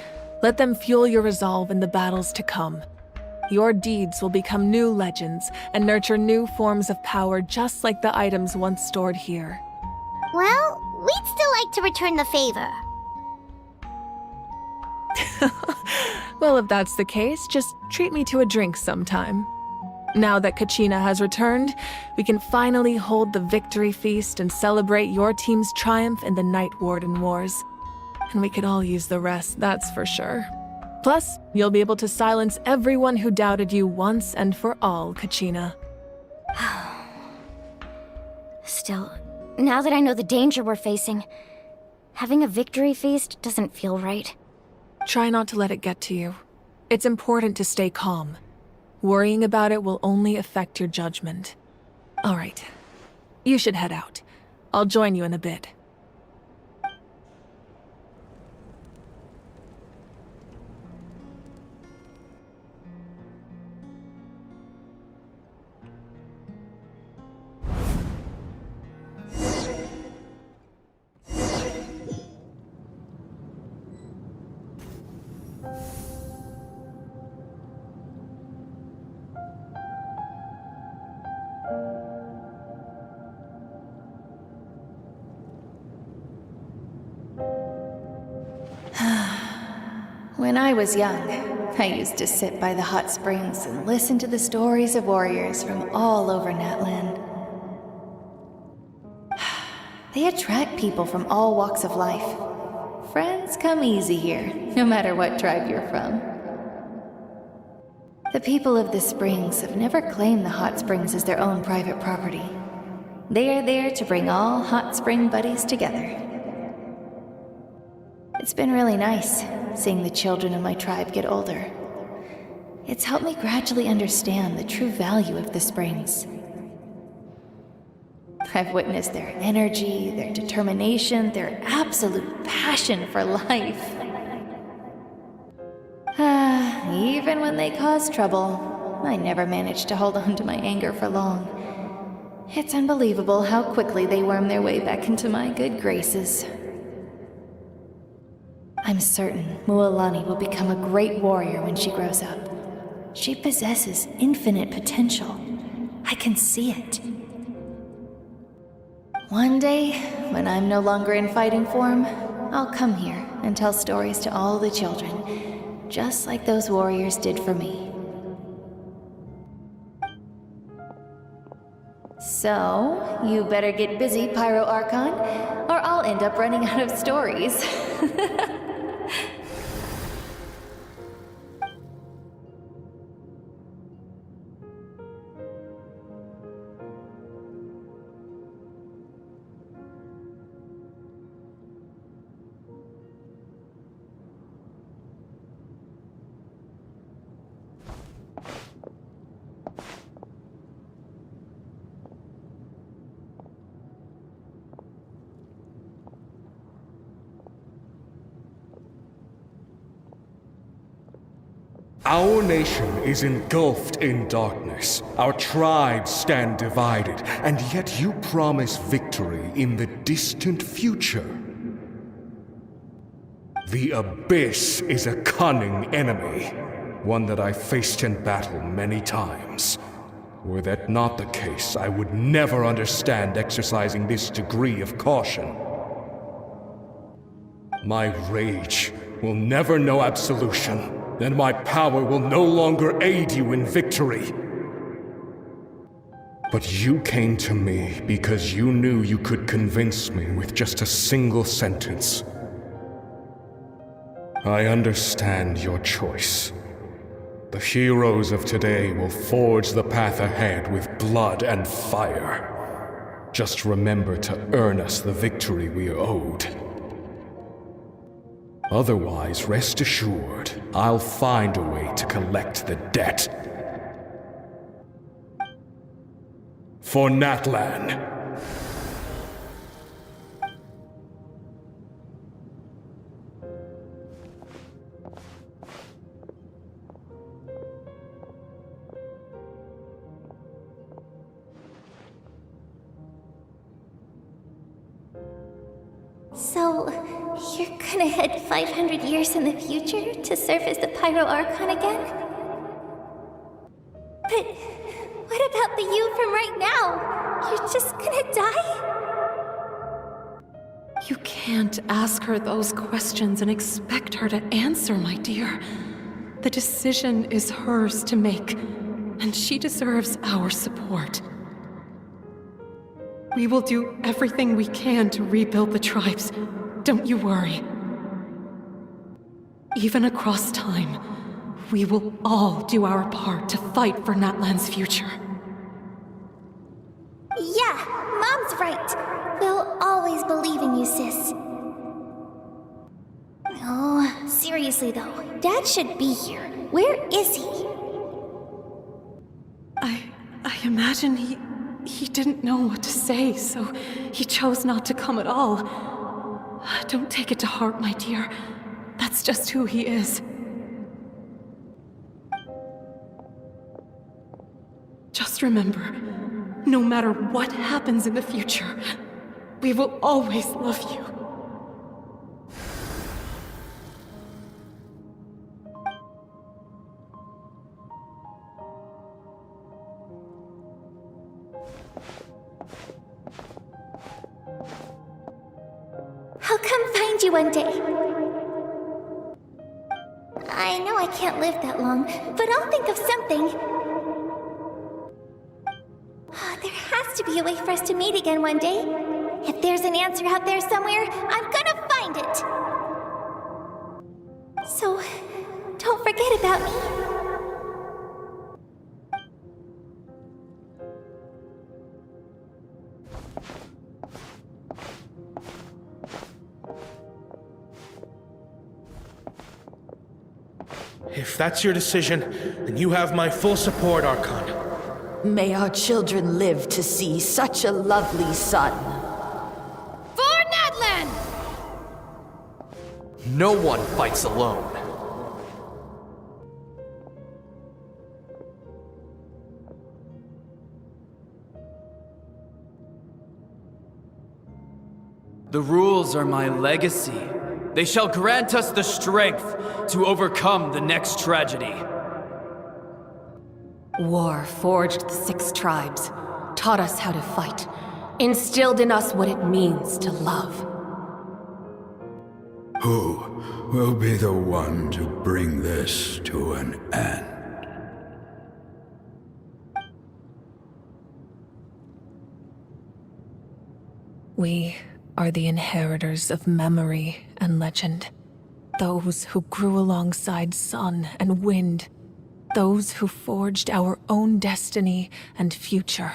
let them fuel your resolve in the battles to come. Your deeds will become new legends and nurture new forms of power just like the items once stored here. Well, we'd still like to return the favor. Well, if that's the case, just treat me to a drink sometime. Now that Kachina has returned, we can finally hold the victory feast and celebrate your team's triumph in the Night Warden Wars. And we could all use the rest, that's for sure. Plus, you'll be able to silence everyone who doubted you once and for all, Kachina. Still, now that I know the danger we're facing, having a victory feast doesn't feel right. Try not to let it get to you. It's important to stay calm. Worrying about it will only affect your judgment. All right. You should head out. I'll join you in a bit. When I was young, I used to sit by the hot springs and listen to the stories of warriors from all over Natlan. They attract people from all walks of life. Friends come easy here, no matter what tribe you're from. The people of the springs have never claimed the hot springs as their own private property. They are there to bring all hot spring buddies together. It's been really nice seeing the children of my tribe get older. It's helped me gradually understand the true value of the springs. I've witnessed their energy, their determination, their absolute passion for life. Even when they cause trouble, I never managed to hold on to my anger for long. It's unbelievable how quickly they worm their way back into my good graces. I'm certain Mualani will become a great warrior when she grows up. She possesses infinite potential. I can see it. One day, when I'm no longer in fighting form, I'll come here and tell stories to all the children, just like those warriors did for me. So, you better get busy, Pyro Archon, or I'll end up running out of stories. Our nation is engulfed in darkness. Our tribes stand divided, and yet you promise victory in the distant future. The Abyss is a cunning enemy, one that I faced in battle many times. Were that not the case, I would never understand exercising this degree of caution. My rage will never know absolution. Then my power will no longer aid you in victory. But you came to me because you knew you could convince me with just a single sentence. I understand your choice. The heroes of today will forge the path ahead with blood and fire. Just remember to earn us the victory we are owed. Otherwise, rest assured, I'll find a way to collect the debt. For Natlan. So, you're gonna head 500 years in the future to serve as the Pyro Archon again? But what about the you from right now? You're just gonna die? You can't ask her those questions and expect her to answer, my dear. The decision is hers to make, and she deserves our support. We will do everything we can to rebuild the tribes. Don't you worry. Even across time, we will all do our part to fight for Natlan's future. Yeah, Mom's right. We'll always believe in you, sis. Oh, seriously though, Dad should be here. Where is he? I imagine he didn't know what to say, so he chose not to come at all. Don't take it to heart, my dear. That's just who he is. Just remember, no matter what happens in the future, we will always love you. I'll come find you one day. I know I can't live that long, but I'll think of something. There has to be a way for us to meet again one day. If there's an answer out there somewhere, I'm gonna find it. So, don't forget about me. If that's your decision, then you have my full support, Archon. May our children live to see such a lovely son. For Natlan! No one fights alone. The rules are my legacy. They shall grant us the strength to overcome the next tragedy. War forged the 6 tribes, taught us how to fight, instilled in us what it means to love. Who will be the one to bring this to an end? We are the inheritors of memory and legend. Those who grew alongside sun and wind. Those who forged our own destiny and future.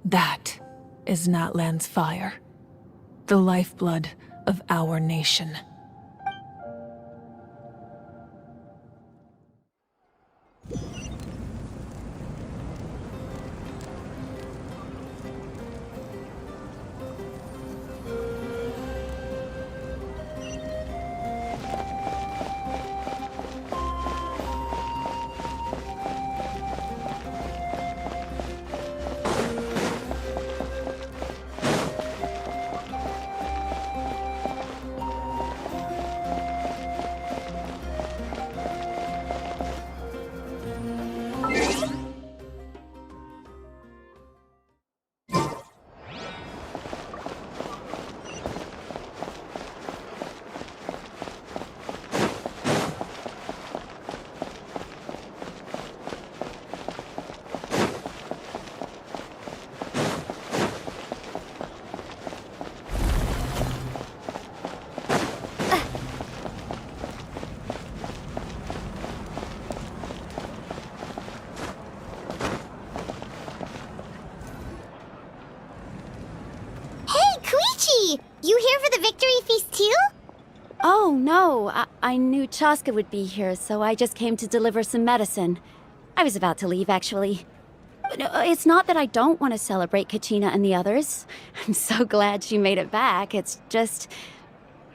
That is Natlan's fire. The lifeblood of our nation. You here for the victory feast too? Oh, no. I knew Chaska would be here, so I just came to deliver some medicine. I was about to leave, actually. No, it's not that I don't want to celebrate Kachina and the others. I'm so glad she made it back. It's just...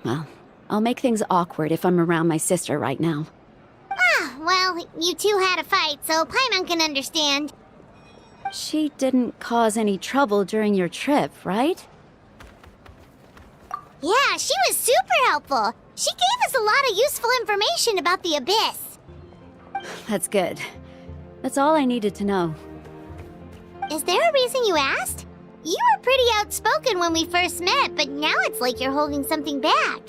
well, I'll make things awkward if I'm around my sister right now. Ah, well, you two had a fight, so Paimon can understand. She didn't cause any trouble during your trip, right? Yeah, she was super helpful. She gave us a lot of useful information about the Abyss. That's good. That's all I needed to know. Is there a reason you asked? You were pretty outspoken when we first met, but now it's like you're holding something back.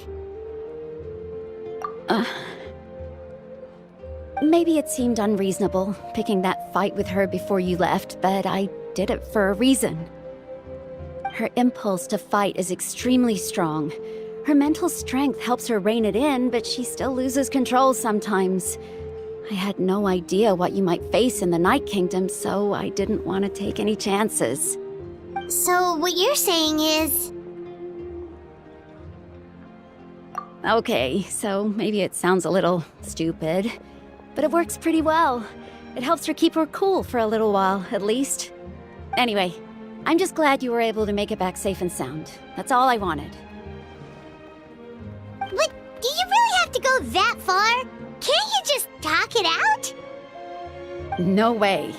Maybe it seemed unreasonable, picking that fight with her before you left, but I did it for a reason. Her impulse to fight is extremely strong. Her mental strength helps her rein it in, but she still loses control sometimes. I had no idea what you might face in the Night Kingdom, so I didn't want to take any chances. So what you're saying is... Okay, so maybe it sounds a little stupid, but it works pretty well. It helps her keep her cool for a little while, at least. Anyway, I'm just glad you were able to make it back safe and sound. That's all I wanted. But do you really have to go that far? Can't you just talk it out? No way.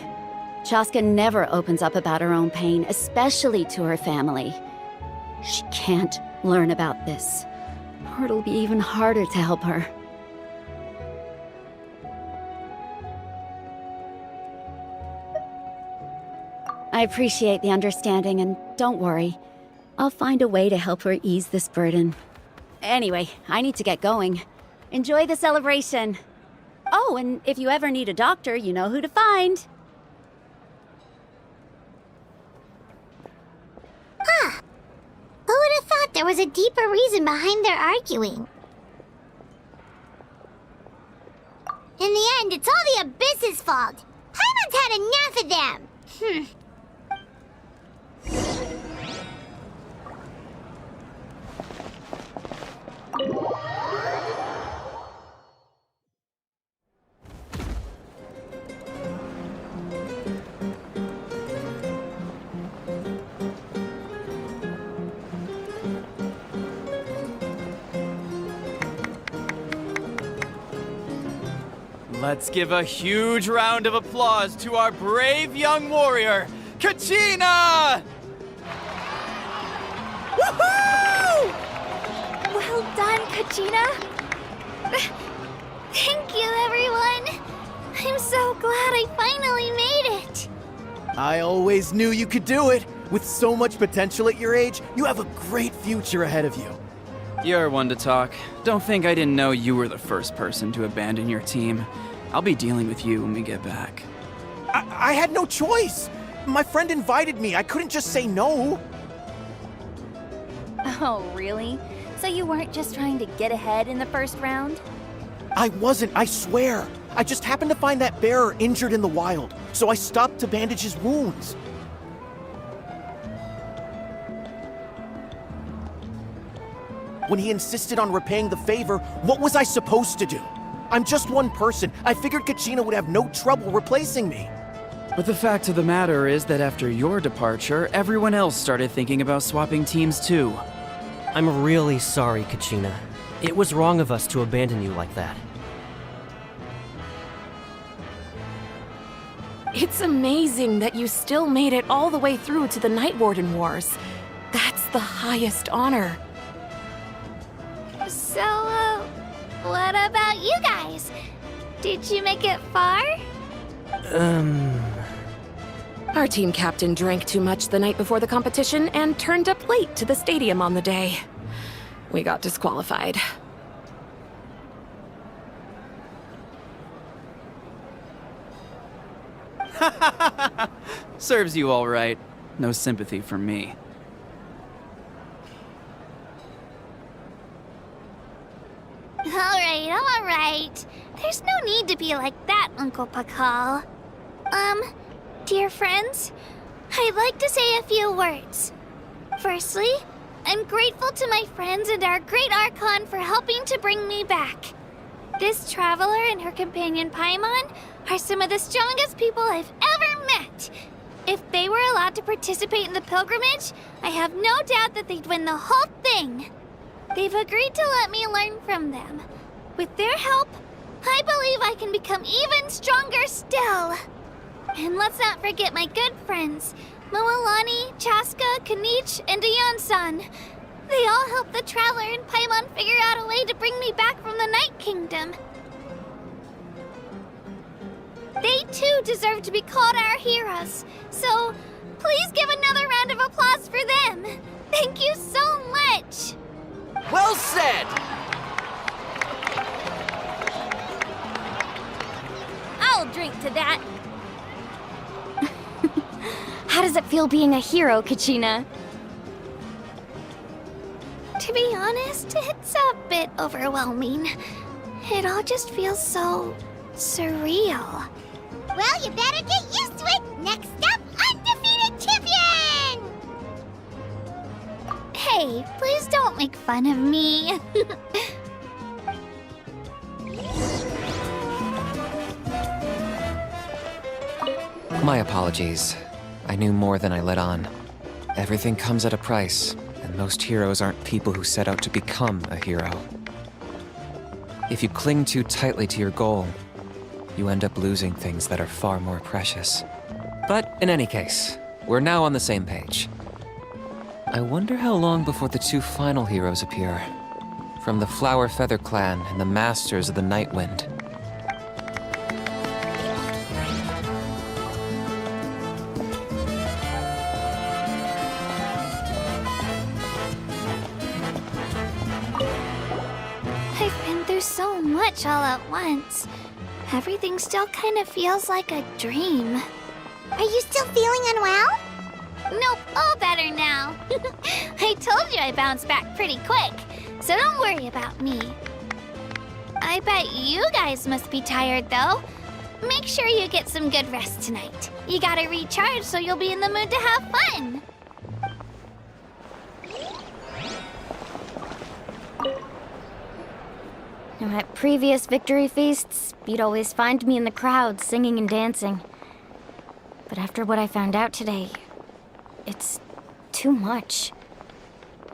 Chaska never opens up about her own pain, especially to her family. She can't learn about this, or it'll be even harder to help her. I appreciate the understanding, and don't worry. I'll find a way to help her ease this burden. Anyway, I need to get going. Enjoy the celebration. Oh, and if you ever need a doctor, you know who to find. Huh. Who would have thought there was a deeper reason behind their arguing? In the end, it's all the Abyss's fault. Paimon's had enough of them. Let's give a huge round of applause to our brave young warrior, Kachina! Woohoo! Well done, Kachina. Thank you, everyone. I'm so glad I finally made it. I always knew you could do it. With so much potential at your age, you have a great future ahead of you. You're one to talk. Don't think I didn't know you were the first person to abandon your team. I'll be dealing with you when we get back. I had no choice. My friend invited me. I couldn't just say no. Oh, really? So you weren't just trying to get ahead in the first round? I wasn't, I swear. I just happened to find that bearer injured in the wild, so I stopped to bandage his wounds. When he insisted on repaying the favor, what was I supposed to do? I'm just one person. I figured Kachina would have no trouble replacing me. But the fact of the matter is that after your departure, everyone else started thinking about swapping teams too. I'm really sorry, Kachina. It was wrong of us to abandon you like that. It's amazing that you still made it all the way through to the Night Warden Wars. That's the highest honor. So, what about you guys? Did you make it far? Our team captain drank too much the night before the competition and turned up late to the stadium on the day. We got disqualified. Serves you all right. No sympathy from me. All right. There's no need to be like that, Uncle Pakal. Dear friends, I'd like to say a few words. Firstly, I'm grateful to my friends and our great Archon for helping to bring me back. This traveler and her companion Paimon are some of the strongest people I've ever met. If they were allowed to participate in the pilgrimage, I have no doubt that they'd win the whole thing. They've agreed to let me learn from them. With their help, I believe I can become even stronger still. And let's not forget my good friends, Moalani, Chaska, Kanich, and Dayan-san. They all helped the Traveler and Paimon figure out a way to bring me back from the Night Kingdom. They too deserve to be called our heroes, so please give another round of applause for them. Thank you so much. Well said! I'll drink to that. How does it feel being a hero, Kachina? To be honest, it's a bit overwhelming. It all just feels so surreal. Well, you better get used to it. Next up, undefeated champion! Hey, please don't make fun of me. My apologies. I knew more than I let on. Everything comes at a price, and most heroes aren't people who set out to become a hero. If you cling too tightly to your goal, you end up losing things that are far more precious. But in any case, we're now on the same page. I wonder how long before the two final heroes appear. From the Flower Feather Clan and the Masters of the Night Wind. I've been through so much all at once. Everything still kind of feels like a dream. Are you still feeling unwell? Nope, all better now. I told you I bounced back pretty quick, so don't worry about me. I bet you guys must be tired, though. Make sure you get some good rest tonight. You gotta recharge so you'll be in the mood to have fun. Now, at previous victory feasts, you'd always find me in the crowd singing and dancing. But after what I found out today, it's too much.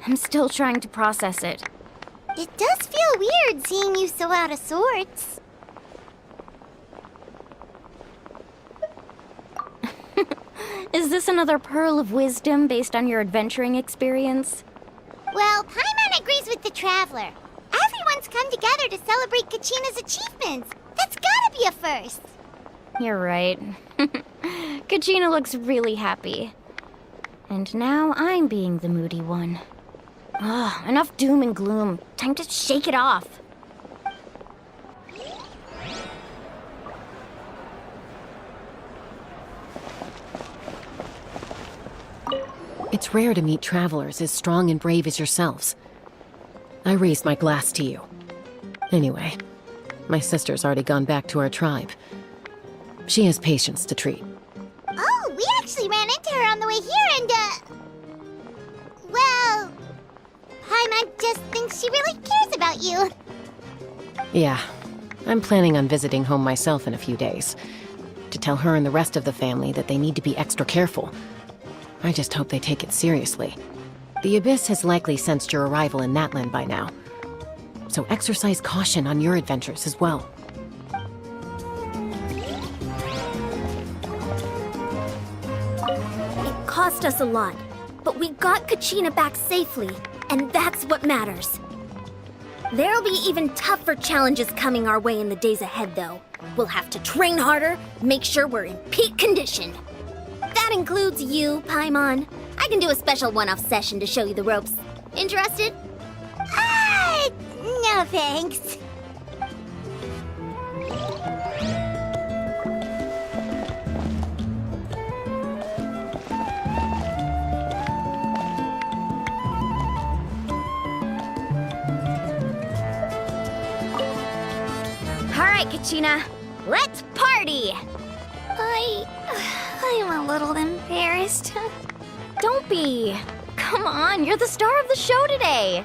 I'm still trying to process it. It does feel weird seeing you so out of sorts. Is this another pearl of wisdom based on your adventuring experience? Well, Paimon agrees with the Traveler. Everyone's come together to celebrate Kachina's achievements. That's gotta be a first. You're right. Kachina looks really happy. And now I'm being the moody one. Enough doom and gloom. Time to shake it off. It's rare to meet travelers as strong and brave as yourselves. I raised my glass to you. Anyway, my sister's already gone back to our tribe. She has patients to treat. Oh, we actually ran into her on the way here and, well, Paimon just thinks she really cares about you. Yeah, I'm planning on visiting home myself in a few days. To tell her and the rest of the family that they need to be extra careful. I just hope they take it seriously. The Abyss has likely sensed your arrival in Natlan by now. So exercise caution on your adventures as well. It cost us a lot, but we got Kachina back safely, and that's what matters. There'll be even tougher challenges coming our way in the days ahead, though. We'll have to train harder, make sure we're in peak condition. That includes you, Paimon. I can do a special one-off session to show you the ropes. Interested? No thanks. All right, Kachina, let's party! I'm a little embarrassed. Don't be. Come on, you're the star of the show today.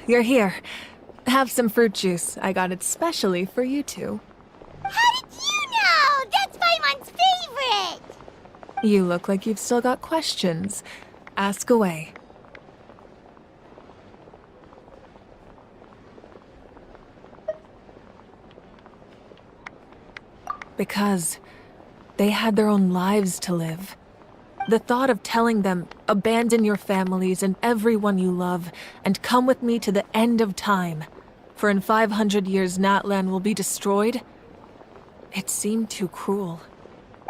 You're here. Have some fruit juice. I got it specially for you two. How did you know? That's Paimon's favorite! You look like you've still got questions. Ask away. Because they had their own lives to live. The thought of telling them, abandon your families and everyone you love, and come with me to the end of time, for in 500 years Natlan will be destroyed, it seemed too cruel.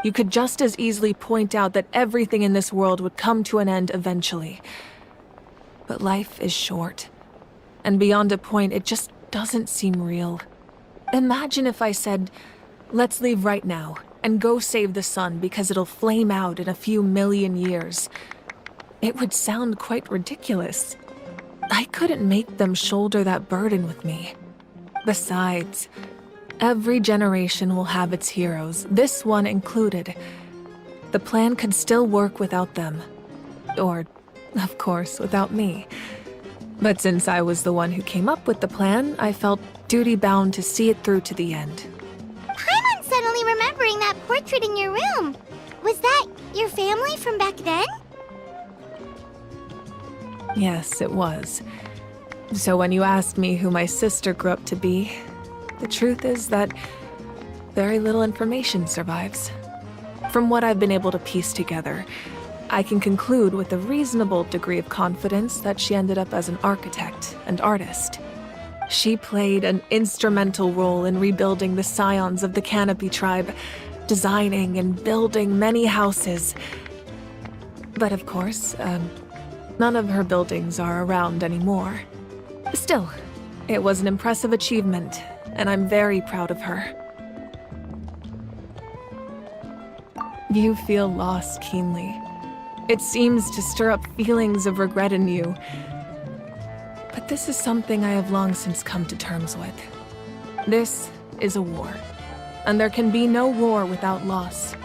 You could just as easily point out that everything in this world would come to an end eventually. But life is short, and beyond a point, it just doesn't seem real. Imagine if I said, let's leave right now, and go save the sun because it'll flame out in a few million years. It would sound quite ridiculous. I couldn't make them shoulder that burden with me. Besides, every generation will have its heroes, this one included. The plan could still work without them. Or, of course, without me. But since I was the one who came up with the plan, I felt duty-bound to see it through to the end. Paimon's suddenly remembering that portrait in your room. Was that your family from back then? Yes, it was. So when you asked me who my sister grew up to be, The truth is that very little information survives. From what I've been able to piece together, I can conclude with a reasonable degree of confidence that she ended up as an architect and artist. She played an instrumental role in rebuilding the scions of the Canopy tribe, designing and building many houses. But of course, none of her buildings are around anymore. Still, it was an impressive achievement, and I'm very proud of her. You feel loss keenly. It seems to stir up feelings of regret in you. But this is something I have long since come to terms with. This is a war, and there can be no war without loss.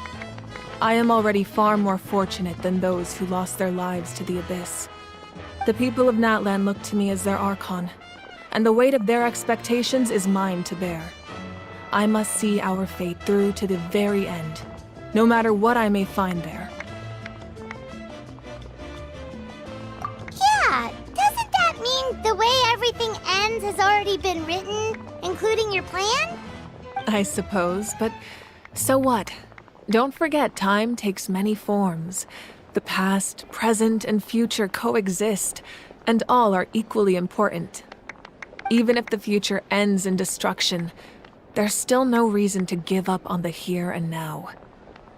I am already far more fortunate than those who lost their lives to the Abyss. The people of Natlan look to me as their Archon, and the weight of their expectations is mine to bear. I must see our fate through to the very end, no matter what I may find there. Yeah, doesn't that mean the way everything ends has already been written, including your plan? I suppose, but so what? Don't forget, time takes many forms. The past, present, and future coexist, and all are equally important. Even if the future ends in destruction, there's still no reason to give up on the here and now.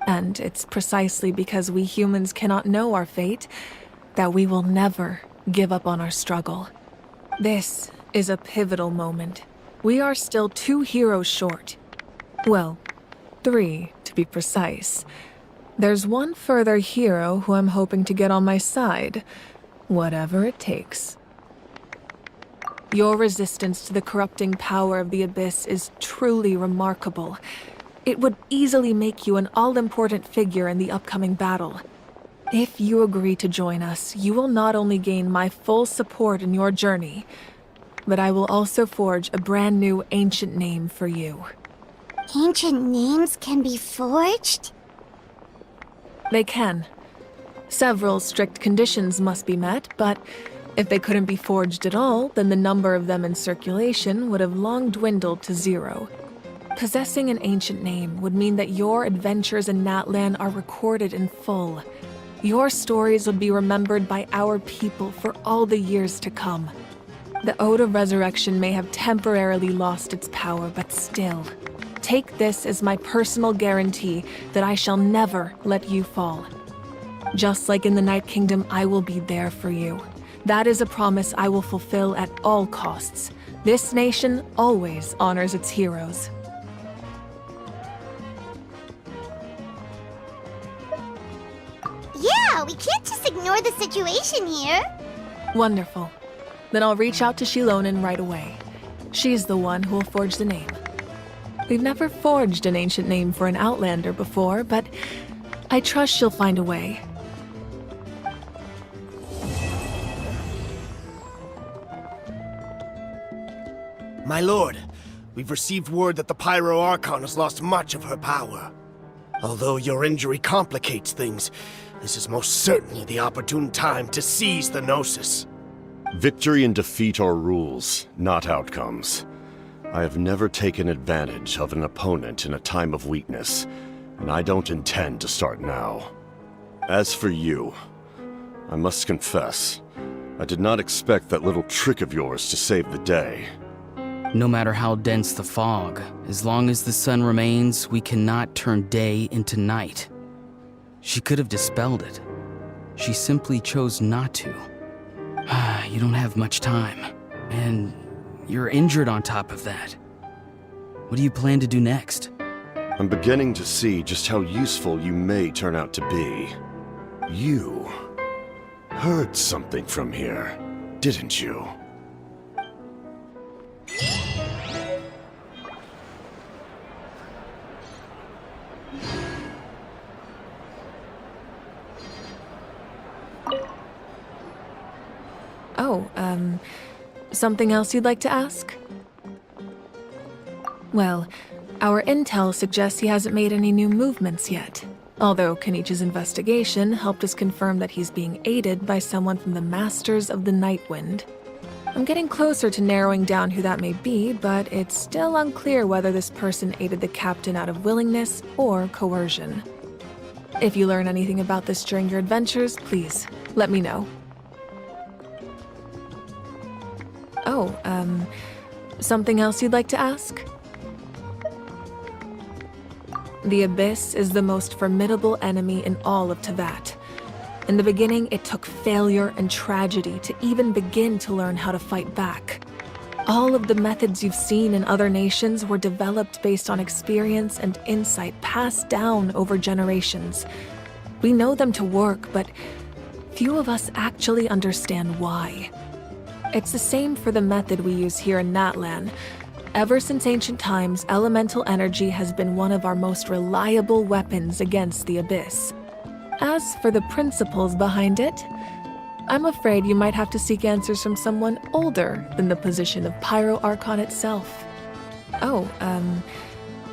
And it's precisely because we humans cannot know our fate that we will never give up on our struggle. This is a pivotal moment. We are still 2 heroes short. Well, 3 to be precise. There's one further hero who I'm hoping to get on my side, whatever it takes. Your resistance to the corrupting power of the Abyss is truly remarkable. It would easily make you an all-important figure in the upcoming battle. If you agree to join us, you will not only gain my full support in your journey, but I will also forge a brand new ancient name for you. Ancient names can be forged? They can. Several strict conditions must be met, but if they couldn't be forged at all, then the number of them in circulation would have long dwindled to 0. Possessing an ancient name would mean that your adventures in Natlan are recorded in full. Your stories would be remembered by our people for all the years to come. The Ode of Resurrection may have temporarily lost its power, but still, take this as my personal guarantee that I shall never let you fall. Just like in the Night Kingdom, I will be there for you. That is a promise I will fulfill at all costs. This nation always honors its heroes. Yeah, we can't just ignore the situation here. Wonderful. Then I'll reach out to Shilonen right away. She's the one who will forge the name. We've never forged an ancient name for an Outlander before, but I trust she'll find a way. My lord, we've received word that the Pyro Archon has lost much of her power. Although your injury complicates things, this is most certainly the opportune time to seize the Gnosis. Victory and defeat are rules, not outcomes. I have never taken advantage of an opponent in a time of weakness, and I don't intend to start now. As for you, I must confess, I did not expect that little trick of yours to save the day. No matter how dense the fog, as long as the sun remains, we cannot turn day into night. She could have dispelled it. She simply chose not to. You don't have much time, and you're injured on top of that. What do you plan to do next? I'm beginning to see just how useful you may turn out to be. You heard something from here, didn't you? Oh, something else you'd like to ask? Well, our intel suggests he hasn't made any new movements yet. Although Kenichi's investigation helped us confirm that he's being aided by someone from the Masters of the Nightwind. I'm getting closer to narrowing down who that may be, but it's still unclear whether this person aided the captain out of willingness or coercion. If you learn anything about this during your adventures, please let me know. Oh, something else you'd like to ask? The Abyss is the most formidable enemy in all of Teyvat. In the beginning, it took failure and tragedy to even begin to learn how to fight back. All of the methods you've seen in other nations were developed based on experience and insight passed down over generations. We know them to work, but few of us actually understand why. It's the same for the method we use here in Natlan. Ever since ancient times, elemental energy has been one of our most reliable weapons against the Abyss. As for the principles behind it, I'm afraid you might have to seek answers from someone older than the position of Pyro Archon itself. Oh,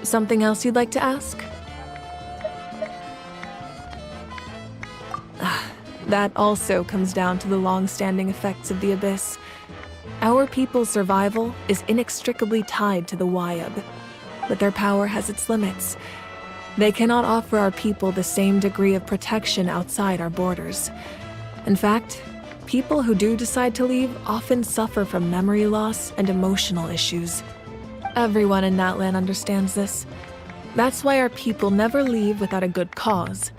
something else you'd like to ask? That also comes down to the long-standing effects of the Abyss. Our people's survival is inextricably tied to the Wyab, but their power has its limits. They cannot offer our people the same degree of protection outside our borders. In fact, people who do decide to leave often suffer from memory loss and emotional issues. Everyone in Natlan understands this. That's why our people never leave without a good cause.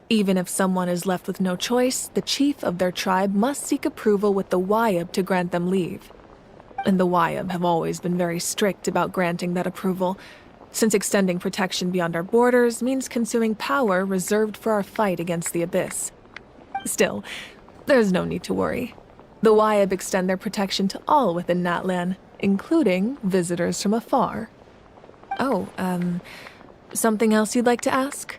Even if someone is left with no choice, the chief of their tribe must seek approval with the Wyab to grant them leave. And the Wyab have always been very strict about granting that approval, since extending protection beyond our borders means consuming power reserved for our fight against the Abyss. Still, there's no need to worry. The Wyab extend their protection to all within Natlan, including visitors from afar. Oh, something else you'd like to ask?